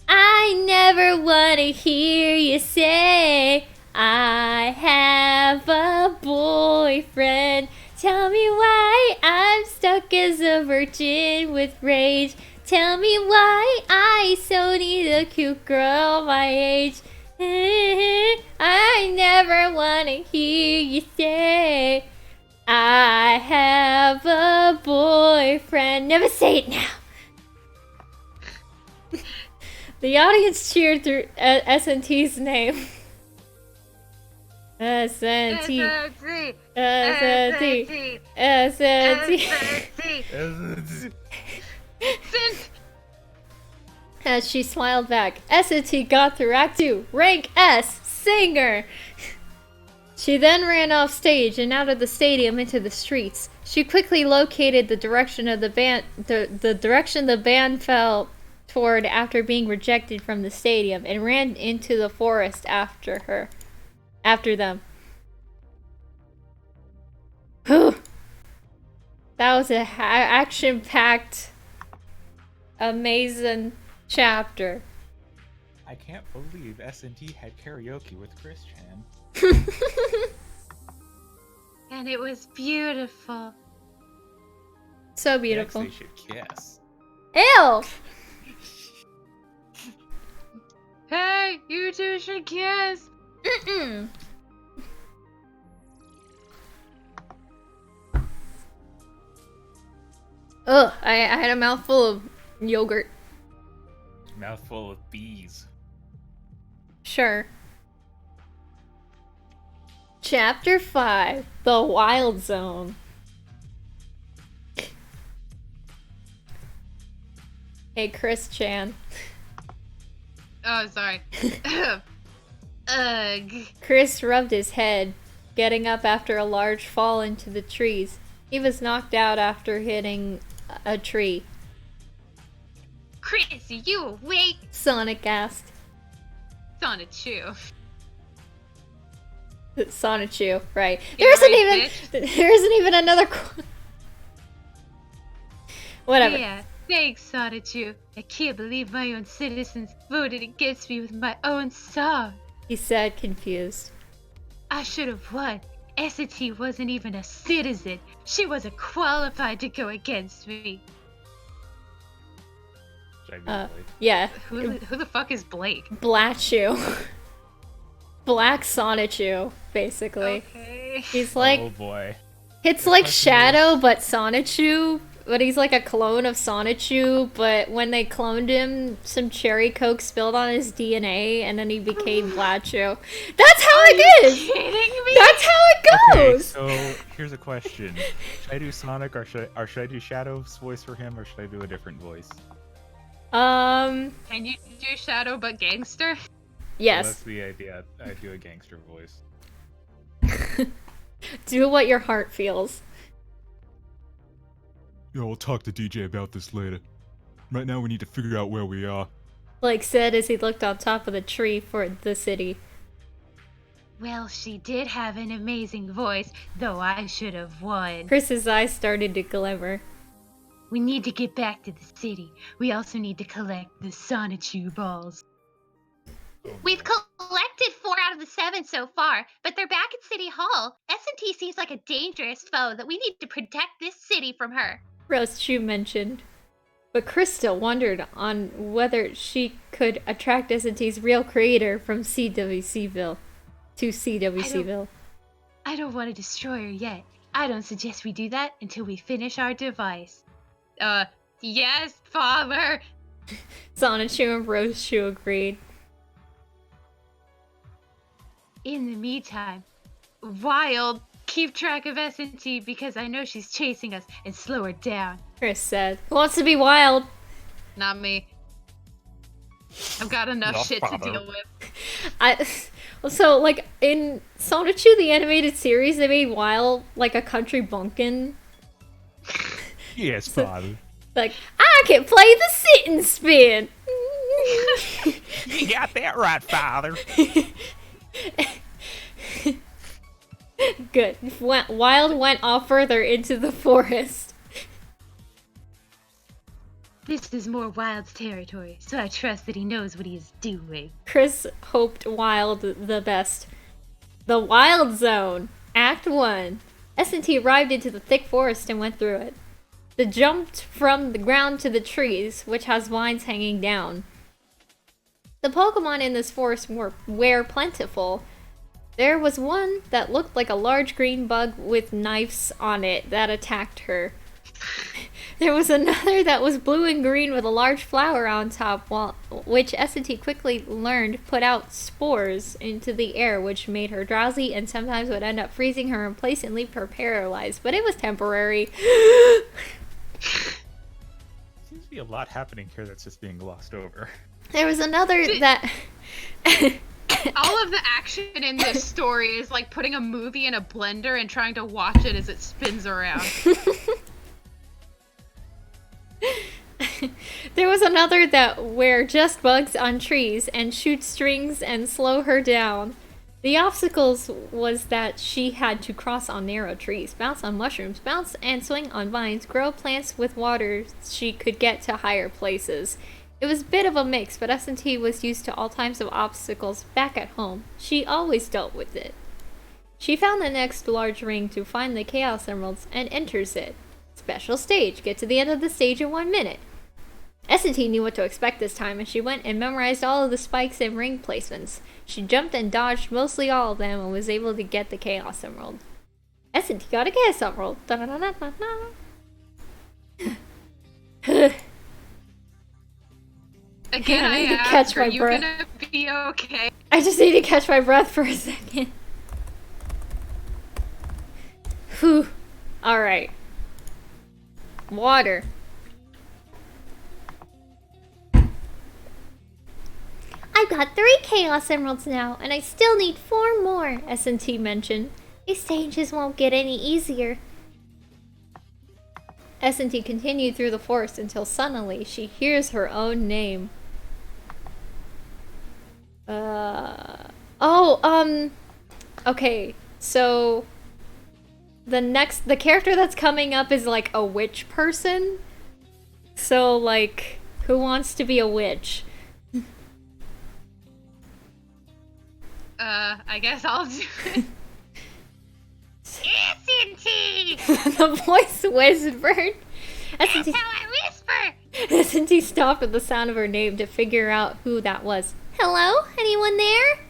I never wanna hear you say I have a boyfriend. Tell me why I'm stuck as a virgin with rage. Tell me why I so need a cute girl my age. I never wanna hear you say I have a boyfriend. Never say it now. The audience cheered through SNT's name. SNT. SNT. SNT. As she smiled back, SNT got through Act 2, rank S, singer. She then ran off stage and out of the stadium into the streets. She quickly located the direction of the band, the direction the band fell toward after being rejected from the stadium, and ran into the forest after them. Whew. That was a action-packed, amazing chapter. I can't believe SNT had karaoke with Chris Chan. And it was beautiful. So beautiful. Next they should kiss. Ew! Hey, you two should kiss. Mm-mm. Ugh, I had a mouthful of yogurt. Mouthful of bees. Sure. Chapter 5, The Wild Zone. Hey, Chris Chan. Oh, sorry. Ugh. Chris rubbed his head, getting up after a large fall into the trees. He was knocked out after hitting a tree. Chris, are you awake? Sonic asked. Sonichu. Sonichu, right. You're right, There isn't even another whatever. Yeah, thanks, Sonichu. I can't believe my own citizens voted against me with my own song. He said, confused. I should have won. SNT wasn't even a citizen. She wasn't qualified to go against me. Should I be Blake? Yeah. Who the fuck is Blake? Blatchu. Black Sonichu, basically. Okay. He's like, Oh boy. it's like Shadow, but Sonichu. But he's like a clone of Sonichu, but when they cloned him, some cherry coke spilled on his DNA, and then he became Blatchu. That's how it is! Kidding me? That's how it Okay, goes! so here's a question: should I do Sonic, or should I do Shadow's voice for him, or should I do a different voice? Can you do Shadow but gangster? Well, Yes. that's the idea. I do a gangster voice. Do what your heart feels. Yo, we'll talk to DJ about this later. Right now we need to figure out where we are. Blake said as he looked on top of the tree for the city. Well, she did have an amazing voice, though I should have won. Chris's eyes started to glimmer. We need to get back to the city. We also need to collect the Sonichu balls. We've collected 4 out of the 7 so far, but they're back at City Hall. SNT seems like a dangerous foe that we need to protect this city from her. Rosechu mentioned. But Chris still wondered on whether she could attract SNT's real creator from CWCville to CWCville. I don't want to destroy her yet. I don't suggest we do that until we finish our device. Yes, father! Sonichu and Rosechu agreed. In the meantime, Wild, keep track of SNT because I know she's chasing us, and slow her down. Chris said. Who wants to be wild? Not me. I've got enough Not shit father. to deal with. So, like, in Sonichu, the animated series, they made Wild like a country bumpkin. Yes, father. Like, I can play the sit and spin! You got that right, father. Good. Wild went off further into the forest. This is more Wild's territory, so I trust that he knows what he is doing. Chris hoped Wild the best. The Wild Zone, Act 1. SNT arrived into the thick forest and went through it. They jumped from the ground to the trees, which has vines hanging down. The Pokemon in this forest were plentiful. There was one that looked like a large green bug with knives on it that attacked her. There was another that was blue and green with a large flower on top, which SNT quickly learned put out spores into the air, which made her drowsy and sometimes would end up freezing her in place and leave her paralyzed. But it was temporary. Seems to be a lot happening here that's just being glossed over. There was another that... All of the action in this story is like putting a movie in a blender and trying to watch it as it spins around. There was another that wear just bugs on trees and shoot strings and slow her down. The obstacles was that she had to cross on narrow trees, bounce on mushrooms, bounce and swing on vines, grow plants with water she could get to higher places. It was a bit of a mix, but SNT was used to all types of obstacles back at home. She always dealt with it. She found the next large ring to find the Chaos Emeralds and enters it. Special stage. Get to the end of the stage in 1 minute. SNT knew what to expect this time, and she went and memorized all of the spikes and ring placements. She jumped and dodged mostly all of them and was able to get the Chaos Emerald. SNT got a Chaos Emerald. Again, I I need to ask, catch are my you breath. gonna be okay? I just need to catch my breath for a second. Whew. Alright. Water. I've got 3 Chaos Emeralds now, and I still need 4 more, SNT mentioned. These stages won't get any easier. SNT continued through the forest until suddenly she hears her own name. Okay, so the character that's coming up is like a witch person. So like, who wants to be a witch? I guess I'll do it. SNT! The voice whispered. That's how I whisper! SNT stopped at the sound of her name to figure out who that was. Hello? Anyone there?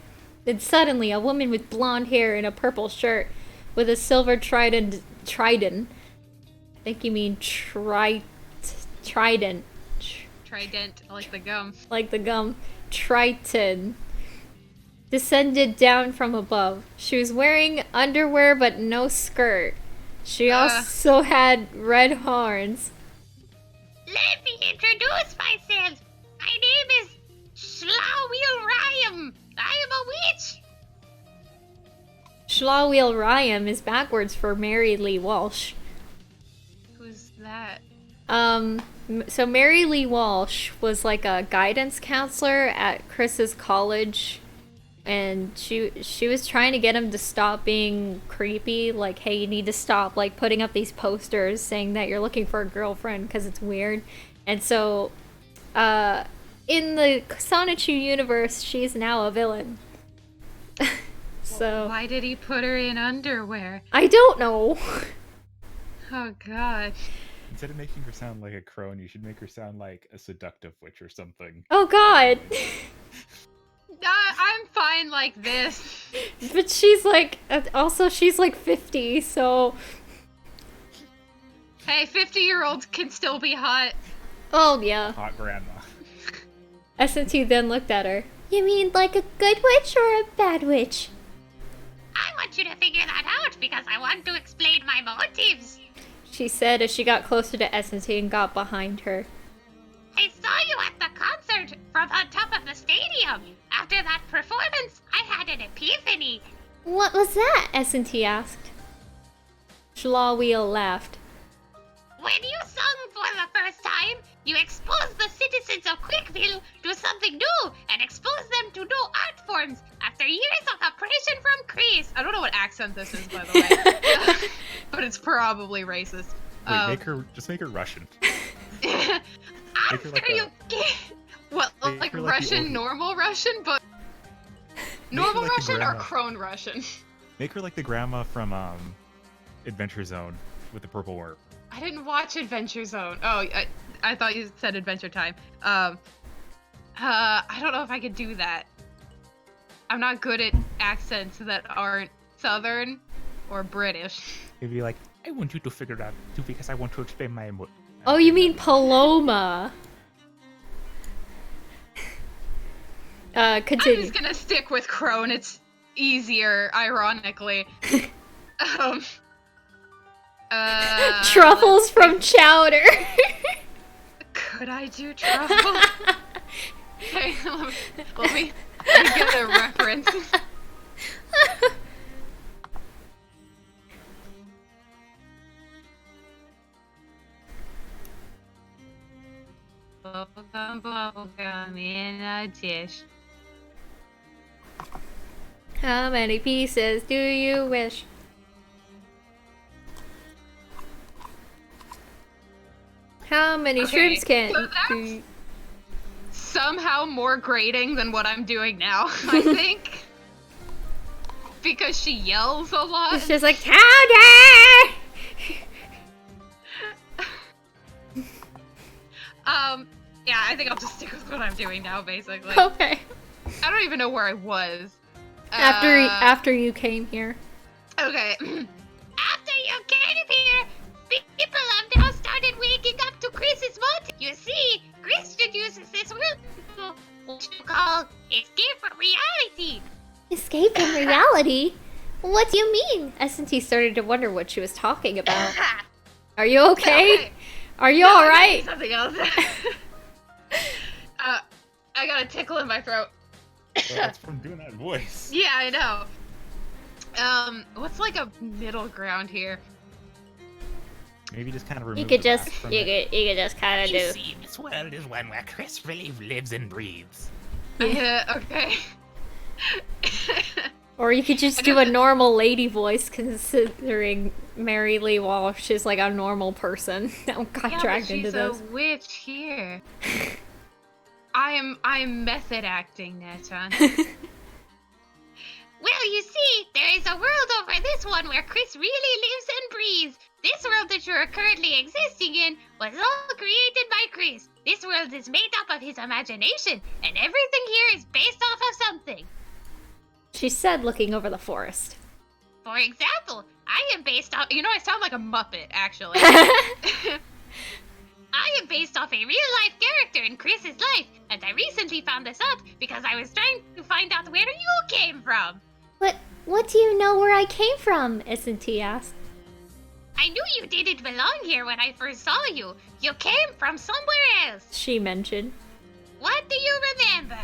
Then suddenly, a woman with blonde hair and a purple shirt with a silver trident. I think you mean trident. Trident, like the gum. Like the gum. Triton. Descended down from above. She was wearing underwear but no skirt. She also had red horns. Let me introduce myself. My name is Shlawil Ryam. I am a witch. Shlawil Ryam is backwards for Mary Lee Walsh. Who's that? So Mary Lee Walsh was like a guidance counselor at Chris's college, and she was trying to get him to stop being creepy, like, hey, you need to stop like putting up these posters saying that you're looking for a girlfriend because it's weird. And so in the Sonichu universe, she's now a villain. So Why did he put her in underwear? I don't know. Oh god. Instead of making her sound like a crone, you should make her sound like a seductive witch or something. Oh god. I'm fine like this. But she's like, also she's like 50, so... Hey, 50-year-olds can still be hot. Oh yeah. Hot grandma. SNT then looked at her. You mean like a good witch or a bad witch? I want you to figure that out because I want to explain my motives. She said as she got closer to SNT and got behind her. I saw you at the concert from on top of the stadium. After that performance, I had an epiphany. What was that? SNT asked. Shlawil laughed. When you sung for the first time, you exposed the citizens of Quickville to something new and exposed them to new art forms after years of oppression from Chris. I don't know what accent this is, by the way. But it's probably racist. Wait, just make her Russian. After like you get... What, Make like her like the Russian, old- normal Russian, but... Normal like the Russian or grandma. crone Russian? Make her like the grandma from Adventure Zone with the purple worm. I didn't watch Adventure Zone. Oh, I thought you said Adventure Time. I don't know if I could do that. I'm not good at accents that aren't Southern or British. It'd be like, I want you to figure it out too because I want to explain my Oh, you mean Paloma. Continue. I'm just gonna stick with crone. It's easier, ironically. Truffles from chowder. Could I do truffle? Okay, let me get a reference. Bubblegum in a dish. How many pieces do you wish? How many Okay, shrimps can so that's- do? Somehow more grating than what I'm doing now, I think. Because she yells a lot. It's just like chowder. Yeah, I think I'll just stick with what I'm doing now, basically. Okay. I don't even know where I was. After you came here. Okay. After you came here, people have now started waking up to Chris's motive. You see, Chris introduces this rule to call escape from reality. Escape from reality? What do you mean? SNT started to wonder what she was talking about. Are you okay? Okay. Are you No, I'm alright? doing something else. I got a tickle in my throat. Well, that's from doing that voice. Yeah, I know. What's like a middle ground here? Maybe just kind of remove You could the just, back from you it. could just kind of You do. see, this world is one where Chris really lives and breathes. Yeah, okay. Or you could just do a normal lady voice, considering Mary Lee Walsh is like a normal person that got dragged into this. She's a witch here. I'm method acting, Neton. Well, you see, there is a world over this one where Chris really lives and breathes. This world that you are currently existing in was all created by Chris. This world is made up of his imagination, and everything here is based off of something. She said, looking over the forest. For example, I am based off... You know, I sound like a Muppet, actually. I am based off a real-life character in Chris's life, and I recently found this out because I was trying to find out where you came from. What do you know where I came from? SNT asked. I knew you didn't belong here when I first saw you. You came from somewhere else. She mentioned. What do you remember?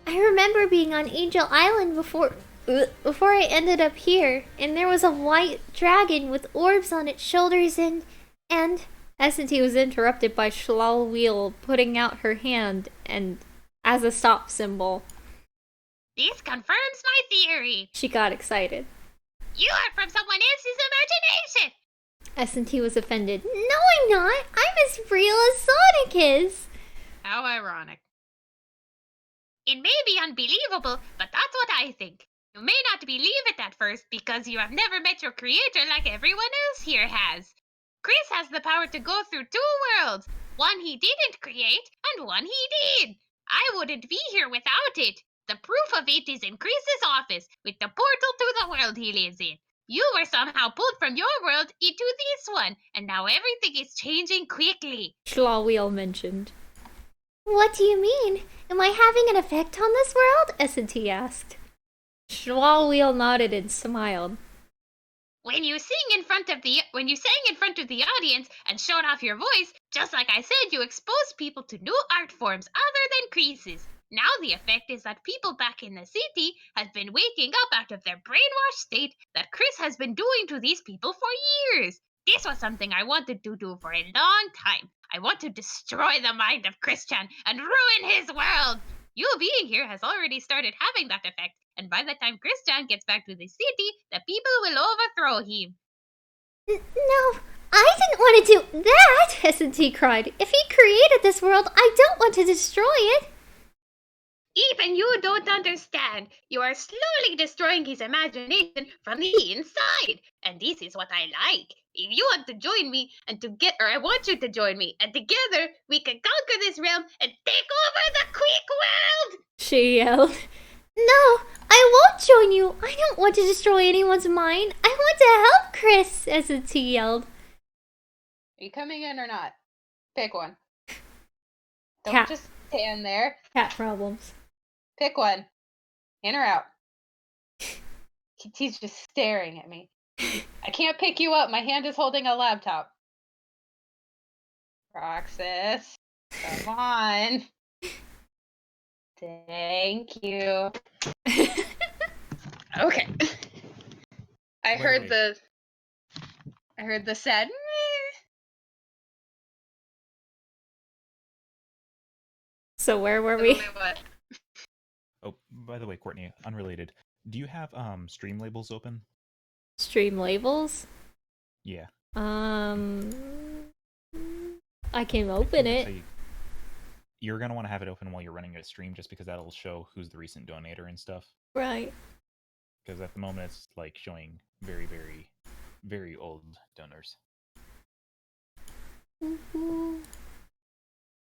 I remember being on Angel Island before I ended up here, and there was a white dragon with orbs on its shoulders and SNT was interrupted by Wheel putting out her hand and as a stop symbol. This confirms my theory. She got excited. You are from someone else's imagination. SNT was offended. No, I'm not. I'm as real as Sonic is. How ironic. It may be unbelievable, but that's what I think. You may not believe it at first because you have never met your creator like everyone else here has. Chris has the power to go through two worlds, one he didn't create and one he did. I wouldn't be here without it. The proof of it is in Chris's office with the portal to the world he lives in. You were somehow pulled from your world into this one, and now everything is changing quickly. Wheel mentioned. What do you mean? Am I having an effect on this world? SNT asked. Wheel nodded and smiled. When you sang in front of the audience and showed off your voice, just like I said, you exposed people to new art forms other than Chris's. Now the effect is that people back in the city have been waking up out of their brainwashed state that Chris has been doing to these people for years. This was something I wanted to do for a long time. I want to destroy the mind of Christian and ruin his world. You being here has already started having that effect, and by the time Christian gets back to the city, the people will overthrow him. No, I didn't want to do that, SNT cried. If he created this world, I don't want to destroy it. Even you don't understand. You are slowly destroying his imagination from the inside. And this is what I like. If you want to join me I want you to join me, and together we can conquer this realm and take over the Quick World! She yelled. No, I won't join you. I don't want to destroy anyone's mind. I want to help Chris, SNT yelled. Are you coming in or not? Pick one. Don't Cat. just stand there. Cat problems. Pick one. In or out? He's just staring at me. I can't pick you up. My hand is holding a laptop. Roxas, come on. Thank you. Okay. I heard the sad meh. So where were we? What? Oh, by the way, Courtney, unrelated. Do you have stream labels open? Stream labels? Yeah. I can open So it. you're gonna want to have it open while you're running a stream, just because that'll show who's the recent donator and stuff. Right. Because at the moment it's like showing very, very, very old donors. Yeah,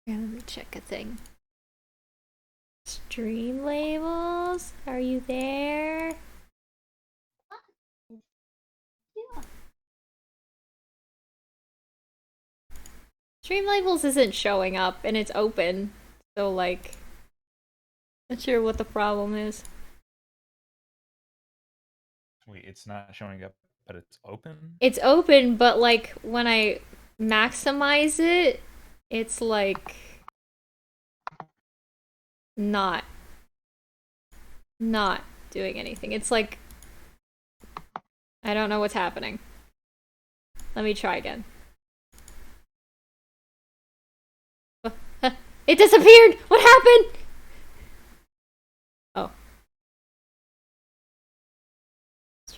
let me check a thing. Stream labels? Are you there? Stream labels isn't showing up and it's open. So like, not sure what the problem is. Wait, it's not showing up, but it's open? It's open, but like when I maximize it, it's like not doing anything. It's like I don't know what's happening. Let me try again. It disappeared! What happened? Oh.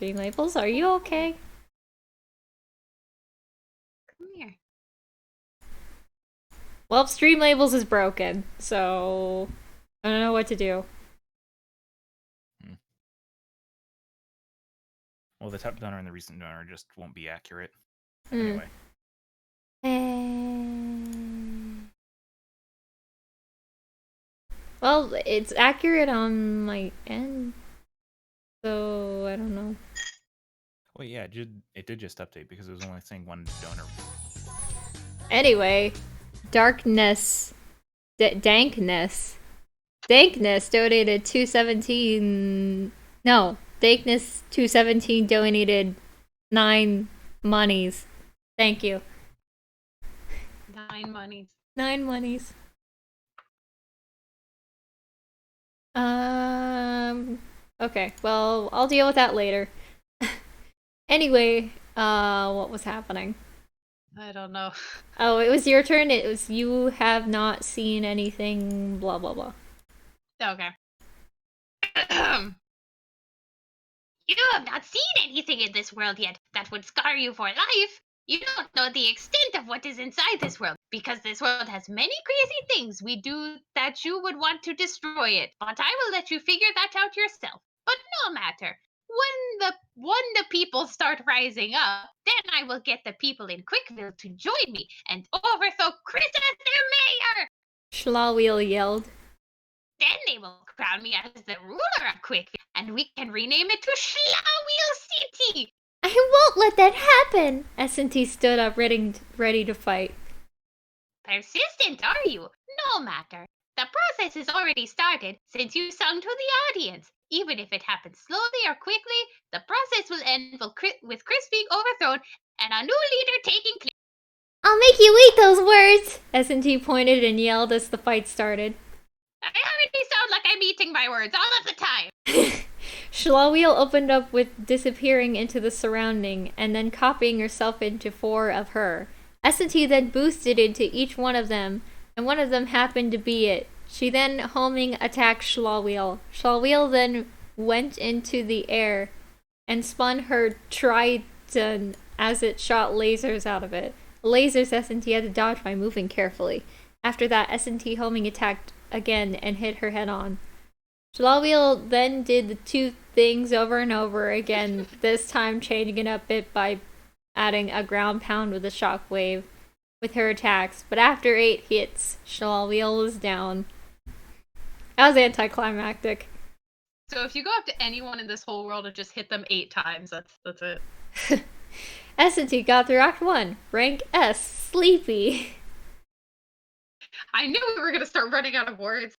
Stream Labels, are you okay? Come here. Well, Stream Labels is broken, so I don't know what to do. Well, the top donor and the recent donor just won't be accurate. Hmm. Anyway. Well, it's accurate on my end, so I don't know. Well, yeah, it did just update because it was only saying one donor. Anyway, Dankness donated 217. No, Dankness 217 donated 9 monies. Thank you. 9 monies. 9 monies. Okay, well, I'll deal with that later. Anyway, what was happening? I don't know. Oh, it was your turn. It was you have not seen anything, blah blah blah. Okay. You have not seen anything in this world yet that would scar you for life. You don't know the extent of what is inside this world, because this world has many crazy things we do that you would want to destroy it. But I will let you figure that out yourself. But no matter. When the people start rising up, then I will get the people in Quickville to join me and overthrow Chris as their mayor. Schlawwheel yelled. Then they will crown me as the ruler of Quickville, and we can rename it to Schlawwheel City. I won't let that happen! SNT stood up, ready to fight. Persistent, are you? No matter. The process has already started since you sung to the audience. Even if it happens slowly or quickly, the process will end with Chris being overthrown and a new leader taking place. I'll make you eat those words! SNT pointed and yelled as the fight started. I already sound like I'm eating my words all of the time. Schlawwheel opened up with disappearing into the surrounding and then copying herself into 4 of her. SNT then boosted into each one of them, and one of them happened to be it. She then homing attacked Schlawwheel. Schlawwheel then went into the air and spun her trident as it shot lasers out of it. Lasers SNT had to dodge by moving carefully. After that, SNT homing attacked again and hit her head on. Schlawwheel then did the 2 things over and over again, this time changing it up bit by adding a ground pound with a shockwave with her attacks. But after 8 hits, Schlawwheel was down. That was anticlimactic. So if you go up to anyone in this whole world and just hit them 8 times, that's it. SNT got through Act 1. Rank S. Sleepy. I knew we were gonna start running out of words.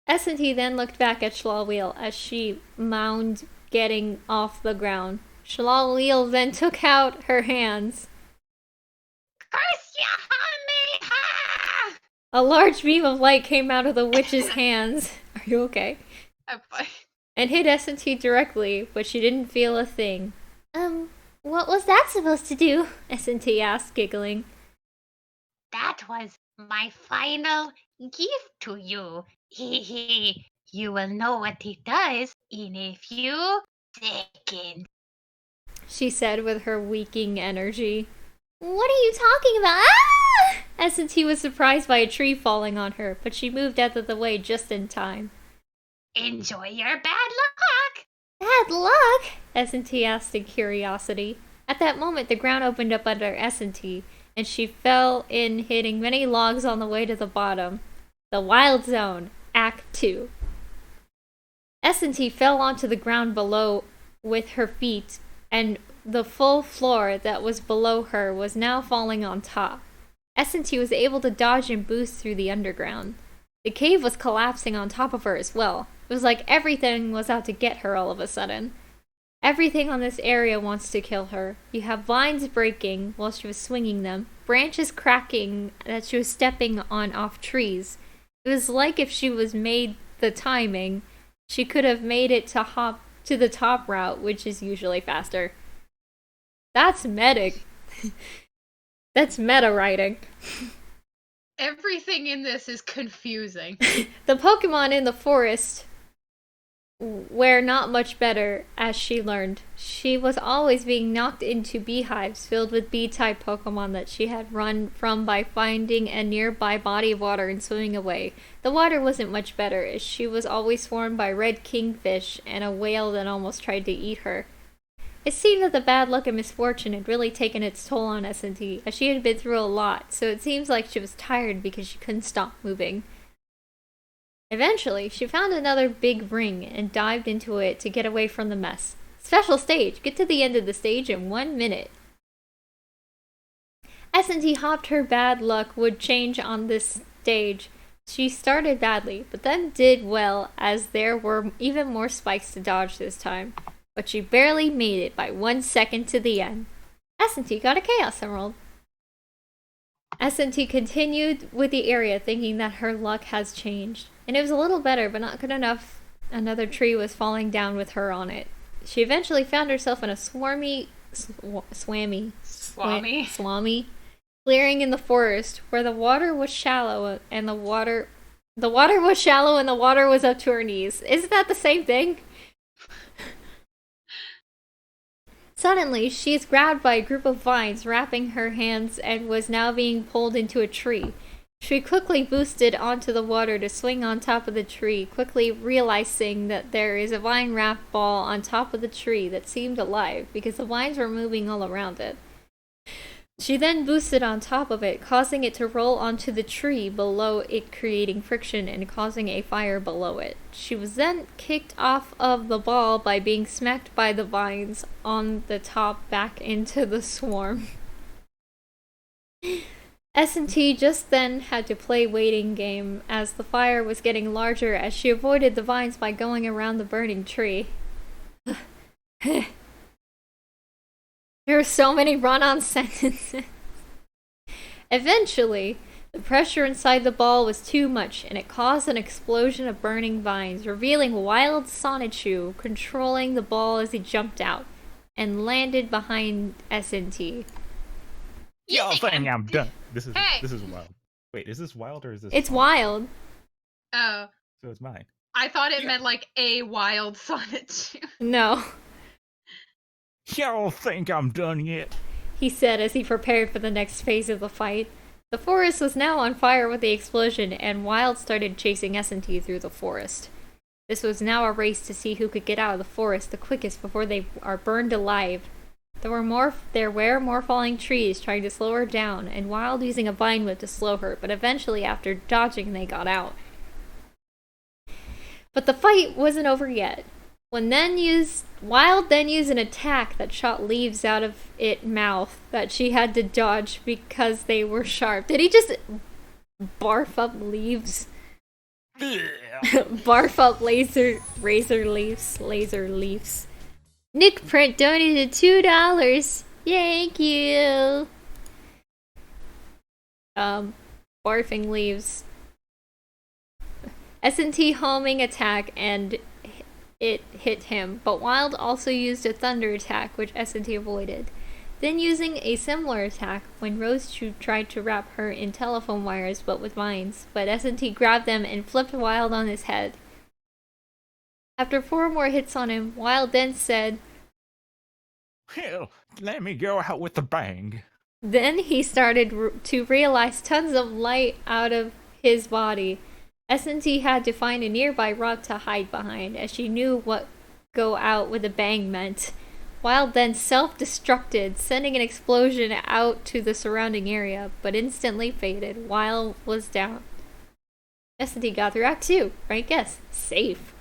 SNT then looked back at Schlawwheel as she moaned getting off the ground. Schlawwheel then took out her hands. A large beam of light came out of the witch's hands. Are you okay? I'm fine. And hit SNT directly, but she didn't feel a thing. What was that supposed to do? SNT asked, giggling. That was my final gift to you. You will know what it does in a few seconds. She said with her weakening energy. What are you talking about? Ah! SNT was surprised by a tree falling on her, but she moved out of the way just in time. Enjoy your bad luck! Bad luck? SNT asked in curiosity. At that moment, the ground opened up under SNT, and she fell in, hitting many logs on the way to the bottom. The Wild Zone, Act 2. SNT fell onto the ground below with her feet, and the full floor that was below her was now falling on top. SNT was able to dodge and boost through the underground. The cave was collapsing on top of her as well. It was like everything was out to get her all of a sudden. Everything on this area wants to kill her. You have vines breaking while she was swinging them, branches cracking that she was stepping on off trees. It was like if she was made the timing, she could have made it to hop to the top route, which is usually faster. That's meta. That's meta writing. Everything in this is confusing. The Pokemon in the forest where not much better, as she learned. She was always being knocked into beehives filled with bee-type Pokemon that she had run from by finding a nearby body of water and swimming away. The water wasn't much better, as she was always swarmed by red kingfish and a whale that almost tried to eat her. It seemed that the bad luck and misfortune had really taken its toll on SNT, as she had been through a lot, so it seems like she was tired because she couldn't stop moving. Eventually, she found another big ring and dived into it to get away from the mess. Special stage! Get to the end of the stage in 1 minute. SNT hoped her bad luck would change on this stage. She started badly, but then did well as there were even more spikes to dodge this time. But she barely made it by 1 second to the end. SNT got a Chaos Emerald. SNT continued with the area thinking that her luck has changed. And it was a little better, but not good enough. Another tree was falling down with her on it. She eventually found herself in a swammy clearing in the forest where the water was shallow and the water was shallow and the water was up to her knees. Isn't that the same thing? Suddenly, she is grabbed by a group of vines wrapping her hands and was now being pulled into a tree. She quickly boosted onto the water to swing on top of the tree, quickly realizing that there is a vine-wrapped ball on top of the tree that seemed alive because the vines were moving all around it. She then boosted on top of it, causing it to roll onto the tree below it, creating friction and causing a fire below it. She was then kicked off of the ball by being smacked by the vines on the top back into the swarm. SNT just then had to play waiting game as the fire was getting larger as she avoided the vines by going around the burning tree. There are so many run-on sentences. Eventually, the pressure inside the ball was too much, and it caused an explosion of burning vines, revealing Wild Sonichu controlling the ball as he jumped out, and landed behind SNT. Yo, thing, I'm done. This is Hey! this is wild. Wait, is this wild or is this? It's fun? wild. Oh, So it's mine. I thought it meant like a wild Sonichu. No, Y'all think I'm done yet? he said as he prepared for the next phase of the fight. The forest was now on fire with the explosion, and Wild started chasing SNT through the forest. This was now a race to see who could get out of the forest the quickest before they are burned alive. There were more falling trees trying to slow her down, and Wild using a vine whip to slow her, but eventually after dodging they got out. But the fight wasn't over yet. Wild then used an attack that shot leaves out of its mouth that she had to dodge because they were sharp. Did he just barf up leaves? Barf up laser leaves. Nick Print donated $2. Thank you. Barfing leaves. SNT homing attack and it hit him, but Wild also used a thunder attack, which SNT avoided. Then using a similar attack when Rosechu tried to wrap her in telephone wires but with vines, but SNT grabbed them and flipped Wild on his head. After 4 more hits on him, Wild then said, Hell, let me go out with a bang. Then he started to realize tons of light out of his body. SNT had to find a nearby rock to hide behind, as she knew what go out with a bang meant. Wild then self-destructed, sending an explosion out to the surrounding area, but instantly faded. Wild was down. SNT got through Act 2. Right guess. Safe.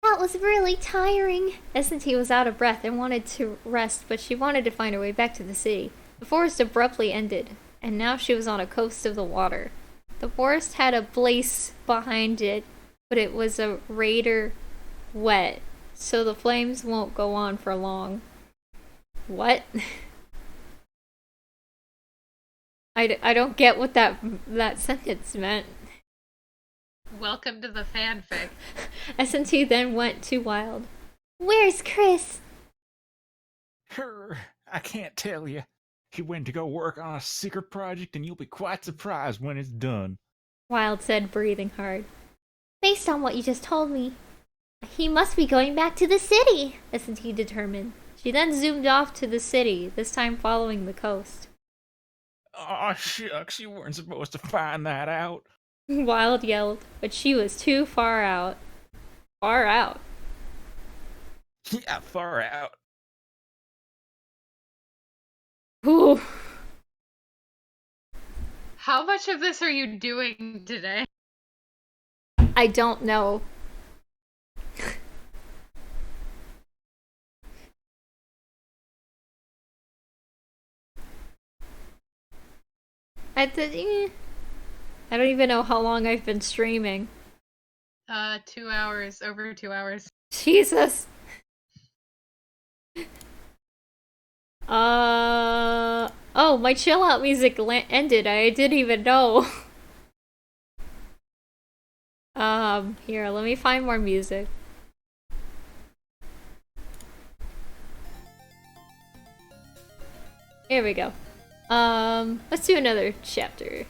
That was really tiring. SNT was out of breath and wanted to rest, but she wanted to find her way back to the city. The forest abruptly ended, and now she was on a coast of the water. The forest had a blaze behind it, but it was a raider wet, so the flames won't go on for long. What? I don't get what that sentence meant. Welcome to the fanfic. SNT then went to Wild. Where's Chris? I can't tell you. He went to go work on a secret project and you'll be quite surprised when it's done. Wild said, breathing hard. Based on what you just told me, he must be going back to the city, SNT determined. She then zoomed off to the city, this time following the coast. Oh shucks, you weren't supposed to find that out. Wild yelled, but she was too far out. Far out. Yeah, far out. Ooh. How much of this are you doing today? I don't know. I don't even know how long I've been streaming. 2 hours, over 2 hours. Jesus. Oh, my chill out music ended. I didn't even know. Here, let me find more music. Here we go. Let's do another chapter.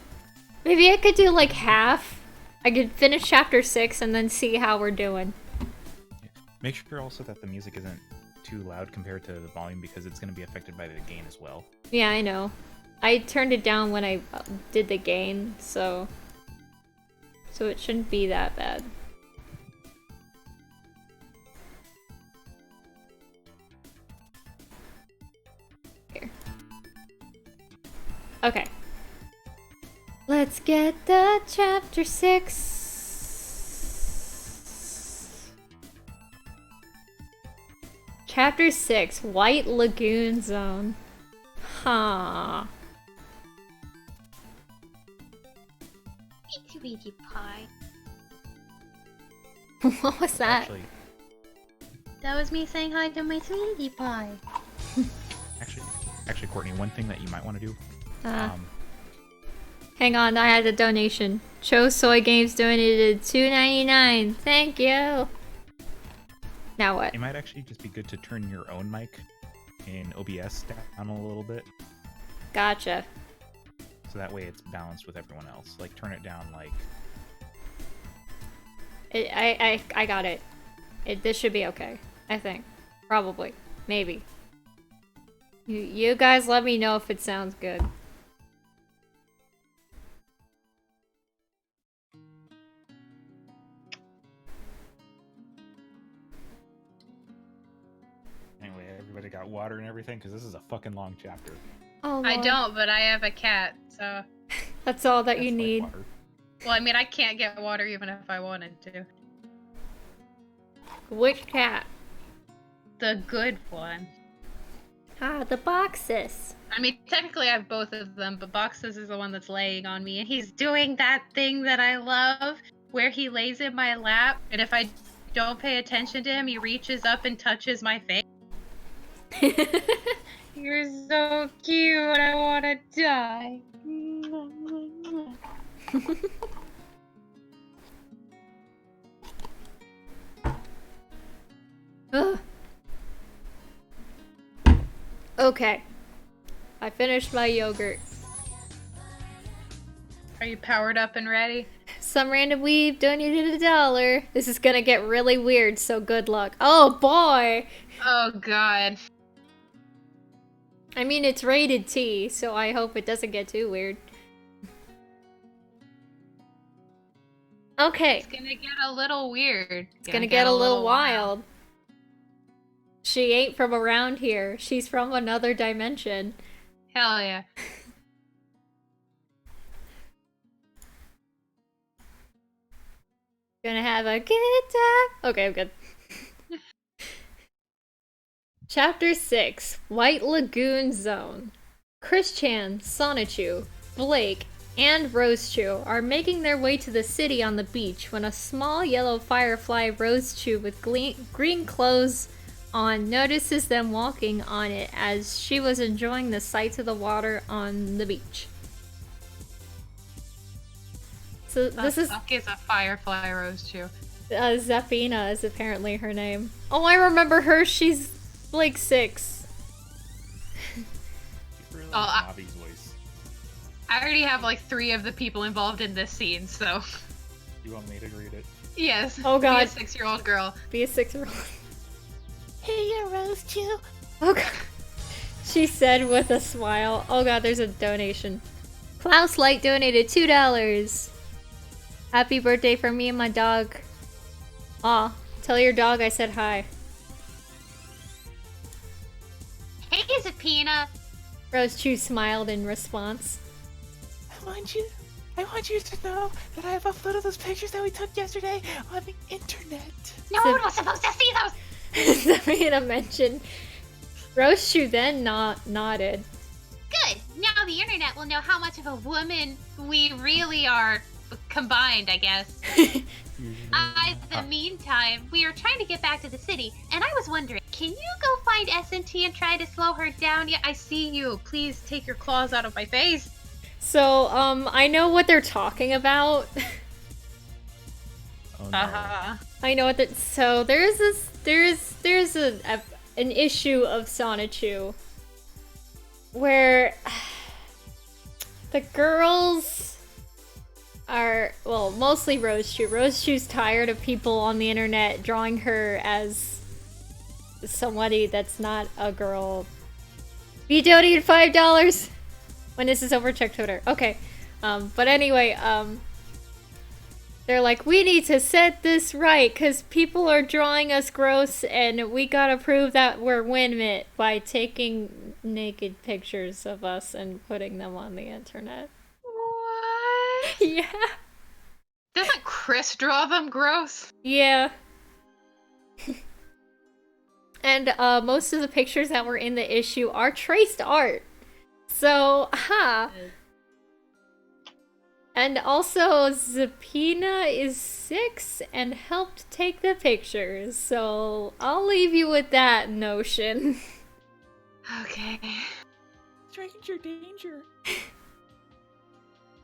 Maybe I could do like half. I could finish chapter 6 and then see how we're doing. Make sure also that the music isn't too loud compared to the volume because it's going to be affected by the gain as well. Yeah, I know. I turned it down when I did the gain, so it shouldn't be that bad. Here. Okay. Let's get the chapter 6. Chapter 6, White Lagoon Zone. Huh. Sweetie pie. What was that? That was me saying hi to my sweetie pie. Actually, Courtney, one thing that you might want to do. Hang on, I had a donation. Cho Soy Games donated $2.99. Thank you. Now what? It might actually just be good to turn your own mic in OBS down a little bit. Gotcha. So that way it's balanced with everyone else. Like, turn it down, like... I got it. This should be okay. I think. Probably. Maybe. You guys let me know if it sounds good. Anyway, everybody got water and everything? Because this is a fucking long chapter. Oh, I Lord. don't, but I have a cat, so... That's all that That's you like need. water. Well, I mean, I can't get water even if I wanted to. Which cat? The good one. Ah, the boxes. I mean, technically I have both of them, but Boxes is the one that's laying on me, and he's doing that thing that I love, where he lays in my lap, and if I don't pay attention to him, he reaches up and touches my face. You're so cute, I wanna die. Ugh. Okay. I finished my yogurt. Are you powered up and ready? Some random weeb donated $1. This is gonna get really weird, so good luck. Oh boy! Oh god. I mean, it's rated T, so I hope it doesn't get too weird. Okay. It's gonna get a little weird. It's gonna get a little wild. She ain't from around here. She's from another dimension. Hell yeah. Gonna have a good time. Okay, I'm good. Chapter 6, White Lagoon Zone. Chris-chan, Sonichu, Blake, and Rosechu are making their way to the city on the beach when a small yellow firefly Rosechu with green clothes on notices them walking on it as she was enjoying the sights of the water on the beach. So this is fuck is a firefly Rosechu? Zephina is apparently her name. Oh, I remember her. She's like 6. She really Oh, likes Navi's voice. I already have like 3 of the people involved in this scene, so. You want me to read it? Yes. Oh, Be a God. 6-year-old girl. Be a 6-year-old. Hey, Rosechu. Oh god. She said with a smile. Oh god, there's a donation. Klaus Light donated $2. Happy birthday from me and my dog. Aw, tell your dog I said hi. Hey, Zapina. Rosechu smiled in response. I want you to know that I have uploaded those pictures that we took yesterday on the internet. No one was supposed to see those. Sabrina mentioned. Rosechu then nodded. Good. Now the internet will know how much of a woman we really are combined, I guess. In the meantime, we are trying to get back to the city, and I was wondering, can you go find SNT and try to slow her down? I see you. Please take your claws out of my face. So, I know what they're talking about. Oh no. I know what that. So there's an issue of Sonichu where the girls are, well, mostly Rosechu. Rosechu's tired of people on the internet drawing her as somebody that's not a girl. Be donated $5 when this is over. Check Twitter. Okay, but anyway, they're like, we need to set this right because people are drawing us gross and we gotta prove that we're winning it by taking naked pictures of us and putting them on the internet. What? Yeah. Doesn't Chris draw them gross? Yeah. And most of the pictures that were in the issue are traced art. So, And also, Zapina is 6 and helped take the pictures, so I'll leave you with that notion. Okay. Stranger danger.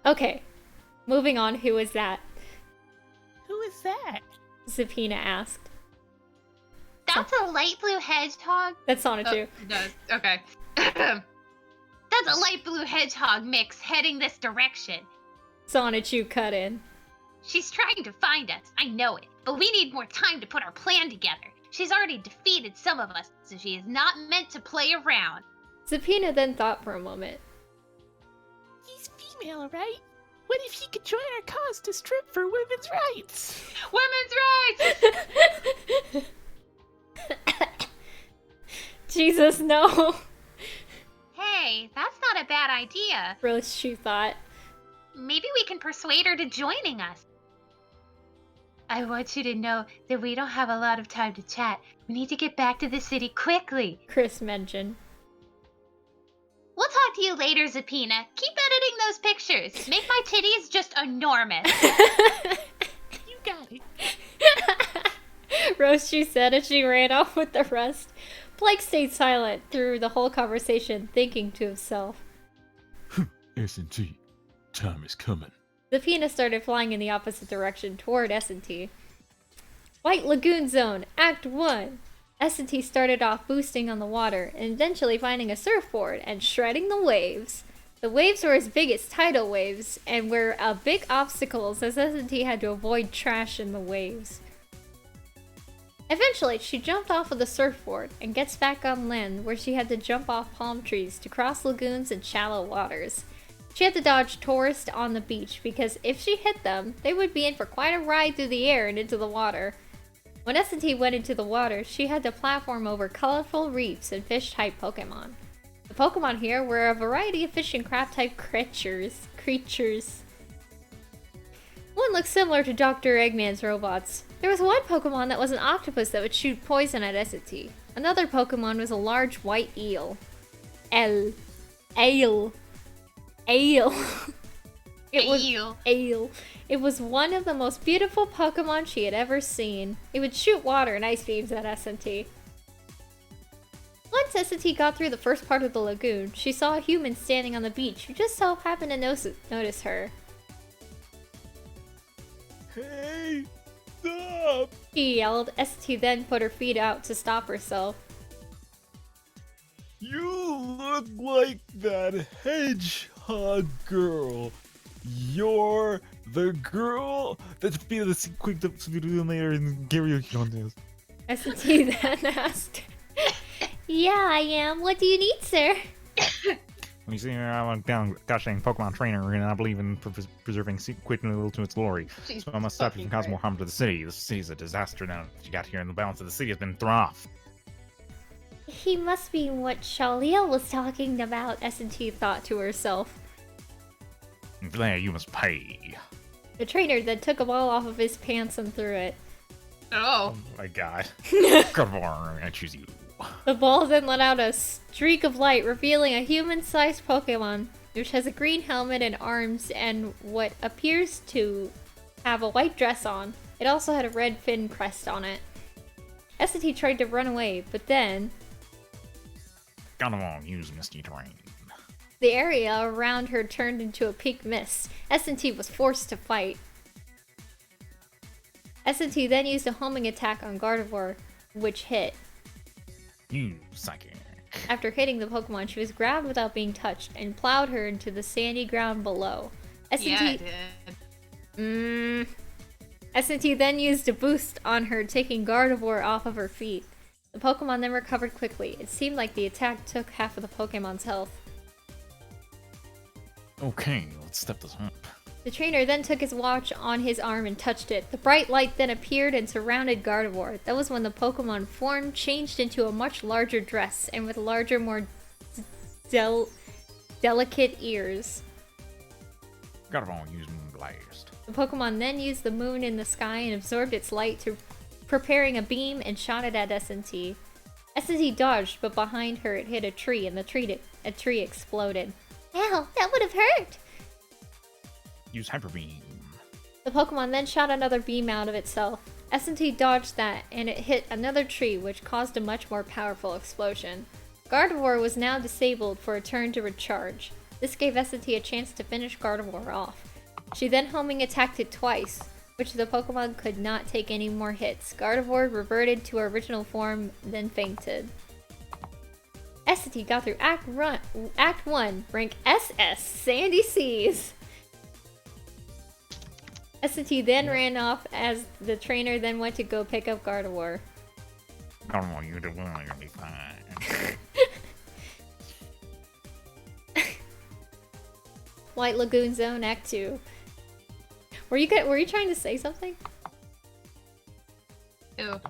Okay, moving on, who is that? Who is that? Zapina asked. That's a light blue hedgehog. That's Sonichu. It does. Okay. That's a light blue hedgehog mix heading this direction. Sonichu cut in. She's trying to find us, I know it, but we need more time to put our plan together. She's already defeated some of us, so she is not meant to play around. Zapina then thought for a moment. He's female, right? What if he could join our cause to strip for women's rights? Women's rights! Jesus, no. Hey, that's not a bad idea. Rosechu thought. Maybe we can persuade her to joining us. I want you to know that we don't have a lot of time to chat. We need to get back to the city quickly. Chris mentioned. We'll talk to you later, Zapina. Keep editing those pictures. Make my titties just enormous. You got it. Rosechu said as she ran off with the rest. Blake stayed silent through the whole conversation, thinking to himself. SNT, time is coming. Zapina started flying in the opposite direction toward SNT. White Lagoon Zone, Act 1. SNT started off boosting on the water and eventually finding a surfboard and shredding the waves. The waves were as big as tidal waves and were big obstacles as SNT had to avoid trash in the waves. Eventually, she jumped off of the surfboard and gets back on land where she had to jump off palm trees to cross lagoons and shallow waters. She had to dodge tourists on the beach because if she hit them, they would be in for quite a ride through the air and into the water. When SNT went into the water, she had to platform over colorful reefs and fish-type Pokemon. The Pokemon here were a variety of fish and crab-type creatures. One looked similar to Dr. Eggman's robots. There was one Pokemon that was an octopus that would shoot poison at SNT. Another Pokemon was a large white eel. Ale. It was Ale. It was one of the most beautiful Pokemon she had ever seen. It would shoot water and ice beams at SNT. Once SNT got through the first part of the lagoon, she saw a human standing on the beach who just so happened to notice her. Hey, stop! She yelled. SNT then put her feet out to stop herself. You look like that hedgehog girl. You're the girl that defeated the Quickville later in karaoke contest. SNT then asked. Yeah, I am. What do you need, sir? You see, I'm a gosh-dang Pokemon trainer, and I believe in preserving Quickville to its glory. So I must stop you from causing more harm to the city. The city's a disaster now that you got here, and the balance of the city has been thrown off. He must be what Shalia was talking about, SNT thought to herself. And for that, you must pay. The trainer then took a ball off of his pants and threw it. Oh. Oh my god. Come on, I choose you. The ball then let out a streak of light, revealing a human-sized Pokemon, which has a green helmet and arms and what appears to have a white dress on. It also had a red fin crest on it. SNT tried to run away, but then Come on, use Misty Terrain. the area around her turned into a pink mist. SNT was forced to fight. SNT then used a homing attack on Gardevoir, which hit. You psychic. After hitting the Pokemon, she was grabbed without being touched and plowed her into the sandy ground below. Yeah, I did. SNT then used a boost on her, taking Gardevoir off of her feet. The Pokemon then recovered quickly. It seemed like the attack took half of the Pokemon's health. Okay, let's step this up. The trainer then took his watch on his arm and touched it. The bright light then appeared and surrounded Gardevoir. That was when the Pokemon form changed into a much larger dress and with larger, more delicate ears. Gardevoir use Moonblast. The Pokemon then used the moon in the sky and absorbed its light to preparing a beam and shot it at SNT. SNT dodged, but behind her it hit a tree and a tree exploded. Ow, that would have hurt. Use Hyper Beam. The Pokemon then shot another beam out of itself. SNT dodged that, and it hit another tree, which caused a much more powerful explosion. Gardevoir was now disabled for a turn to recharge. This gave SNT a chance to finish Gardevoir off. She then homing attacked it twice, which the Pokemon could not take any more hits. Gardevoir reverted to her original form, then fainted. SNT got through Act 1, rank SS, Sandy Seas. SNT then ran off as the trainer then went to go pick up Gardevoir. Gardevoir, you're the one, you'll be fine. White Lagoon Zone, Act 2. Were you trying to say something? Ew.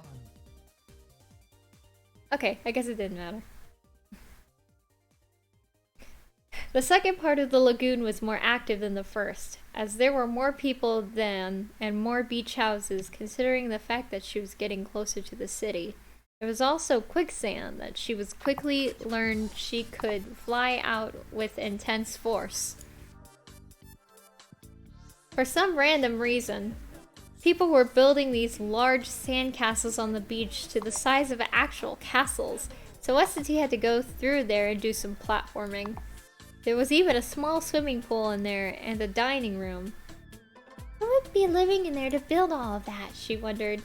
Okay, I guess it didn't matter. The second part of the lagoon was more active than the first, as there were more people then and more beach houses, considering the fact that she was getting closer to the city. There was also quicksand that she was quickly learned she could fly out with intense force. For some random reason, people were building these large sand castles on the beach to the size of actual castles, so SNT had to go through there and do some platforming. There was even a small swimming pool in there and a dining room. Who would be living in there to build all of that? She wondered.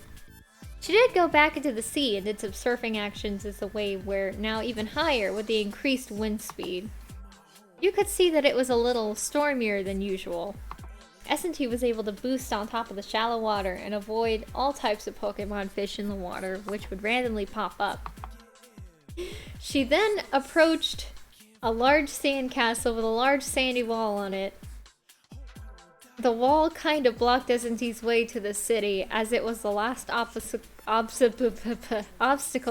She did go back into the sea and did some surfing actions as the wave were now even higher with the increased wind speed. You could see that it was a little stormier than usual. SNT was able to boost on top of the shallow water and avoid all types of Pokemon fish in the water, which would randomly pop up. She then approached a large sand castle with a large sandy wall on it. The wall kind of blocked SNT's way to the city, as it was the last obstacle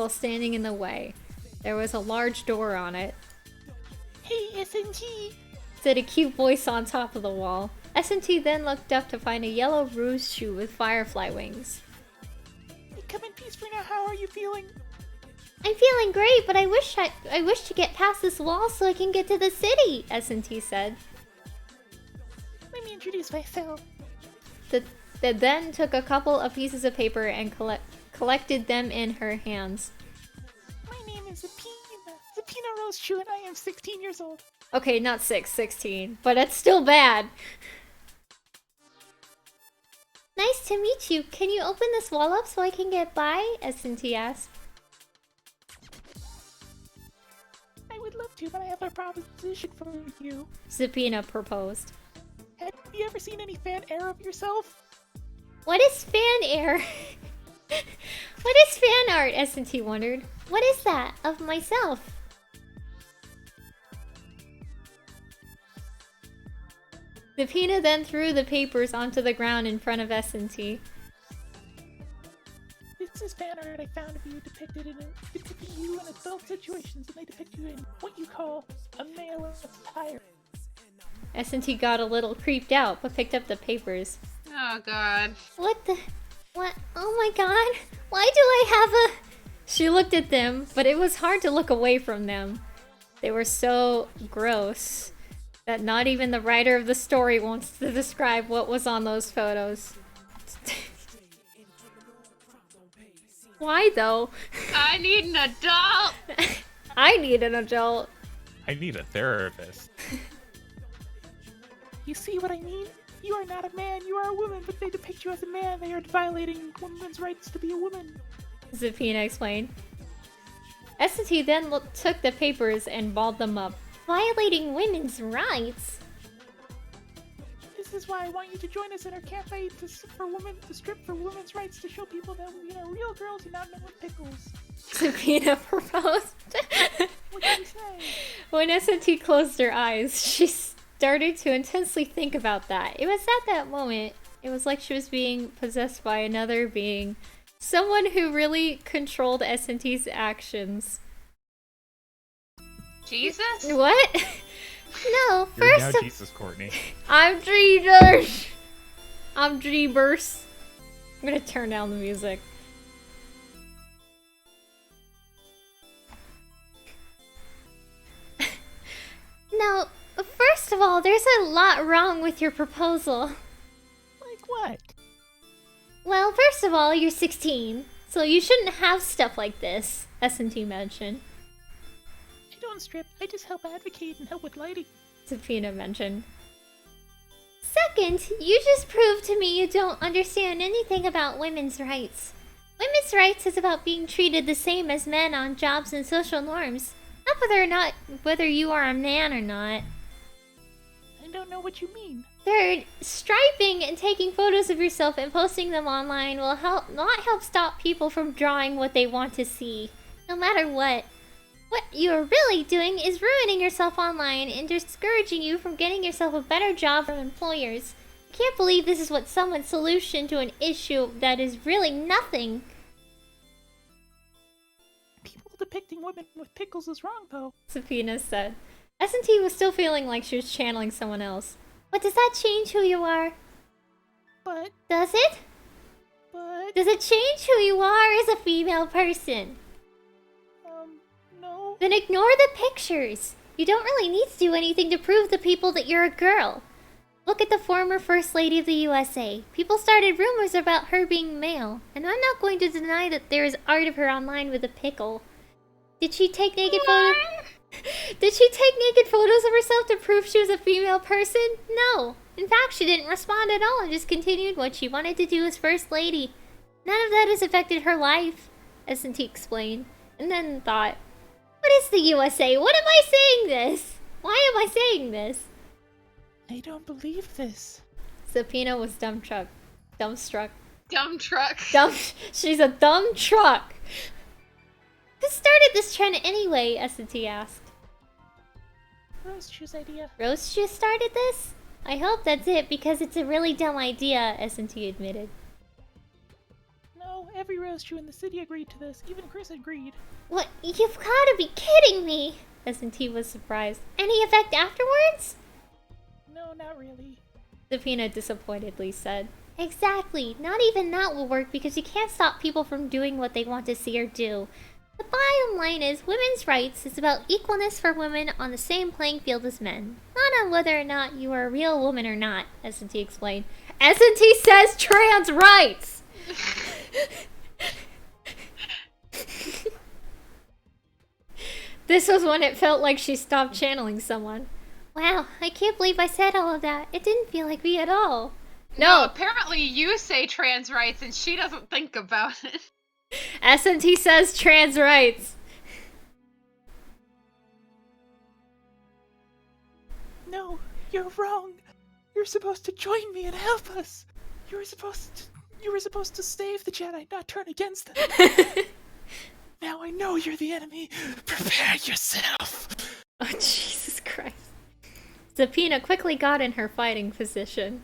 standing in the way. There was a large door on it. Hey, SNT! Said a cute voice on top of the wall. SNT then looked up to find a yellow Rosechu with firefly wings. Hey, come in peace for now. How are you feeling? I'm feeling great, but I wish to get past this wall so I can get to the city, SNT said. Let me introduce myself. They then took a couple of pieces of paper and collected them in her hands. My name is Zapina Rosechu, and I am 16 years old. Okay, not 16, but it's still bad. Nice to meet you. Can you open this wall up so I can get by? SNT asked. I would love to, but I have a proposition for you. Zapina proposed. Head Have you ever seen any fan air of yourself? What is fan air? What is fan art? SNT wondered. What is that of myself? Zepina then threw the papers onto the ground in front of SNT. This is fan art I found of you depicting you in adult situations, and they depict you in what you call a male attire. SNT got a little creeped out, but picked up the papers. Oh god. What the? What? Oh my god! Why do I have a... She looked at them, but it was hard to look away from them. They were so gross that not even the writer of the story wants to describe what was on those photos. Why though? I need an adult! I need an adult. I need a therapist. You see what I mean? You are not a man, you are a woman, but they depict you as a man. They are violating women's rights to be a woman. Zepina explained. SNT then took the papers and balled them up. Violating women's rights? This is why I want you to join us in our campaign to strip for women's rights, to show people that real girls are not men with pickles. Zepina proposed. What did you say? When SNT closed her eyes, she started to intensely think about that. It was at that moment, it was like she was being possessed by another being. Someone who really controlled SNT's actions. Jesus? What? No, You're first now Jesus, Courtney. I'm Jeebers. I'm Jeebers. I'm gonna turn down the music. No, first of all, there's a lot wrong with your proposal. Like what? Well, first of all, you're 16, so you shouldn't have stuff like this, SNT mentioned. I don't strip, I just help advocate and help with lighting. Zepina mentioned. Second, you just proved to me you don't understand anything about women's rights. Women's rights is about being treated the same as men on jobs and social norms, not whether you are a man or not. I don't know what you mean. Third, striping and taking photos of yourself and posting them online will not help stop people from drawing what they want to see, no matter what. What you're really doing is ruining yourself online and discouraging you from getting yourself a better job from employers. I can't believe this is what someone's solution to an issue that is really nothing. People depicting women with pickles is wrong, though. Zepina said. SNT was still feeling like she was channeling someone else. But does that change who you are? But... Does it? But... Does it change who you are as a female person? No. Then ignore the pictures. You don't really need to do anything to prove to people that you're a girl. Look at the former First Lady of the USA. People started rumors about her being male, and I'm not going to deny that there is art of her online with a pickle. Did she take naked photos? Did she take naked photos of herself to prove she was a female person? No. In fact, she didn't respond at all and just continued what she wanted to do as First Lady. None of that has affected her life, SNT explained, and then thought, what is the USA? What am I saying this? Why am I saying this? I don't believe this. Zepina was dumbstruck. Dumb truck. She's a dumb truck. Who started this trend anyway? SNT asked. Rosechu's idea. Rosechu started this? I hope that's it because it's a really dumb idea, SNT admitted. No, every Rosechu in the city agreed to this. Even Chris agreed. What? You've gotta be kidding me! SNT was surprised. Any effect afterwards? No, not really. Zepina disappointedly said. Exactly. Not even that will work because you can't stop people from doing what they want to see or do. The bottom line is women's rights is about equalness for women on the same playing field as men. Not on whether or not you are a real woman or not, SNT explained. SNT says trans rights! This was when it felt like she stopped channeling someone. Wow, I can't believe I said all of that. It didn't feel like me at all. No, apparently you say trans rights and she doesn't think about it. SNT says trans rights. No, you're wrong. You're supposed to join me and help us. You were supposed to save the Jedi, not turn against them. Now I know you're the enemy. Prepare yourself. Oh, Jesus Christ. Zapina quickly got in her fighting position.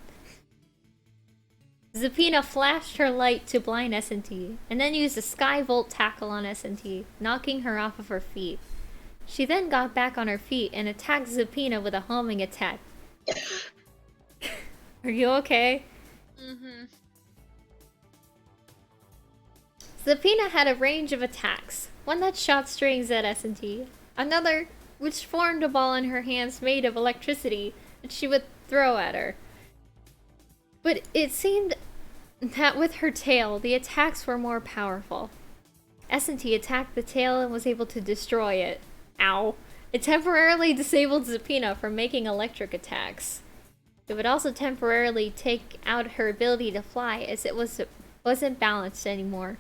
Zapina flashed her light to blind SNT, and then used a skyvolt tackle on SNT, knocking her off of her feet. She then got back on her feet and attacked Zapina with a homing attack. Are you okay? Mm-hmm. Zapina had a range of attacks. One that shot strings at SNT, another which formed a ball in her hands made of electricity that she would throw at her. But it seemed that with her tail, the attacks were more powerful. SNT attacked the tail and was able to destroy it. Ow. It temporarily disabled Zapina from making electric attacks. It would also temporarily take out her ability to fly as it wasn't balanced anymore.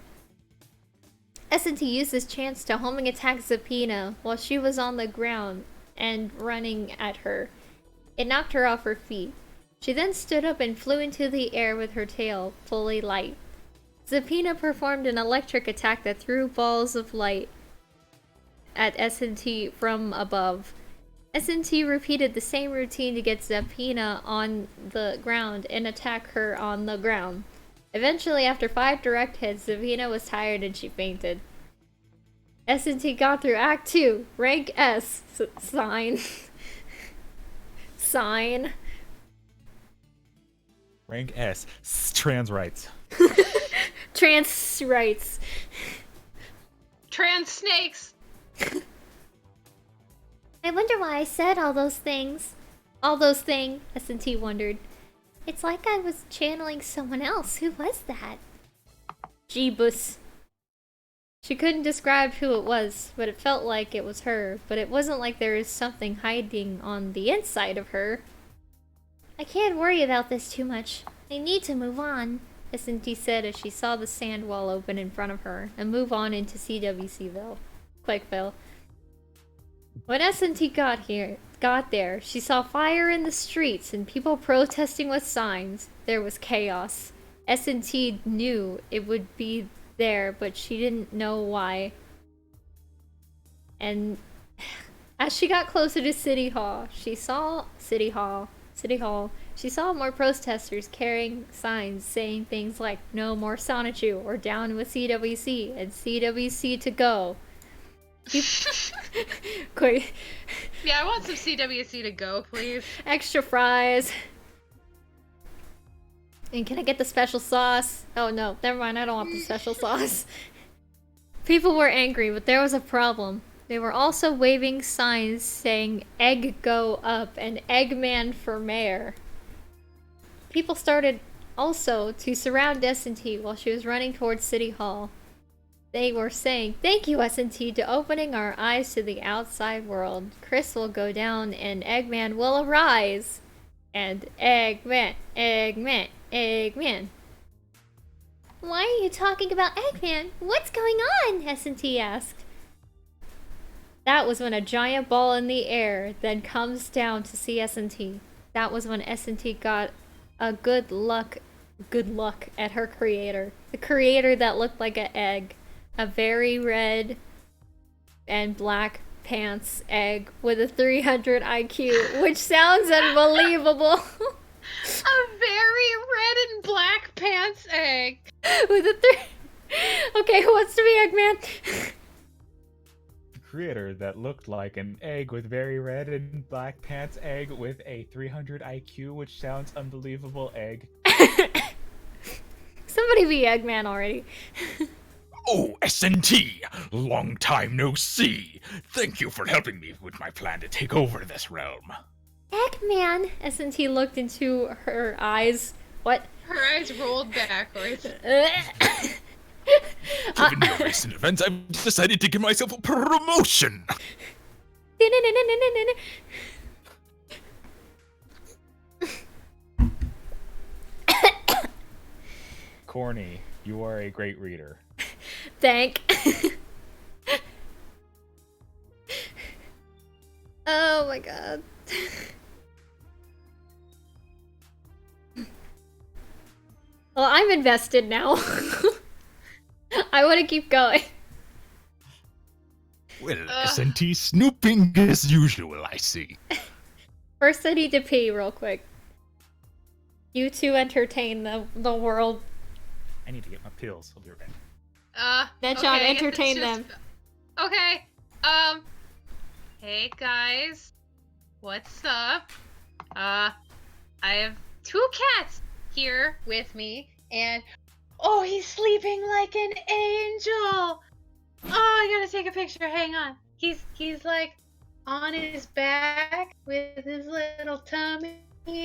SNT used this chance to homing attack Zapina while she was on the ground and running at her. It knocked her off her feet. She then stood up and flew into the air with her tail fully light. Zapina performed an electric attack that threw balls of light at SNT from above. SNT repeated the same routine to get Zapina on the ground and attack her on the ground. Eventually, after 5 direct hits, Zapina was tired and she fainted. SNT got through Act 2, rank S, sign. Sign. Rank S, trans rights. Trans rights. Trans snakes! I wonder why I said all those things. All those things, SNT wondered. It's like I was channeling someone else. Who was that? Jeebus. She couldn't describe who it was, but it felt like it was her. But it wasn't like there was something hiding on the inside of her. I can't worry about this too much. I need to move on. SNT said as she saw the sand wall open in front of her and move on into Quickville. When SNT got there, she saw fire in the streets and people protesting with signs. There was chaos. SNT knew it would be there, but she didn't know why. And as she got closer to City Hall, she saw more protesters carrying signs saying things like "No more Sonichu" or "Down with CWC" and "CWC to go." Quick. Yeah, I want some CWC to go, please. Extra fries. And can I get the special sauce? Oh no, never mind, I don't want the special sauce. People were angry, but there was a problem. They were also waving signs saying "Egg go up" and "Eggman for mayor." People started also to surround SNT while she was running towards City Hall. They were saying, "Thank you, SNT, to opening our eyes to the outside world. Chris will go down and Eggman will arise." And Eggman, Eggman, Eggman. Why are you talking about Eggman? What's going on? SNT asked. That was when a giant ball in the air then comes down to see SNT. That was when SNT got a good luck at her creator. The creator that looked like an egg. A very red and black pants egg with a 300 IQ, which sounds unbelievable. A very red and black pants egg. With a Okay, who wants to be Eggman? Creator that looked like an egg with very red and black pants egg with a 300 IQ, which sounds unbelievable egg. Somebody be Eggman already. Oh, SNT! Long time no see! Thank you for helping me with my plan to take over this realm. Eggman! SNT looked into her eyes. What? Her eyes rolled backwards. Given your recent events, I've decided to give myself a promotion! Corny, you are a great reader. Thank. Oh my god. Well, I'm invested now. I want to keep going. Well, SNT snooping as usual, I see. First, I need to pee real quick. You two entertain the world. I need to get my pills. I'll be right back. Then okay, John, I guess entertain it's them. Okay. Hey guys. What's up? I have 2 cats here with me, and oh, he's sleeping like an angel. Oh, I gotta take a picture. Hang on. He's like on his back with his little tummy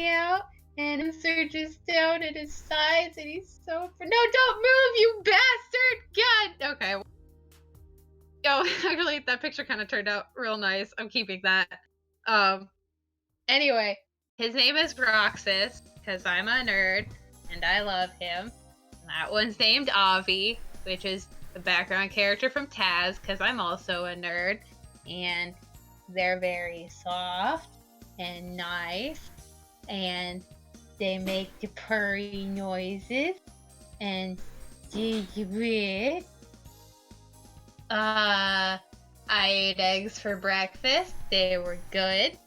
out, and his are just down at his sides, and he's so. No, don't move, you bastard! God. Okay. Oh, actually, that picture kind of turned out real nice. I'm keeping that. Anyway, his name is Roxas, because I'm a nerd, and I love him. That one's named Avi, which is the background character from Taz, because I'm also a nerd. And they're very soft and nice, and they make the purry noises, and gingerbread. I ate eggs for breakfast. They were good.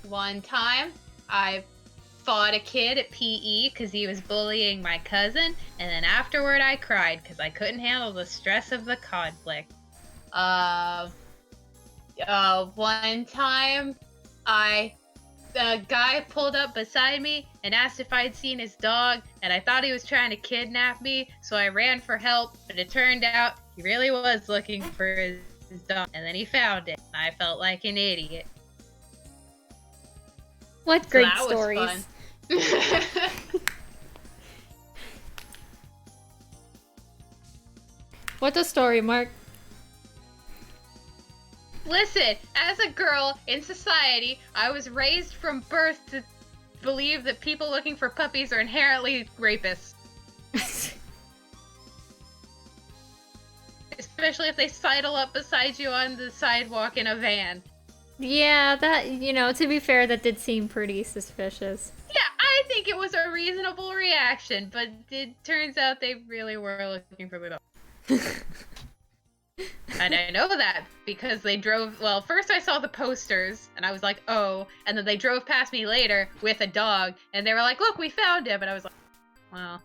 One time I fought a kid at PE because he was bullying my cousin, and then afterward I cried because I couldn't handle the stress of the conflict. One time a guy pulled up beside me and asked if I'd seen his dog, and I thought he was trying to kidnap me, so I ran for help, but it turned out he really was looking for his dog, and then he found it. I felt like an idiot. What So great that was stories. fun. What's a story, Mark? Listen, as a girl in society, I was raised from birth to believe that people looking for puppies are inherently rapists. Especially if they sidle up beside you on the sidewalk in a van. Yeah, that, to be fair, that did seem pretty suspicious. Yeah, I think it was a reasonable reaction, but it turns out they really were looking for the dog. And I know that because they drove, well, first I saw the posters, and I was like, oh, and then they drove past me later with a dog, and they were like, look, we found him, and I was like, well.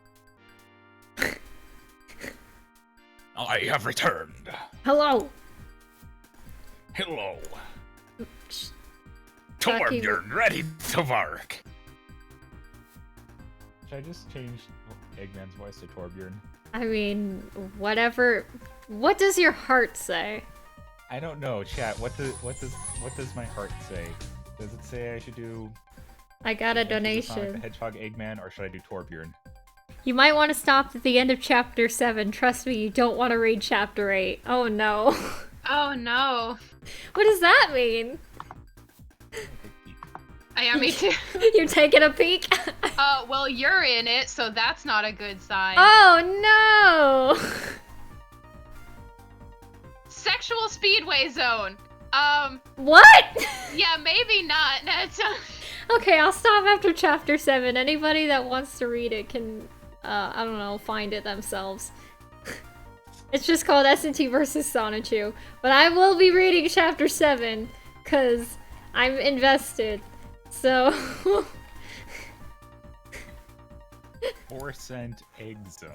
I have returned. Hello. Hello. Taki- Torbjorn, ready to work. Should I just change Eggman's voice to Torbjorn? I mean, whatever. What does your heart say? I don't know, chat. What does my heart say? Does it say I should do I got a Sonic the donation. Hedgehog Eggman, or should I do Torbjorn? You might want to stop at the end of chapter 7. Trust me, you don't want to read chapter 8. Oh no. Oh no. What does that mean? Yeah, me too. You're taking a peek? Well, you're in it, so that's not a good sign. Oh no! Sexual Speedway Zone. What? Yeah, maybe not. That's Okay, I'll stop after chapter 7. Anybody that wants to read it can, I don't know, find it themselves. It's just called SNT versus Sonichu. But I will be reading chapter 7, because I'm invested. So... 4-cent egg zone.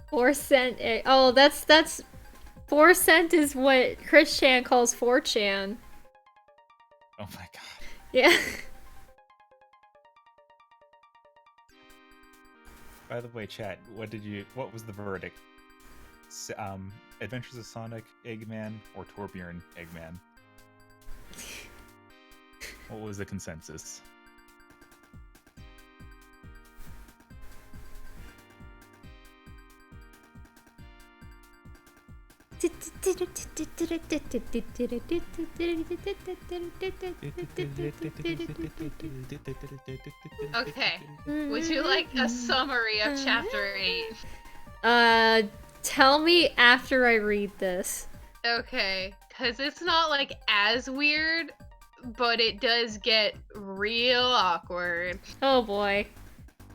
4 cent. Oh, that's 4 cent is what Chris Chan calls 4chan. Oh my god. Yeah. By the way, chat, what was the verdict? Adventures of Sonic Eggman or Torbjorn Eggman? What was the consensus? okay. Would you like a summary of chapter 8? Tell me after I read this. Okay, because it's not like as weird, but it does get real awkward. Oh boy.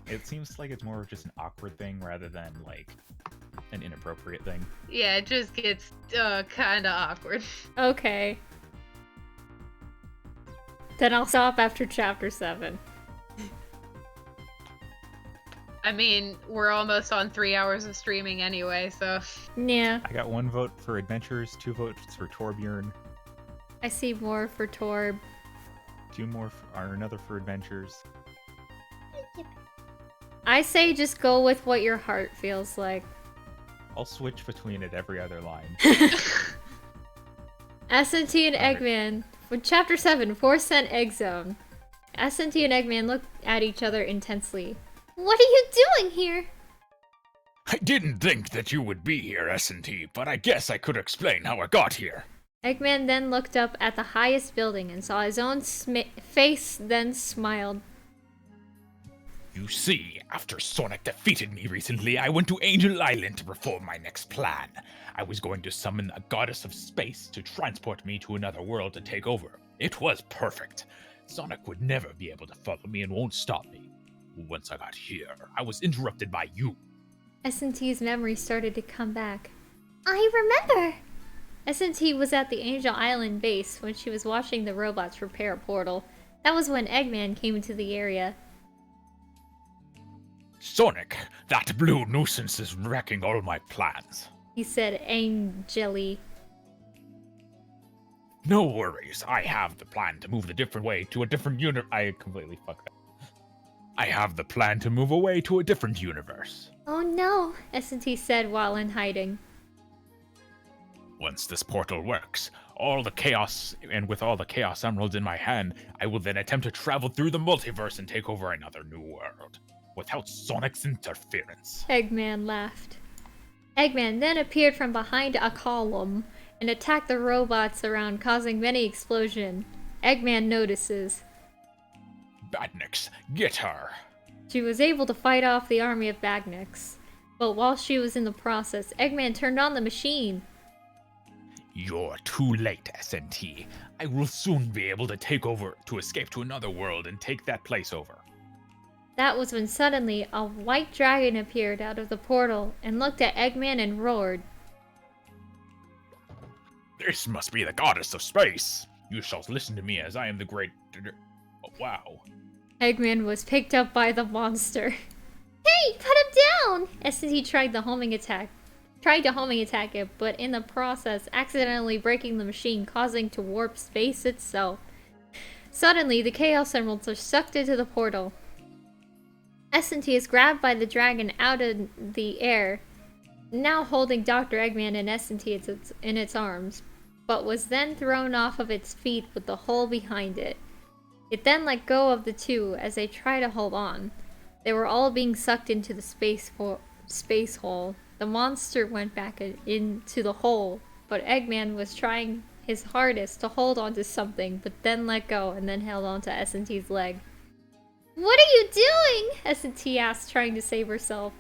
It seems like it's more of just an awkward thing rather than, like, an inappropriate thing. Yeah, it just gets kind of awkward. Okay. Then I'll stop after chapter 7. I mean, we're almost on 3 hours of streaming anyway, so... Yeah, I got 1 vote for Adventures, 2 votes for Torbjorn, I see more for Torb. 2 more or another for Adventures. I say just go with what your heart feels like. I'll switch between it every other line. SNT and Alright. Eggman. With chapter 7, 4-cent egg zone. SNT and Eggman look at each other intensely. What are you doing here? I didn't think that you would be here, SNT, but I guess I could explain how I got here. Eggman then looked up at the highest building and saw his own face, then smiled. You see, after Sonic defeated me recently, I went to Angel Island to perform my next plan. I was going to summon a goddess of space to transport me to another world to take over. It was perfect. Sonic would never be able to follow me and won't stop me. Once I got here, I was interrupted by you. SNT's memory started to come back. I remember. SNT was at the Angel Island base when she was watching the robots repair a portal. That was when Eggman came into the area. Sonic, that blue nuisance is wrecking all my plans. He said angrily. No worries, I have the plan to move the different way to a different I completely fucked up. I have the plan to move away to a different universe. Oh no. SNT said while in hiding. Once this portal works, with all the Chaos Emeralds in my hand, I will then attempt to travel through the multiverse and take over another new world, without Sonic's interference. Eggman laughed. Eggman then appeared from behind a column and attacked the robots around, causing many explosions. Eggman notices. Badniks, get her! She was able to fight off the army of Badniks. But while she was in the process, Eggman turned on the machine. You're too late, SNT. I will soon be able to escape to another world and take that place over. That was when suddenly a white dragon appeared out of the portal and looked at Eggman and roared. This must be the goddess of space. You shall listen to me as I am the great... Oh, wow. Eggman was picked up by the monster. Hey, put him down. SNT tried to homing attack it, but in the process accidentally breaking the machine, causing to warp space itself. Suddenly, the Chaos Emeralds are sucked into the portal. SNT is grabbed by the dragon out of the air, now holding Dr. Eggman and SNT in its arms, but was then thrown off of its feet with the hole behind it. It then let go of the two as they try to hold on. They were all being sucked into the space hole. The monster went back into the hole, but Eggman was trying his hardest to hold onto something, but then let go and then held onto SNT's leg. What are you doing? SNT asked, trying to save herself.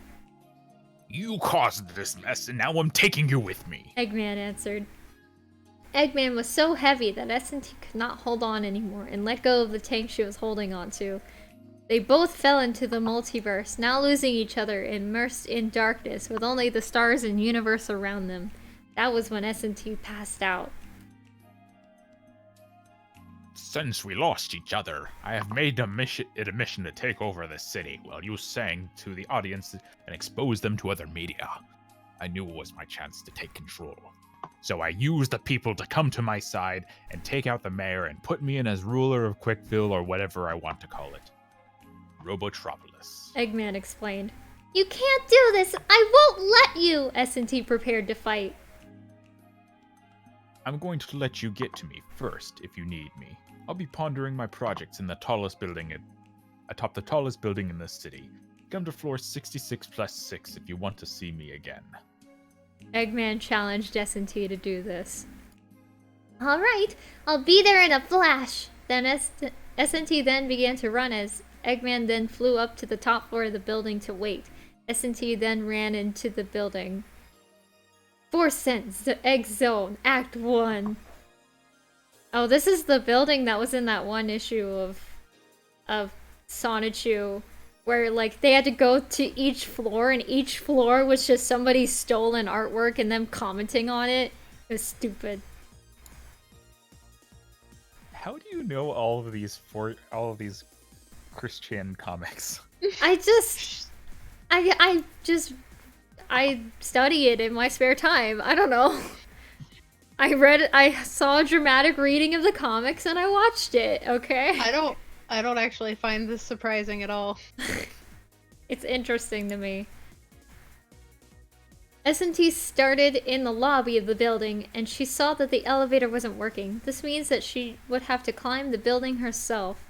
You caused this mess, and now I'm taking you with me. Eggman answered. Eggman was so heavy that SNT could not hold on anymore and let go of the tank she was holding onto. They both fell into the multiverse, now losing each other, immersed in darkness with only the stars and universe around them. That was when SNT passed out. Since we lost each other, I have made it a mission to take over the city while you sang to the audience and expose them to other media. I knew it was my chance to take control. So I used the people to come to my side and take out the mayor and put me in as ruler of Quickville, or whatever I want to call it. Robotropolis. Eggman explained. You can't do this. I won't let you. SNT prepared to fight. I'm going to let you get to me first if you need me. I'll be pondering my projects in the tallest building atop the tallest building in the city. Come to floor 66+6 if you want to see me again. Eggman challenged SNT to do this. All right, I'll be there in a flash. Then SNT then began to run as Eggman then flew up to the top floor of the building to wait. SNT then ran into the building. 4-cent Egg Zone, Act 1. Oh, this is the building that was in that one issue of Sonichu where like they had to go to each floor, and each floor was just somebody's stolen artwork and them commenting on it. It was stupid. How do you know all of these Christian comics? I study it in my spare time. I don't know. I saw a dramatic reading of the comics and I watched it, okay? I don't actually find this surprising at all. It's interesting to me. SNT started in the lobby of the building, and she saw that the elevator wasn't working. This means that she would have to climb the building herself.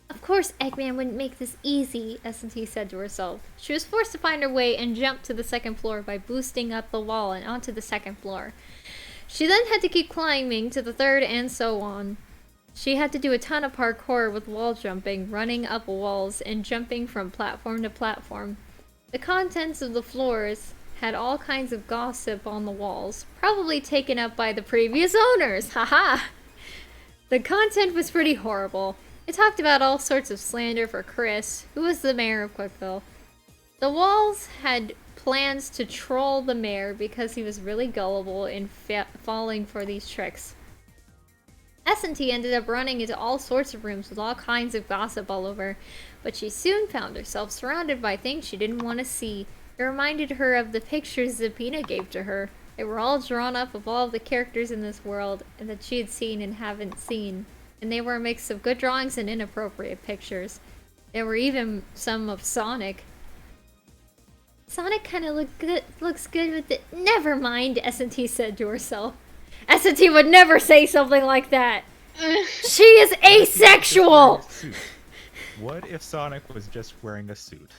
Of course Eggman wouldn't make this easy, SNT said to herself. She was forced to find her way and jump to the second floor by boosting up the wall and onto the second floor. She then had to keep climbing to the third and so on. She had to do a ton of parkour with wall jumping, running up walls, and jumping from platform to platform. The contents of the floors had all kinds of gossip on the walls, probably taken up by the previous owners, haha! The content was pretty horrible. It talked about all sorts of slander for Chris, who was the mayor of Quickville. The walls had plans to troll the mayor because he was really gullible in falling for these tricks. SNT ended up running into all sorts of rooms with all kinds of gossip all over, but she soon found herself surrounded by things she didn't want to see. It reminded her of the pictures Zapina gave to her. They were all drawn up of all of the characters in this world and that she had seen and haven't seen, and they were a mix of good drawings and inappropriate pictures. There were even some of Sonic. Sonic kind of looks good with it. Never mind, SNT said to herself. SNT would never say something like that. She is asexual! What if Sonic was just wearing a suit?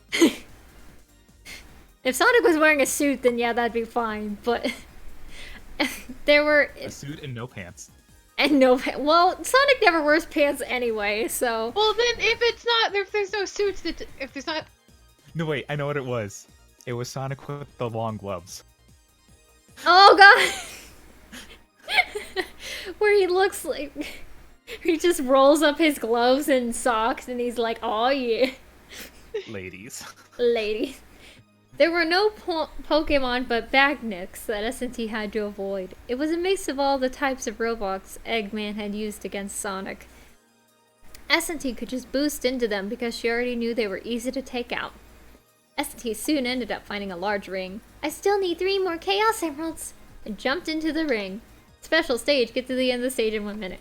If Sonic was wearing a suit, then yeah, that'd be fine, but there were... A suit and no pants. And no pants. Well, Sonic never wears pants anyway, so... Well, then, if there's no suits, if there's not... No, wait, I know what it was. It was Sonic with the long gloves. Oh, God! Where he looks like... He just rolls up his gloves and socks, and he's like, oh, yeah. Ladies. Ladies. There were no Pokemon but Bagnicks that SNT had to avoid. It was a mix of all the types of robots Eggman had used against Sonic. SNT could just boost into them because she already knew they were easy to take out. SNT soon ended up finding a large ring. I still need 3 more Chaos Emeralds! And jumped into the ring. Special stage, get to the end of the stage in 1 minute.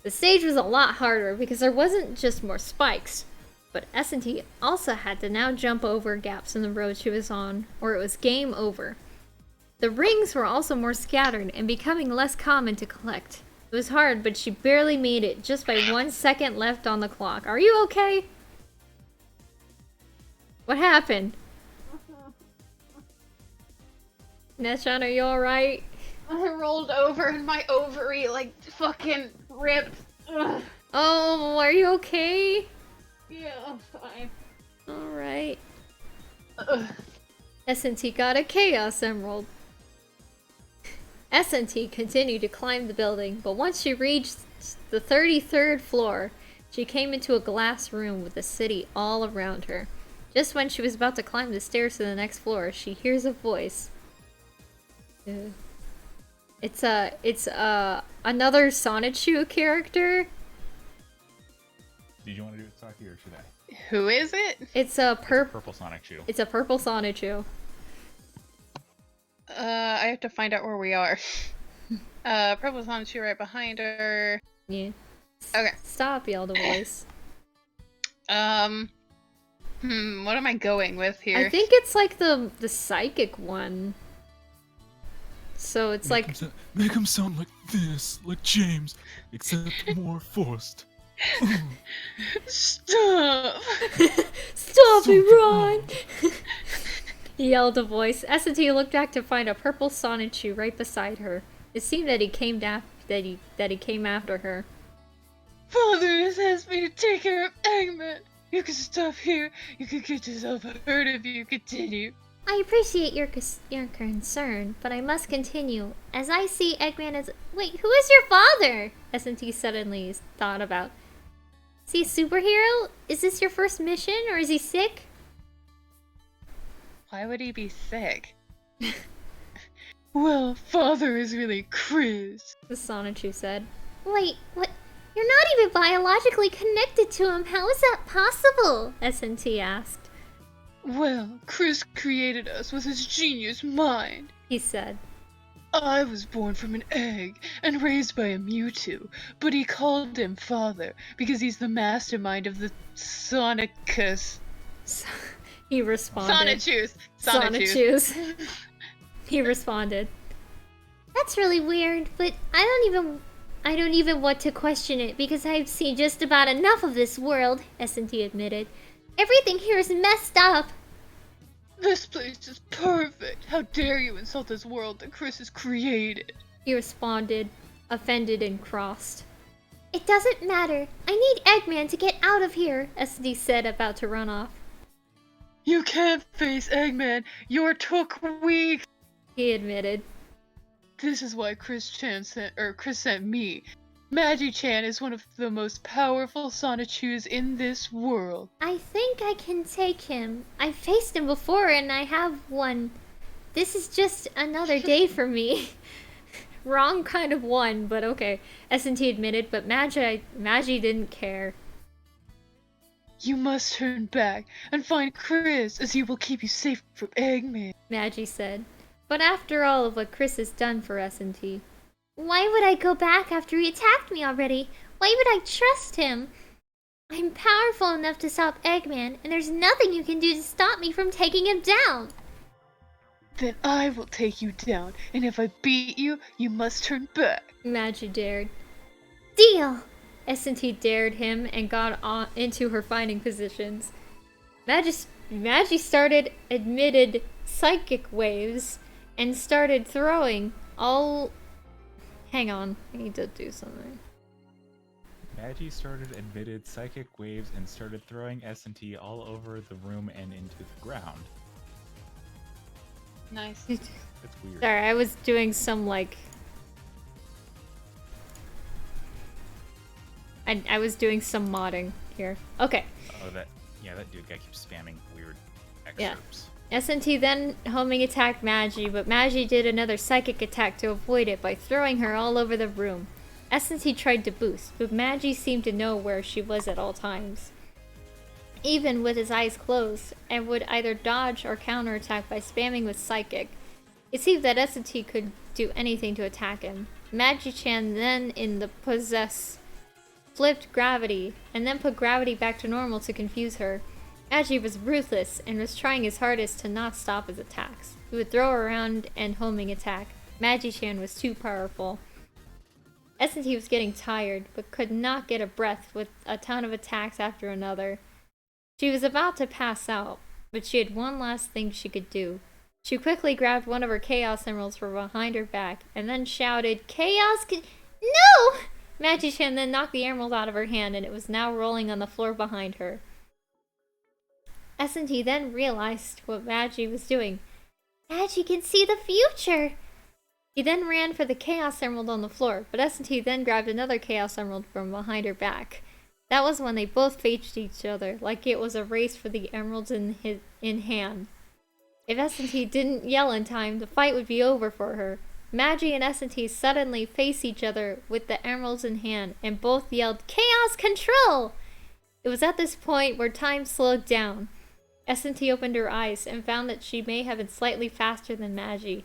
The stage was a lot harder because there wasn't just more spikes. But SNT also had to now jump over gaps in the road she was on, or it was game over. The rings were also more scattered and becoming less common to collect. It was hard, but she barely made it, just by 1 second left on the clock. Are you okay? What happened? Netchan, are you alright? I rolled over and my ovary, like, fucking ripped. Ugh. Oh, are you okay? Yeah, I'm fine. Alright. SNT got a Chaos Emerald. SNT continued to climb the building, but once she reached the 33rd floor, she came into a glass room with the city all around her. Just when she was about to climb the stairs to the next floor, she hears a voice. It's another Sonichu character. Did you want to do it, Saki, or should I? Who is it? It's a purple Sonichu. It's a purple Sonichu. I have to find out where we are. Purple Sonichu right behind her. Yeah. Okay. Stop, yelled a voice. What am I going with here? I think it's like the psychic one. So it's make him sound like this, like James, except more forced. Stop! Stop it, Ron! Yelled a voice. SNT looked back to find a purple Sonichu right beside her. It seemed that he came after her. Father has asked me to take care of Eggman. You can stop here. You could get yourself hurt if you continue. I appreciate your concern, but I must continue. As I see Eggman as... Wait, who is your father? SNT suddenly thought about. Is he a superhero? Is this your first mission, or is he sick? Why would he be sick? Well, father is really Chris. The Sonichu said. Wait, what? You're not even biologically connected to him. How is that possible? SNT asked. Well, Chris created us with his genius mind. He said. I was born from an egg and raised by a Mewtwo, but he called him father because he's the mastermind of the Sonicus. He responded. Sonichus! Sonichus. He responded. That's really weird, but I don't even want to question it because I've seen just about enough of this world, SNT admitted. Everything here is messed up. This place is perfect. How dare you insult this world that Chris has created? He responded, offended and crossed. It doesn't matter. I need Eggman to get out of here, SNT said, about to run off. You can't face Eggman. You're too weak. He admitted. This is why Chris sent me. Magi-chan is one of the most powerful Sonichus in this world. I think I can take him. I faced him before and I have one. This is just another day for me. Wrong kind of one, but okay. SNT admitted, but Magi didn't care. You must turn back and find Chris, as he will keep you safe from Eggman. Magi said. But after all of what Chris has done for SNT. Why would I go back after he attacked me already? Why would I trust him? I'm powerful enough to stop Eggman, and there's nothing you can do to stop me from taking him down. Then I will take you down, and if I beat you, you must turn back. Magi dared. Deal! SNT dared him and got on into her fighting positions. Magi started admitted psychic waves and started throwing all... Hang on, I need to do something. Magi started admitted psychic waves and started throwing SNT all over the room and into the ground. Nice. That's weird. Sorry, I was doing some like... I was doing some modding here. Okay. Oh, that dude guy keeps spamming weird excerpts. Yeah. SNT then homing attacked Magi, but Magi did another psychic attack to avoid it by throwing her all over the room. SNT tried to boost, but Magi seemed to know where she was at all times. Even with his eyes closed, and would either dodge or counterattack by spamming with psychic. It seemed that SNT could do anything to attack him. Magi-chan then in the possess flipped gravity, and then put gravity back to normal to confuse her. Magi was ruthless and was trying his hardest to not stop his attacks. He would throw her around and homing attack. Magi-chan was too powerful. SNT was getting tired, but could not get a breath with a ton of attacks after another. She was about to pass out, but she had one last thing she could do. She quickly grabbed one of her Chaos Emeralds from behind her back, and then shouted, No! Magi-chan then knocked the emerald out of her hand, and it was now rolling on the floor behind her. SNT then realized what Magi was doing. Magi can see the future! He then ran for the Chaos Emerald on the floor, but SNT then grabbed another Chaos Emerald from behind her back. That was when they both faced each other, like it was a race for the emeralds in hand. If SNT didn't yell in time, the fight would be over for her. Magi and SNT suddenly faced each other with the emeralds in hand, and both yelled, Chaos Control! It was at this point where time slowed down. SNT opened her eyes and found that she may have been slightly faster than Magi.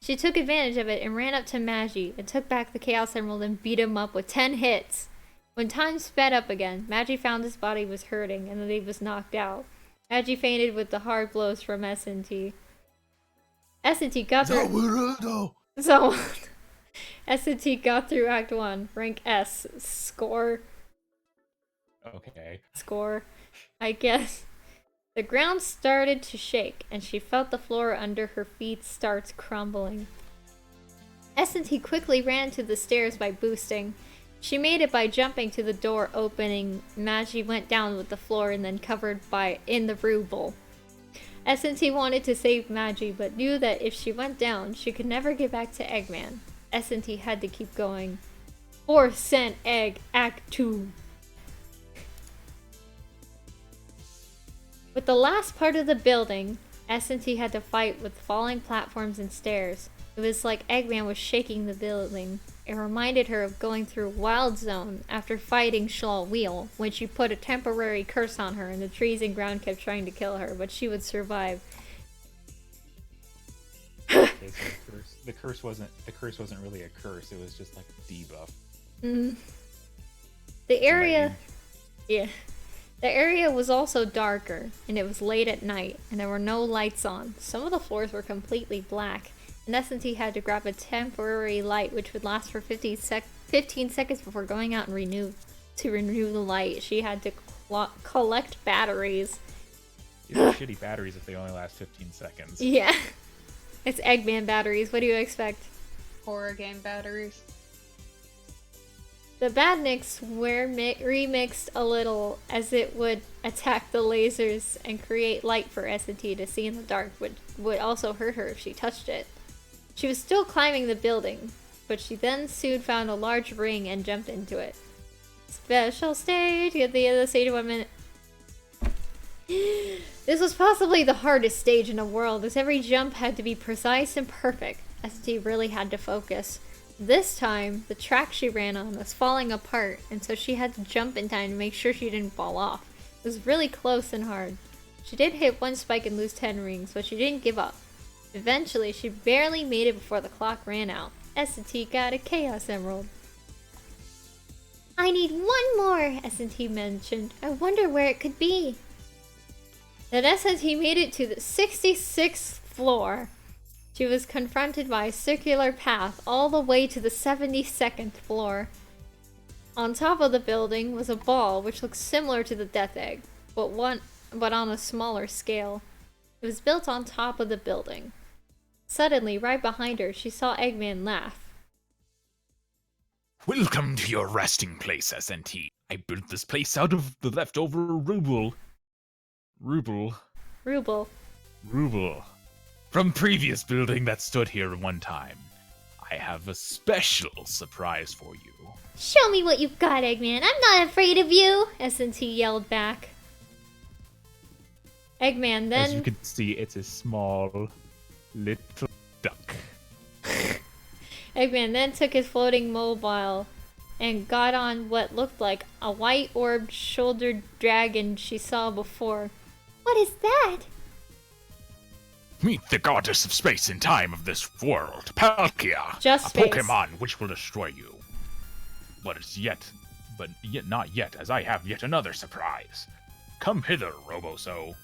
She took advantage of it and ran up to Magi and took back the Chaos Emerald and beat him up with 10 hits. When time sped up again, Magi found his body was hurting and that he was knocked out. Magi fainted with the hard blows from SNT. SNT got through... SNT got through Act 1, rank S, score... Okay. Score, I guess. The ground started to shake, and she felt the floor under her feet starts crumbling. SNT quickly ran to the stairs by boosting. She made it by jumping to the door opening. Magi went down with the floor and then covered in the rubble. SNT wanted to save Magi, but knew that if she went down, she could never get back to Eggman. SNT had to keep going. 4 cent egg, Act 2. With the last part of the building, SNT had to fight with falling platforms and stairs. It was like Eggman was shaking the building. It reminded her of going through Wild Zone after fighting Shaw Wheel, when she put a temporary curse on her and the trees and ground kept trying to kill her, but she would survive. Okay, so the curse wasn't really a curse. It was just like a debuff. The area, yeah, the area was also darker, and it was late at night, and there were no lights on. Some of the floors were completely black, and SNT had to grab a temporary light, which would last for 15 seconds before going out and renew the light. She had to collect batteries. These are shitty batteries if they only last 15 seconds. Yeah. It's Eggman batteries. What do you expect? Horror game batteries. The badniks were remixed a little as it would attack the lasers and create light for SNT to see in the dark, which would also hurt her if she touched it. She was still climbing the building, but she then soon found a large ring and jumped into it. Special stage! Get the other stage in 1 minute. This was possibly the hardest stage in the world, as every jump had to be precise and perfect. SNT really had to focus. This time, the track she ran on was falling apart, and so she had to jump in time to make sure she didn't fall off. It was really close and hard. She did hit one spike and lose 10 rings, but she didn't give up. Eventually, she barely made it before the clock ran out. SNT got a Chaos Emerald. I need one more, SNT mentioned. I wonder where it could be. Then SNT made it to the 66th floor. She was confronted by a circular path all the way to the 72nd floor. On top of the building was a ball which looked similar to the Death Egg, but on a smaller scale. It was built on top of the building. Suddenly, right behind her, she saw Eggman laugh. Welcome to your resting place, SNT. I built this place out of the leftover ruble. From previous building that stood here one time. I have a special surprise for you. Show me what you've got, Eggman. I'm not afraid of you, SNT yelled back. Eggman then... As you can see, it's a small, little duck. Eggman then took his floating mobile and got on what looked like a white-orbed shouldered dragon she saw before. What is that? Meet the goddess of space and time of this world, Palkia, Just a space. Pokemon which will destroy you. But not yet, as I have yet another surprise. Come hither, Roboso.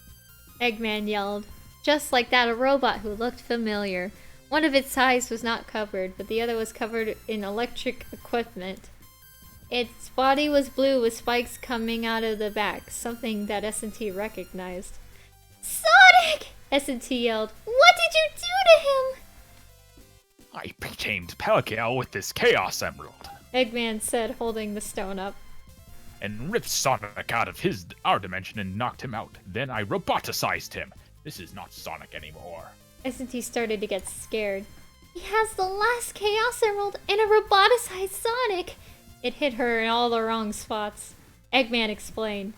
Eggman yelled. Just like that, a robot who looked familiar. One of its eyes was not covered, but the other was covered in electric equipment. Its body was blue with spikes coming out of the back, something that SNT recognized. Sonic! SNT yelled. What did you do to him? I tamed Palkia with this Chaos Emerald. Eggman said, holding the stone up. And ripped Sonic out of our dimension and knocked him out. Then I roboticized him. This is not Sonic anymore. SNT started to get scared. He has the last Chaos Emerald and a roboticized Sonic. It hit her in all the wrong spots. Eggman explained.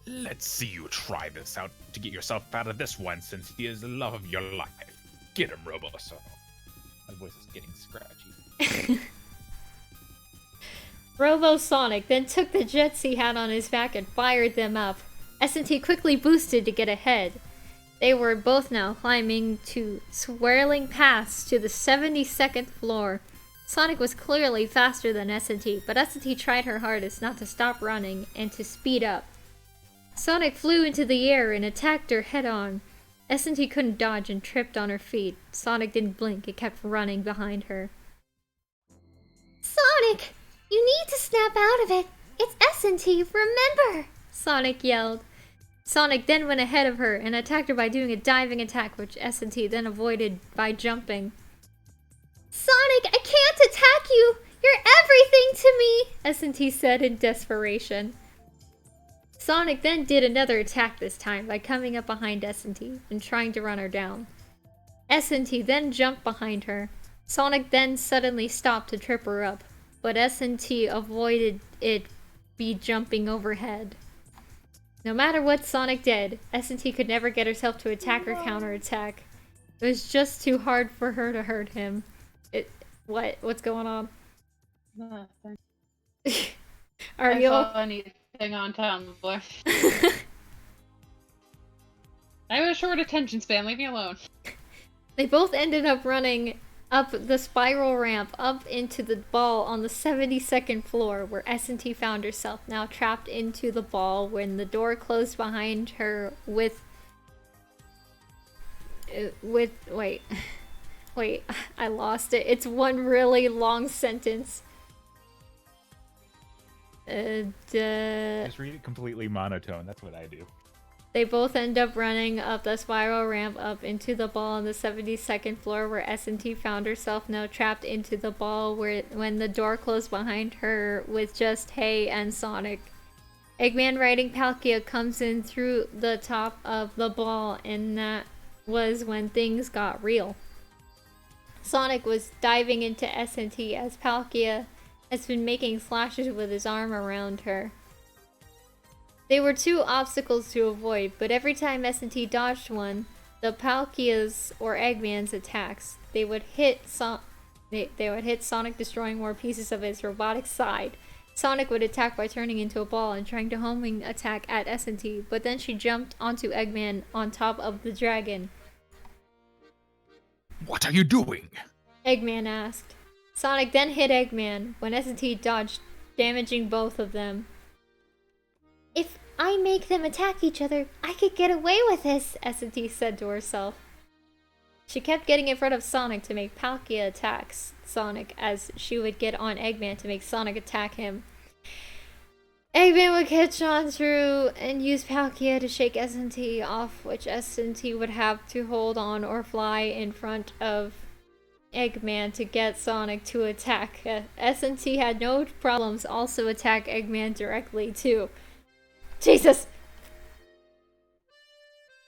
Let's see you try this out to get yourself out of this one, since he is the love of your life. Get him, Roboso. My voice is getting scratchy. Robo-Sonic then took the jets he had on his back and fired them up. SNT quickly boosted to get ahead. They were both now climbing to swirling paths to the 72nd floor. Sonic was clearly faster than SNT, but SNT tried her hardest not to stop running and to speed up. Sonic flew into the air and attacked her head-on. SNT couldn't dodge and tripped on her feet. Sonic didn't blink, it kept running behind her. Sonic! You need to snap out of it! It's SNT, remember! Sonic yelled. Sonic then went ahead of her and attacked her by doing a diving attack, which SNT then avoided by jumping. Sonic, I can't attack you! You're everything to me! SNT said in desperation. Sonic then did another attack this time by coming up behind SNT and trying to run her down. SNT then jumped behind her. Sonic then suddenly stopped to trip her up, but SNT avoided it be jumping overhead. No matter what Sonic did, SNT could never get herself to attack or counterattack. It was just too hard for her to hurt him. What's going on? Nothing. Are I you saw anything on Tumblr. I have a short attention span, leave me alone. They both ended up running up the spiral ramp up into the ball on the 72nd floor, where SNT found herself, now trapped into the ball when the door closed behind her with wait, I lost it. It's one really long sentence. Just read it completely monotone. That's what I do. They both end up running up the spiral ramp up into the ball on the 72nd floor, where SNT found herself now trapped into the ball when the door closed behind her with just Hay and Sonic. Eggman riding Palkia comes in through the top of the ball, and that was when things got real. Sonic was diving into SNT as Palkia has been making slashes with his arm around her. They were two obstacles to avoid, but every time SNT dodged one, the Palkia's or Eggman's attacks, they would hit Sonic, destroying more pieces of his robotic side. Sonic would attack by turning into a ball and trying to homing attack at SNT, but then she jumped onto Eggman on top of the dragon. What are you doing? Eggman asked. Sonic then hit Eggman when SNT dodged, damaging both of them. If I make them attack each other, I could get away with this, SNT said to herself. She kept getting in front of Sonic to make Palkia attack Sonic, as she would get on Eggman to make Sonic attack him. Eggman would catch on through and use Palkia to shake SNT off, which SNT would have to hold on or fly in front of Eggman to get Sonic to attack. SNT had no problems also attack Eggman directly too. Jesus!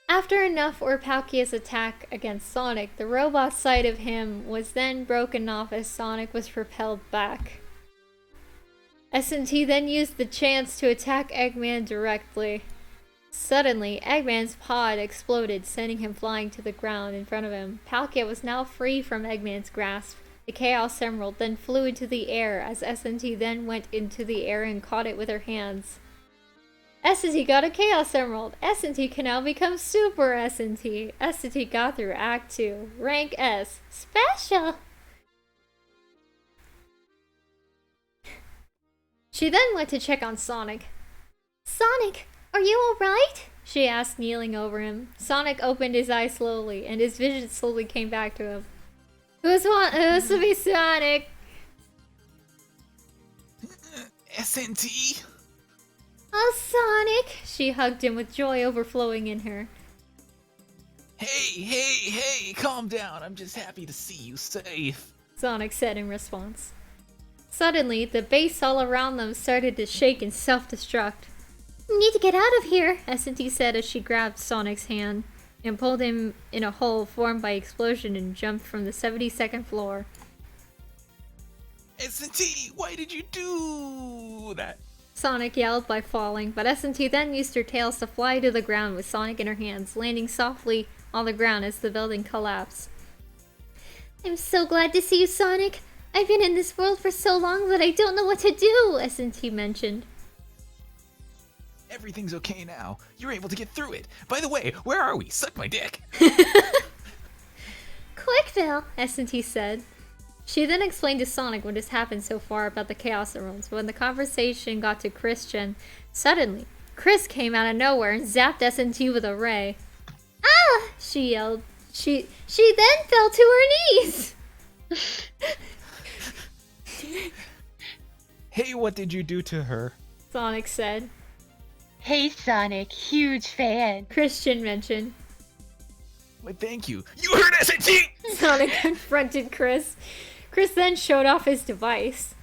After enough or Palkia's attack against Sonic, the robot side of him was then broken off as Sonic was propelled back. SNT then used the chance to attack Eggman directly. Suddenly, Eggman's pod exploded, sending him flying to the ground in front of him. Palkia was now free from Eggman's grasp. The Chaos Emerald then flew into the air as SNT then went into the air and caught it with her hands. SNT got a Chaos Emerald. SNT can now become Super SNT. SNT got through Act 2. Rank S. Special! She then went to check on Sonic. Sonic, are you alright? She asked, kneeling over him. Sonic opened his eyes slowly, and his vision slowly came back to him. Who's to be Sonic? SNT? Oh, Sonic! She hugged him with joy overflowing in her. Hey, calm down. I'm just happy to see you safe. Sonic said in response. Suddenly, the base all around them started to shake and self-destruct. Need to get out of here, SNT said as she grabbed Sonic's hand and pulled him in a hole formed by explosion and jumped from the 72nd floor. SNT, why did you do that? Sonic yelled by falling, but SNT then used her tails to fly to the ground with Sonic in her hands, landing softly on the ground as the building collapsed. I'm so glad to see you, Sonic. I've been in this world for so long that I don't know what to do, SNT mentioned. Everything's okay now. You're able to get through it. By the way, where are we? Suck my dick. Quickville, SNT said. She then explained to Sonic what has happened so far about the Chaos Emeralds. When the conversation got to Christian, suddenly, Chris came out of nowhere and zapped SNT with a ray. Ah! She yelled. She then fell to her knees. Hey, what did you do to her? Sonic said. Hey, Sonic, huge fan. Christian mentioned. Why, thank you. You heard SNT! Sonic confronted Chris. Chris then showed off his device.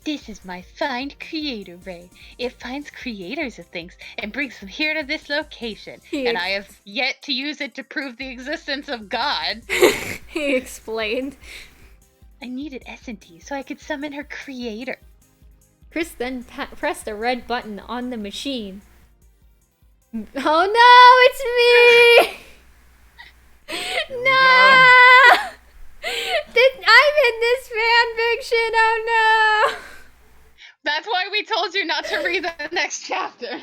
This is my Find Creator Ray. It finds creators of things and brings them here to this location. And I have yet to use it to prove the existence of God. He explained. I needed SNT so I could summon her creator. Chris then pressed a red button on the machine. Oh no, it's me! No! I'm in this fanfiction, oh no! That's why we told you not to read the next chapter.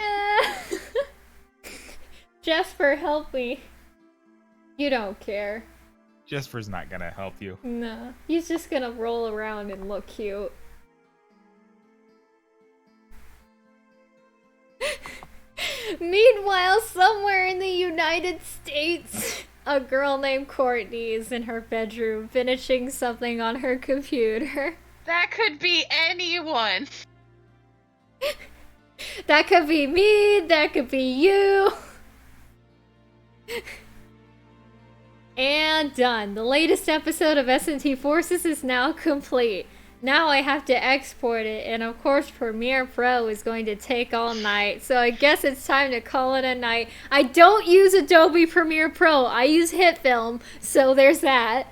Jesper, help me. You don't care. Jesper's not gonna help you. No. He's just gonna roll around and look cute. Meanwhile, somewhere in the United States, a girl named Courtney is in her bedroom finishing something on her computer. That could be anyone. That could be me, that could be you. And done. The latest episode of SNT Forces is now complete. Now I have to export it, and of course Premiere Pro is going to take all night, so I guess it's time to call it a night. I don't use Adobe Premiere Pro, I use HitFilm, so there's that.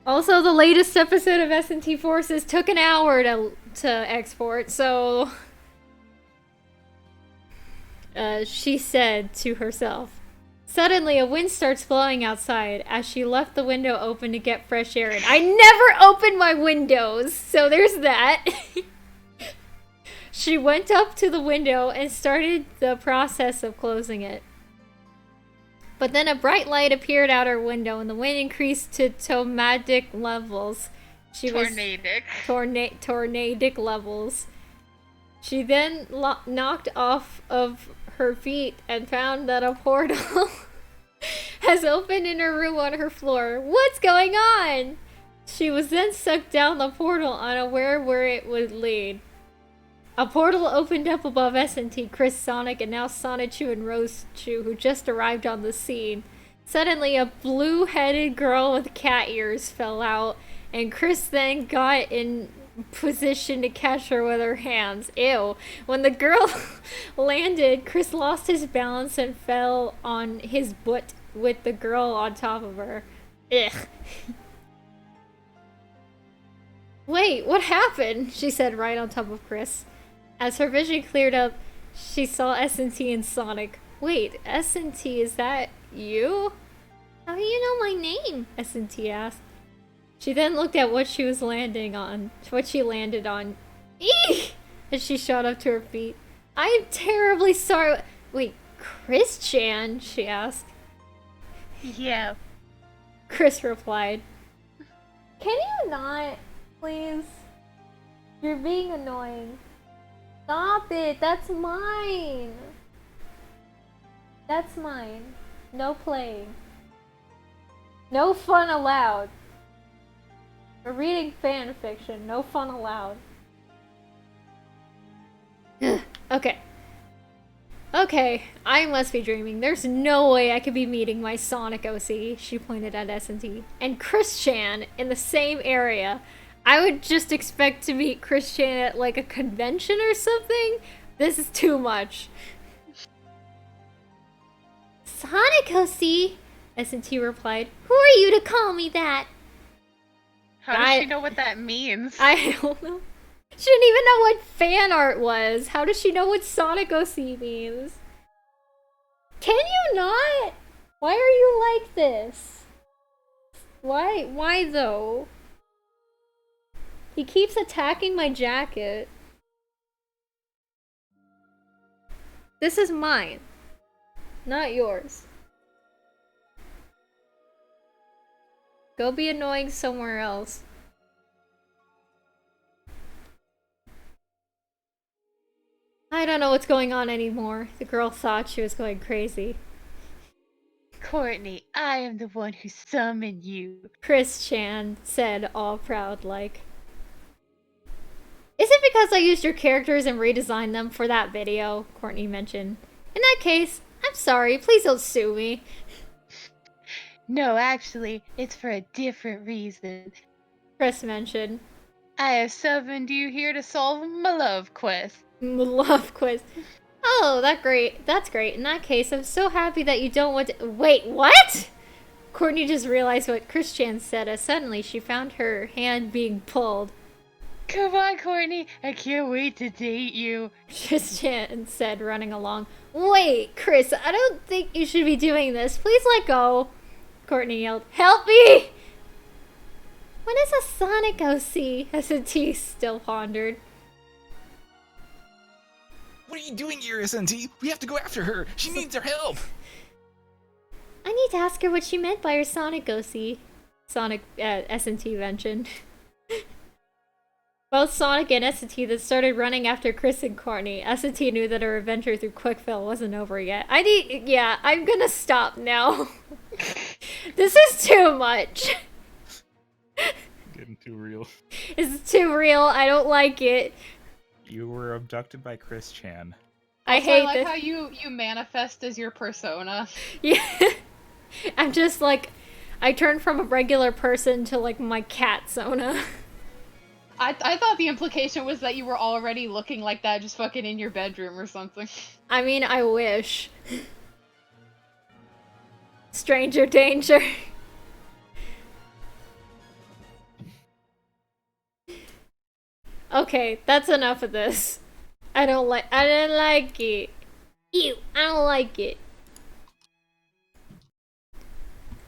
Also, the latest episode of SNT Forces took an hour to export, so... she said to herself. Suddenly, a wind starts blowing outside as she left the window open to get fresh air in. I never open my windows, so there's that. She went up to the window and started the process of closing it. But then a bright light appeared out her window and the wind increased to tornadic levels. Tornadic levels. She then knocked off of her feet and found that a portal has opened in her room on her floor. What's going on? She was then sucked down the portal, unaware where it would lead. A portal opened up above SNT, Chris, Sonic, and now Sonichu and Rosechu, who just arrived on the scene. Suddenly, a blue-headed girl with cat ears fell out, and Chris then got in position to catch her with her hands. Ew. When the girl landed, Chris lost his balance and fell on his butt with the girl on top of her. Ugh. Wait, what happened? She said right on top of Chris. As her vision cleared up, she saw SNT and Sonic. Wait, SNT, is that you? How do you know my name? SNT asked. She then looked at what she landed on. Eek! As she shot up to her feet. I am terribly sorry. Wait, Chris-chan? She asked. Yeah. Chris replied. Can you not, please? You're being annoying. Stop it, that's mine. That's mine. No playing. No fun allowed. We're reading fan fiction. No fun allowed. Okay. Okay, I must be dreaming. There's no way I could be meeting my Sonic OC, she pointed at SNT, and Chris-chan in the same area. I would just expect to meet Chris-chan at like a convention or something. This is too much. Sonic OC, SNT replied. Who are you to call me that? How does she know what that means? I don't know. She didn't even know what fan art was. How does she know what Sonic OC means? Can you not? Why are you like this? Why though? He keeps attacking my jacket. This is mine, not yours. Go be annoying somewhere else. I don't know what's going on anymore. The girl thought she was going crazy. Courtney, I am the one who summoned you. Chris-chan said, all proud-like. Is it because I used your characters and redesigned them for that video? Courtney mentioned. In that case, I'm sorry. Please don't sue me. No, actually, it's for a different reason. Chris mentioned. I have summoned you here to solve my love quest. Love quest. Oh, that's great. In that case, I'm so happy that you don't want to— Wait, what? Courtney just realized what Chris-chan said as suddenly she found her hand being pulled. Come on, Courtney. I can't wait to date you. Christian said, running along. Wait, Chris, I don't think you should be doing this. Please let go. Courtney yelled, help me! When is a Sonic OC? SNT still pondered. What are you doing here, SNT? We have to go after her. She needs our help. I need to ask her what she meant by her Sonic OC. Sonic, SNT mentioned. Both Sonic and SNT that started running after Chris and Courtney. SNT knew that her adventure through Quickville wasn't over yet. I'm gonna stop now. This is too much. Getting too real. It's too real. I don't like it. You were abducted by Chris Chan. I hate like this. how you manifest as your persona. Yeah. I'm just like, I turned from a regular person to like my cat Sona. I thought the implication was that you were already looking like that, just fucking in your bedroom or something. I mean, I wish. Stranger danger. Okay, that's enough of this. I didn't like it. Ew, I don't like it.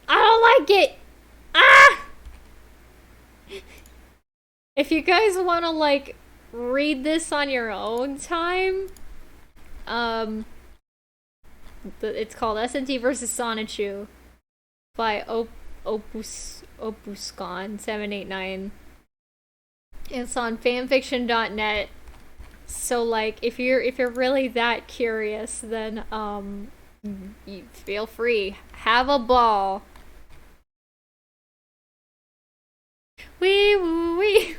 I don't like it! Ah! If you guys want to, like, read this on your own time, it's called SNT vs. Sonichu by Opuscon789. It's on fanfiction.net. So, like, if you're really that curious, then you feel free. Have a ball. Wee woo wee.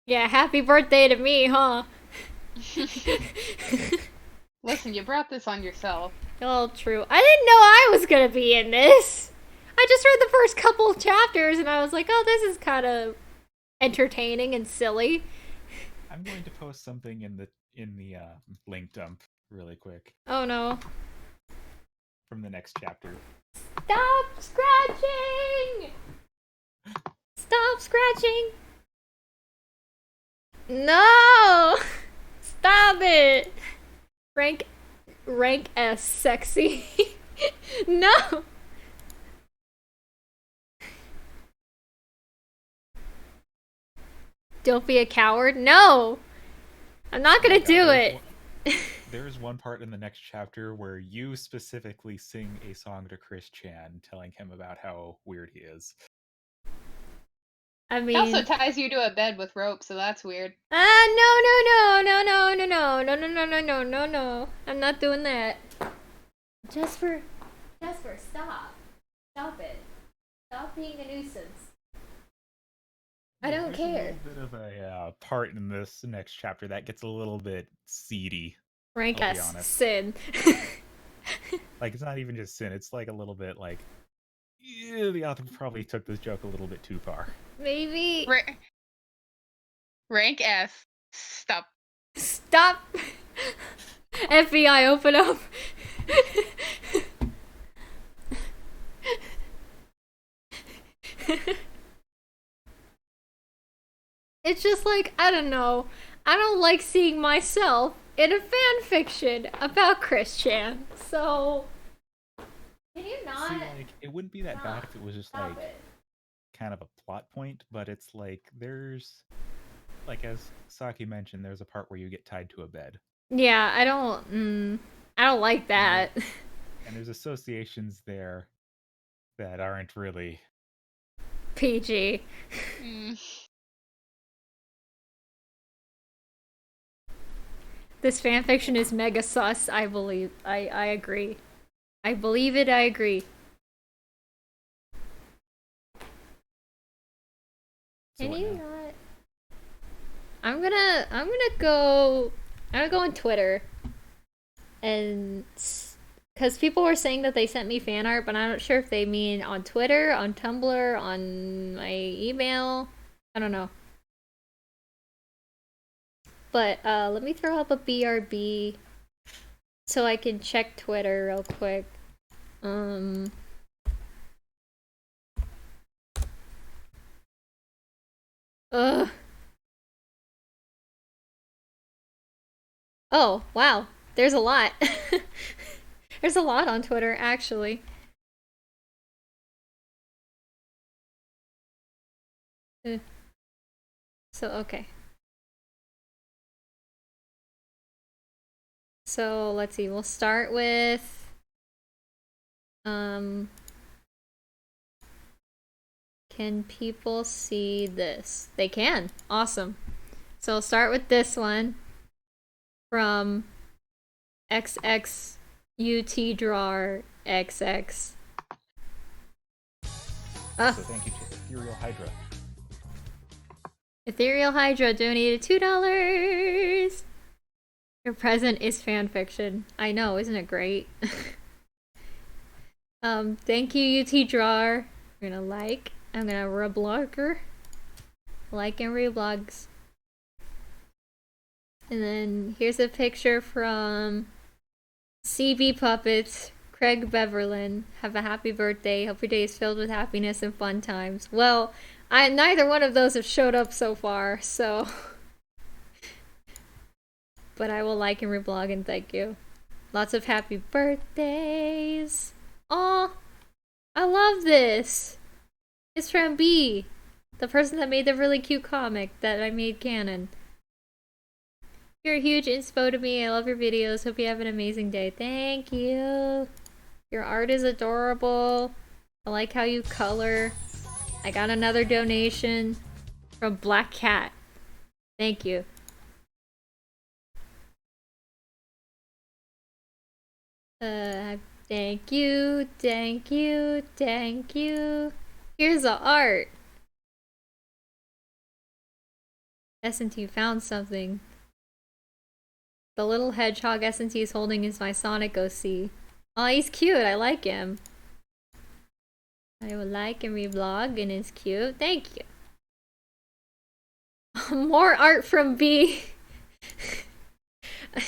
Yeah, happy birthday to me, huh? Listen, you brought this on yourself. All true. I didn't know I was gonna be in this. I just read the first couple chapters and I was like, oh, this is kind of entertaining and silly. I'm going to post something in the link dump really quick. Oh no. From the next chapter. Stop scratching! Stop scratching! No! Stop it! Rank S sexy. No! Don't be a coward. No! I'm not gonna do it. There's one part in the next chapter where you specifically sing a song to Chris Chan, telling him about how weird he is. I mean, It also ties you to a bed with rope, so that's weird. no. I'm not doing that. Jasper, stop. Stop it. Stop being a nuisance. I don't care. There's a little bit of a part in this next chapter that gets a little bit seedy. Rank I'll be S honest. sin. Like, it's not even just sin, it's like a little bit like, yeah, the author probably took this joke a little bit too far. Maybe. Rank F. Stop. Stop. FBI, open up. It's just like, I don't know. I don't like seeing myself in a fan fiction about Chris Chan. So, can you not? See, like, it wouldn't be that bad if it was just like kind of a plot point, but it's like there's, like, as Saki mentioned, there's a part where you get tied to a bed. Yeah, I don't like that. And there's associations there that aren't really PG. This fanfiction is mega sus, I believe. I agree. I believe it, I agree. So Can what you now? not? I'm gonna go on Twitter and because people were saying that they sent me fan art, but I'm not sure if they mean on Twitter, on Tumblr, on my email. I don't know. But let me throw up a BRB so I can check Twitter real quick. Ugh. Oh, wow. There's a lot. There's a lot on Twitter, actually. So, okay. So, let's see. We'll start with... Can people see this? They can. Awesome. So, I'll start with this one. From XXUT XX. So thank you to Ethereal Hydra. Ethereal Hydra donated $2. Your present is fanfiction. I know, isn't it great? Thank you, UT Drawer. I'm gonna like. I'm gonna reblogger. Like and reblogs. And then here's a picture from CB Puppets, Craig Beverlin. Have a happy birthday. Hope your day is filled with happiness and fun times. Well, neither one of those have showed up so far, so... But I will like and reblog and thank you. Lots of happy birthdays. Aw, I love this. It's from B, the person that made the really cute comic that I made canon. You're a huge inspo to me. I love your videos. Hope you have an amazing day. Thank you. Your art is adorable. I like how you color. I got another donation from Black Cat. Thank you. Thank you, thank you, thank you. Here's the art. SNT found something. The little hedgehog SNT is holding is my Sonic OC. Oh, he's cute. I like him. I will like and reblog, and it's cute. Thank you. More art from B.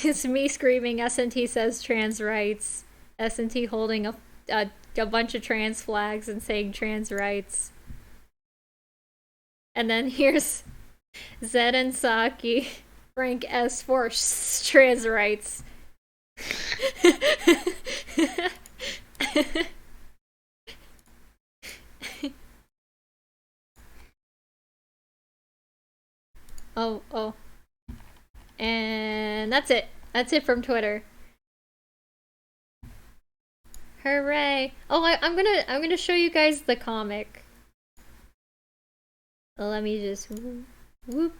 It's me screaming. SNT says trans rights. SNT holding a bunch of trans flags and saying trans rights. And then here's Zed and Saki. Frank S for trans rights. Oh. And that's it. That's it from Twitter. Hooray! Oh, I'm gonna show you guys the comic. Let me just whoop.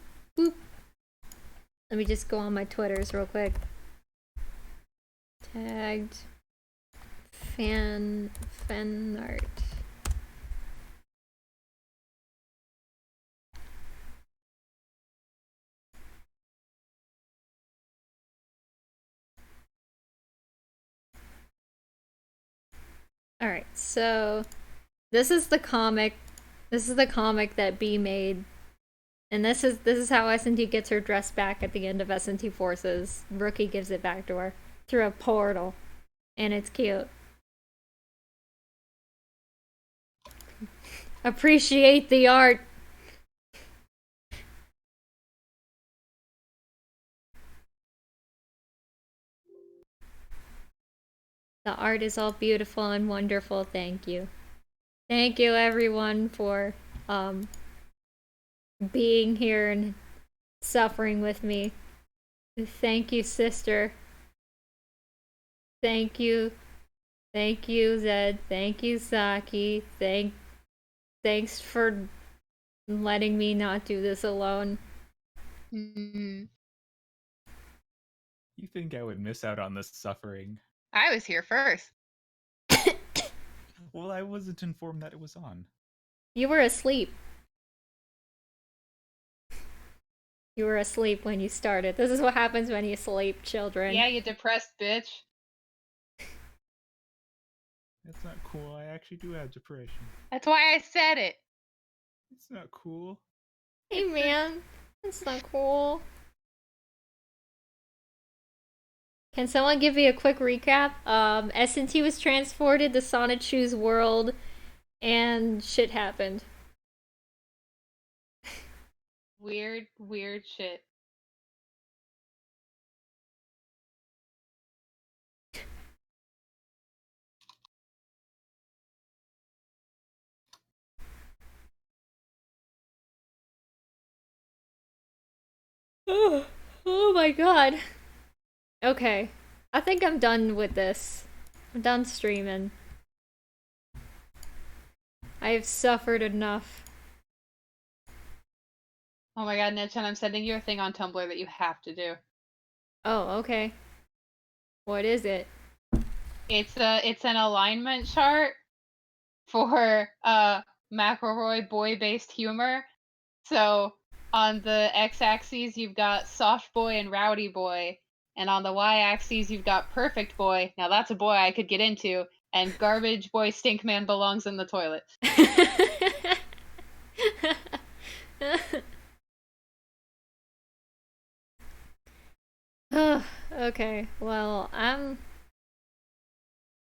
Let me just go on my Twitters real quick. Tagged fan art. Alright, so this is the comic. This is the comic that B made. And this is how SNT gets her dress back at the end of SNT Forces. Rookie gives it back to her through a portal. And it's cute. Appreciate the art. The art is all beautiful and wonderful. Thank you. Thank you everyone for being here and suffering with me. Thank you, sister. Thank you. Thank you, Zed. Thank you, Saki. Thanks for letting me not do this alone. You think I would miss out on this suffering? I was here first. Well, I wasn't informed that it was on. You were asleep. You were asleep when you started. This is what happens when you sleep, children. Yeah, you depressed bitch. That's not cool. I actually do have depression. That's why I said it. It's not cool. Hey man, that's not cool. Can someone give me a quick recap? SNT was transported to Sonichu's world, and shit happened. Weird, weird shit. Oh my god. Okay. I think I'm done with this. I'm done streaming. I have suffered enough. Oh my god, Netchan, I'm sending you a thing on Tumblr that you have to do. Oh, okay. What is it? It's an alignment chart for McElroy boy-based humor. So on the x-axis you've got soft boy and rowdy boy, and on the y-axis you've got perfect boy. Now that's a boy I could get into, and garbage boy stinkman belongs in the toilet. Okay, well, I'm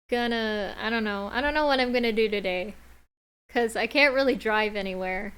gonna... I don't know what I'm gonna do today. Because I can't really drive anywhere.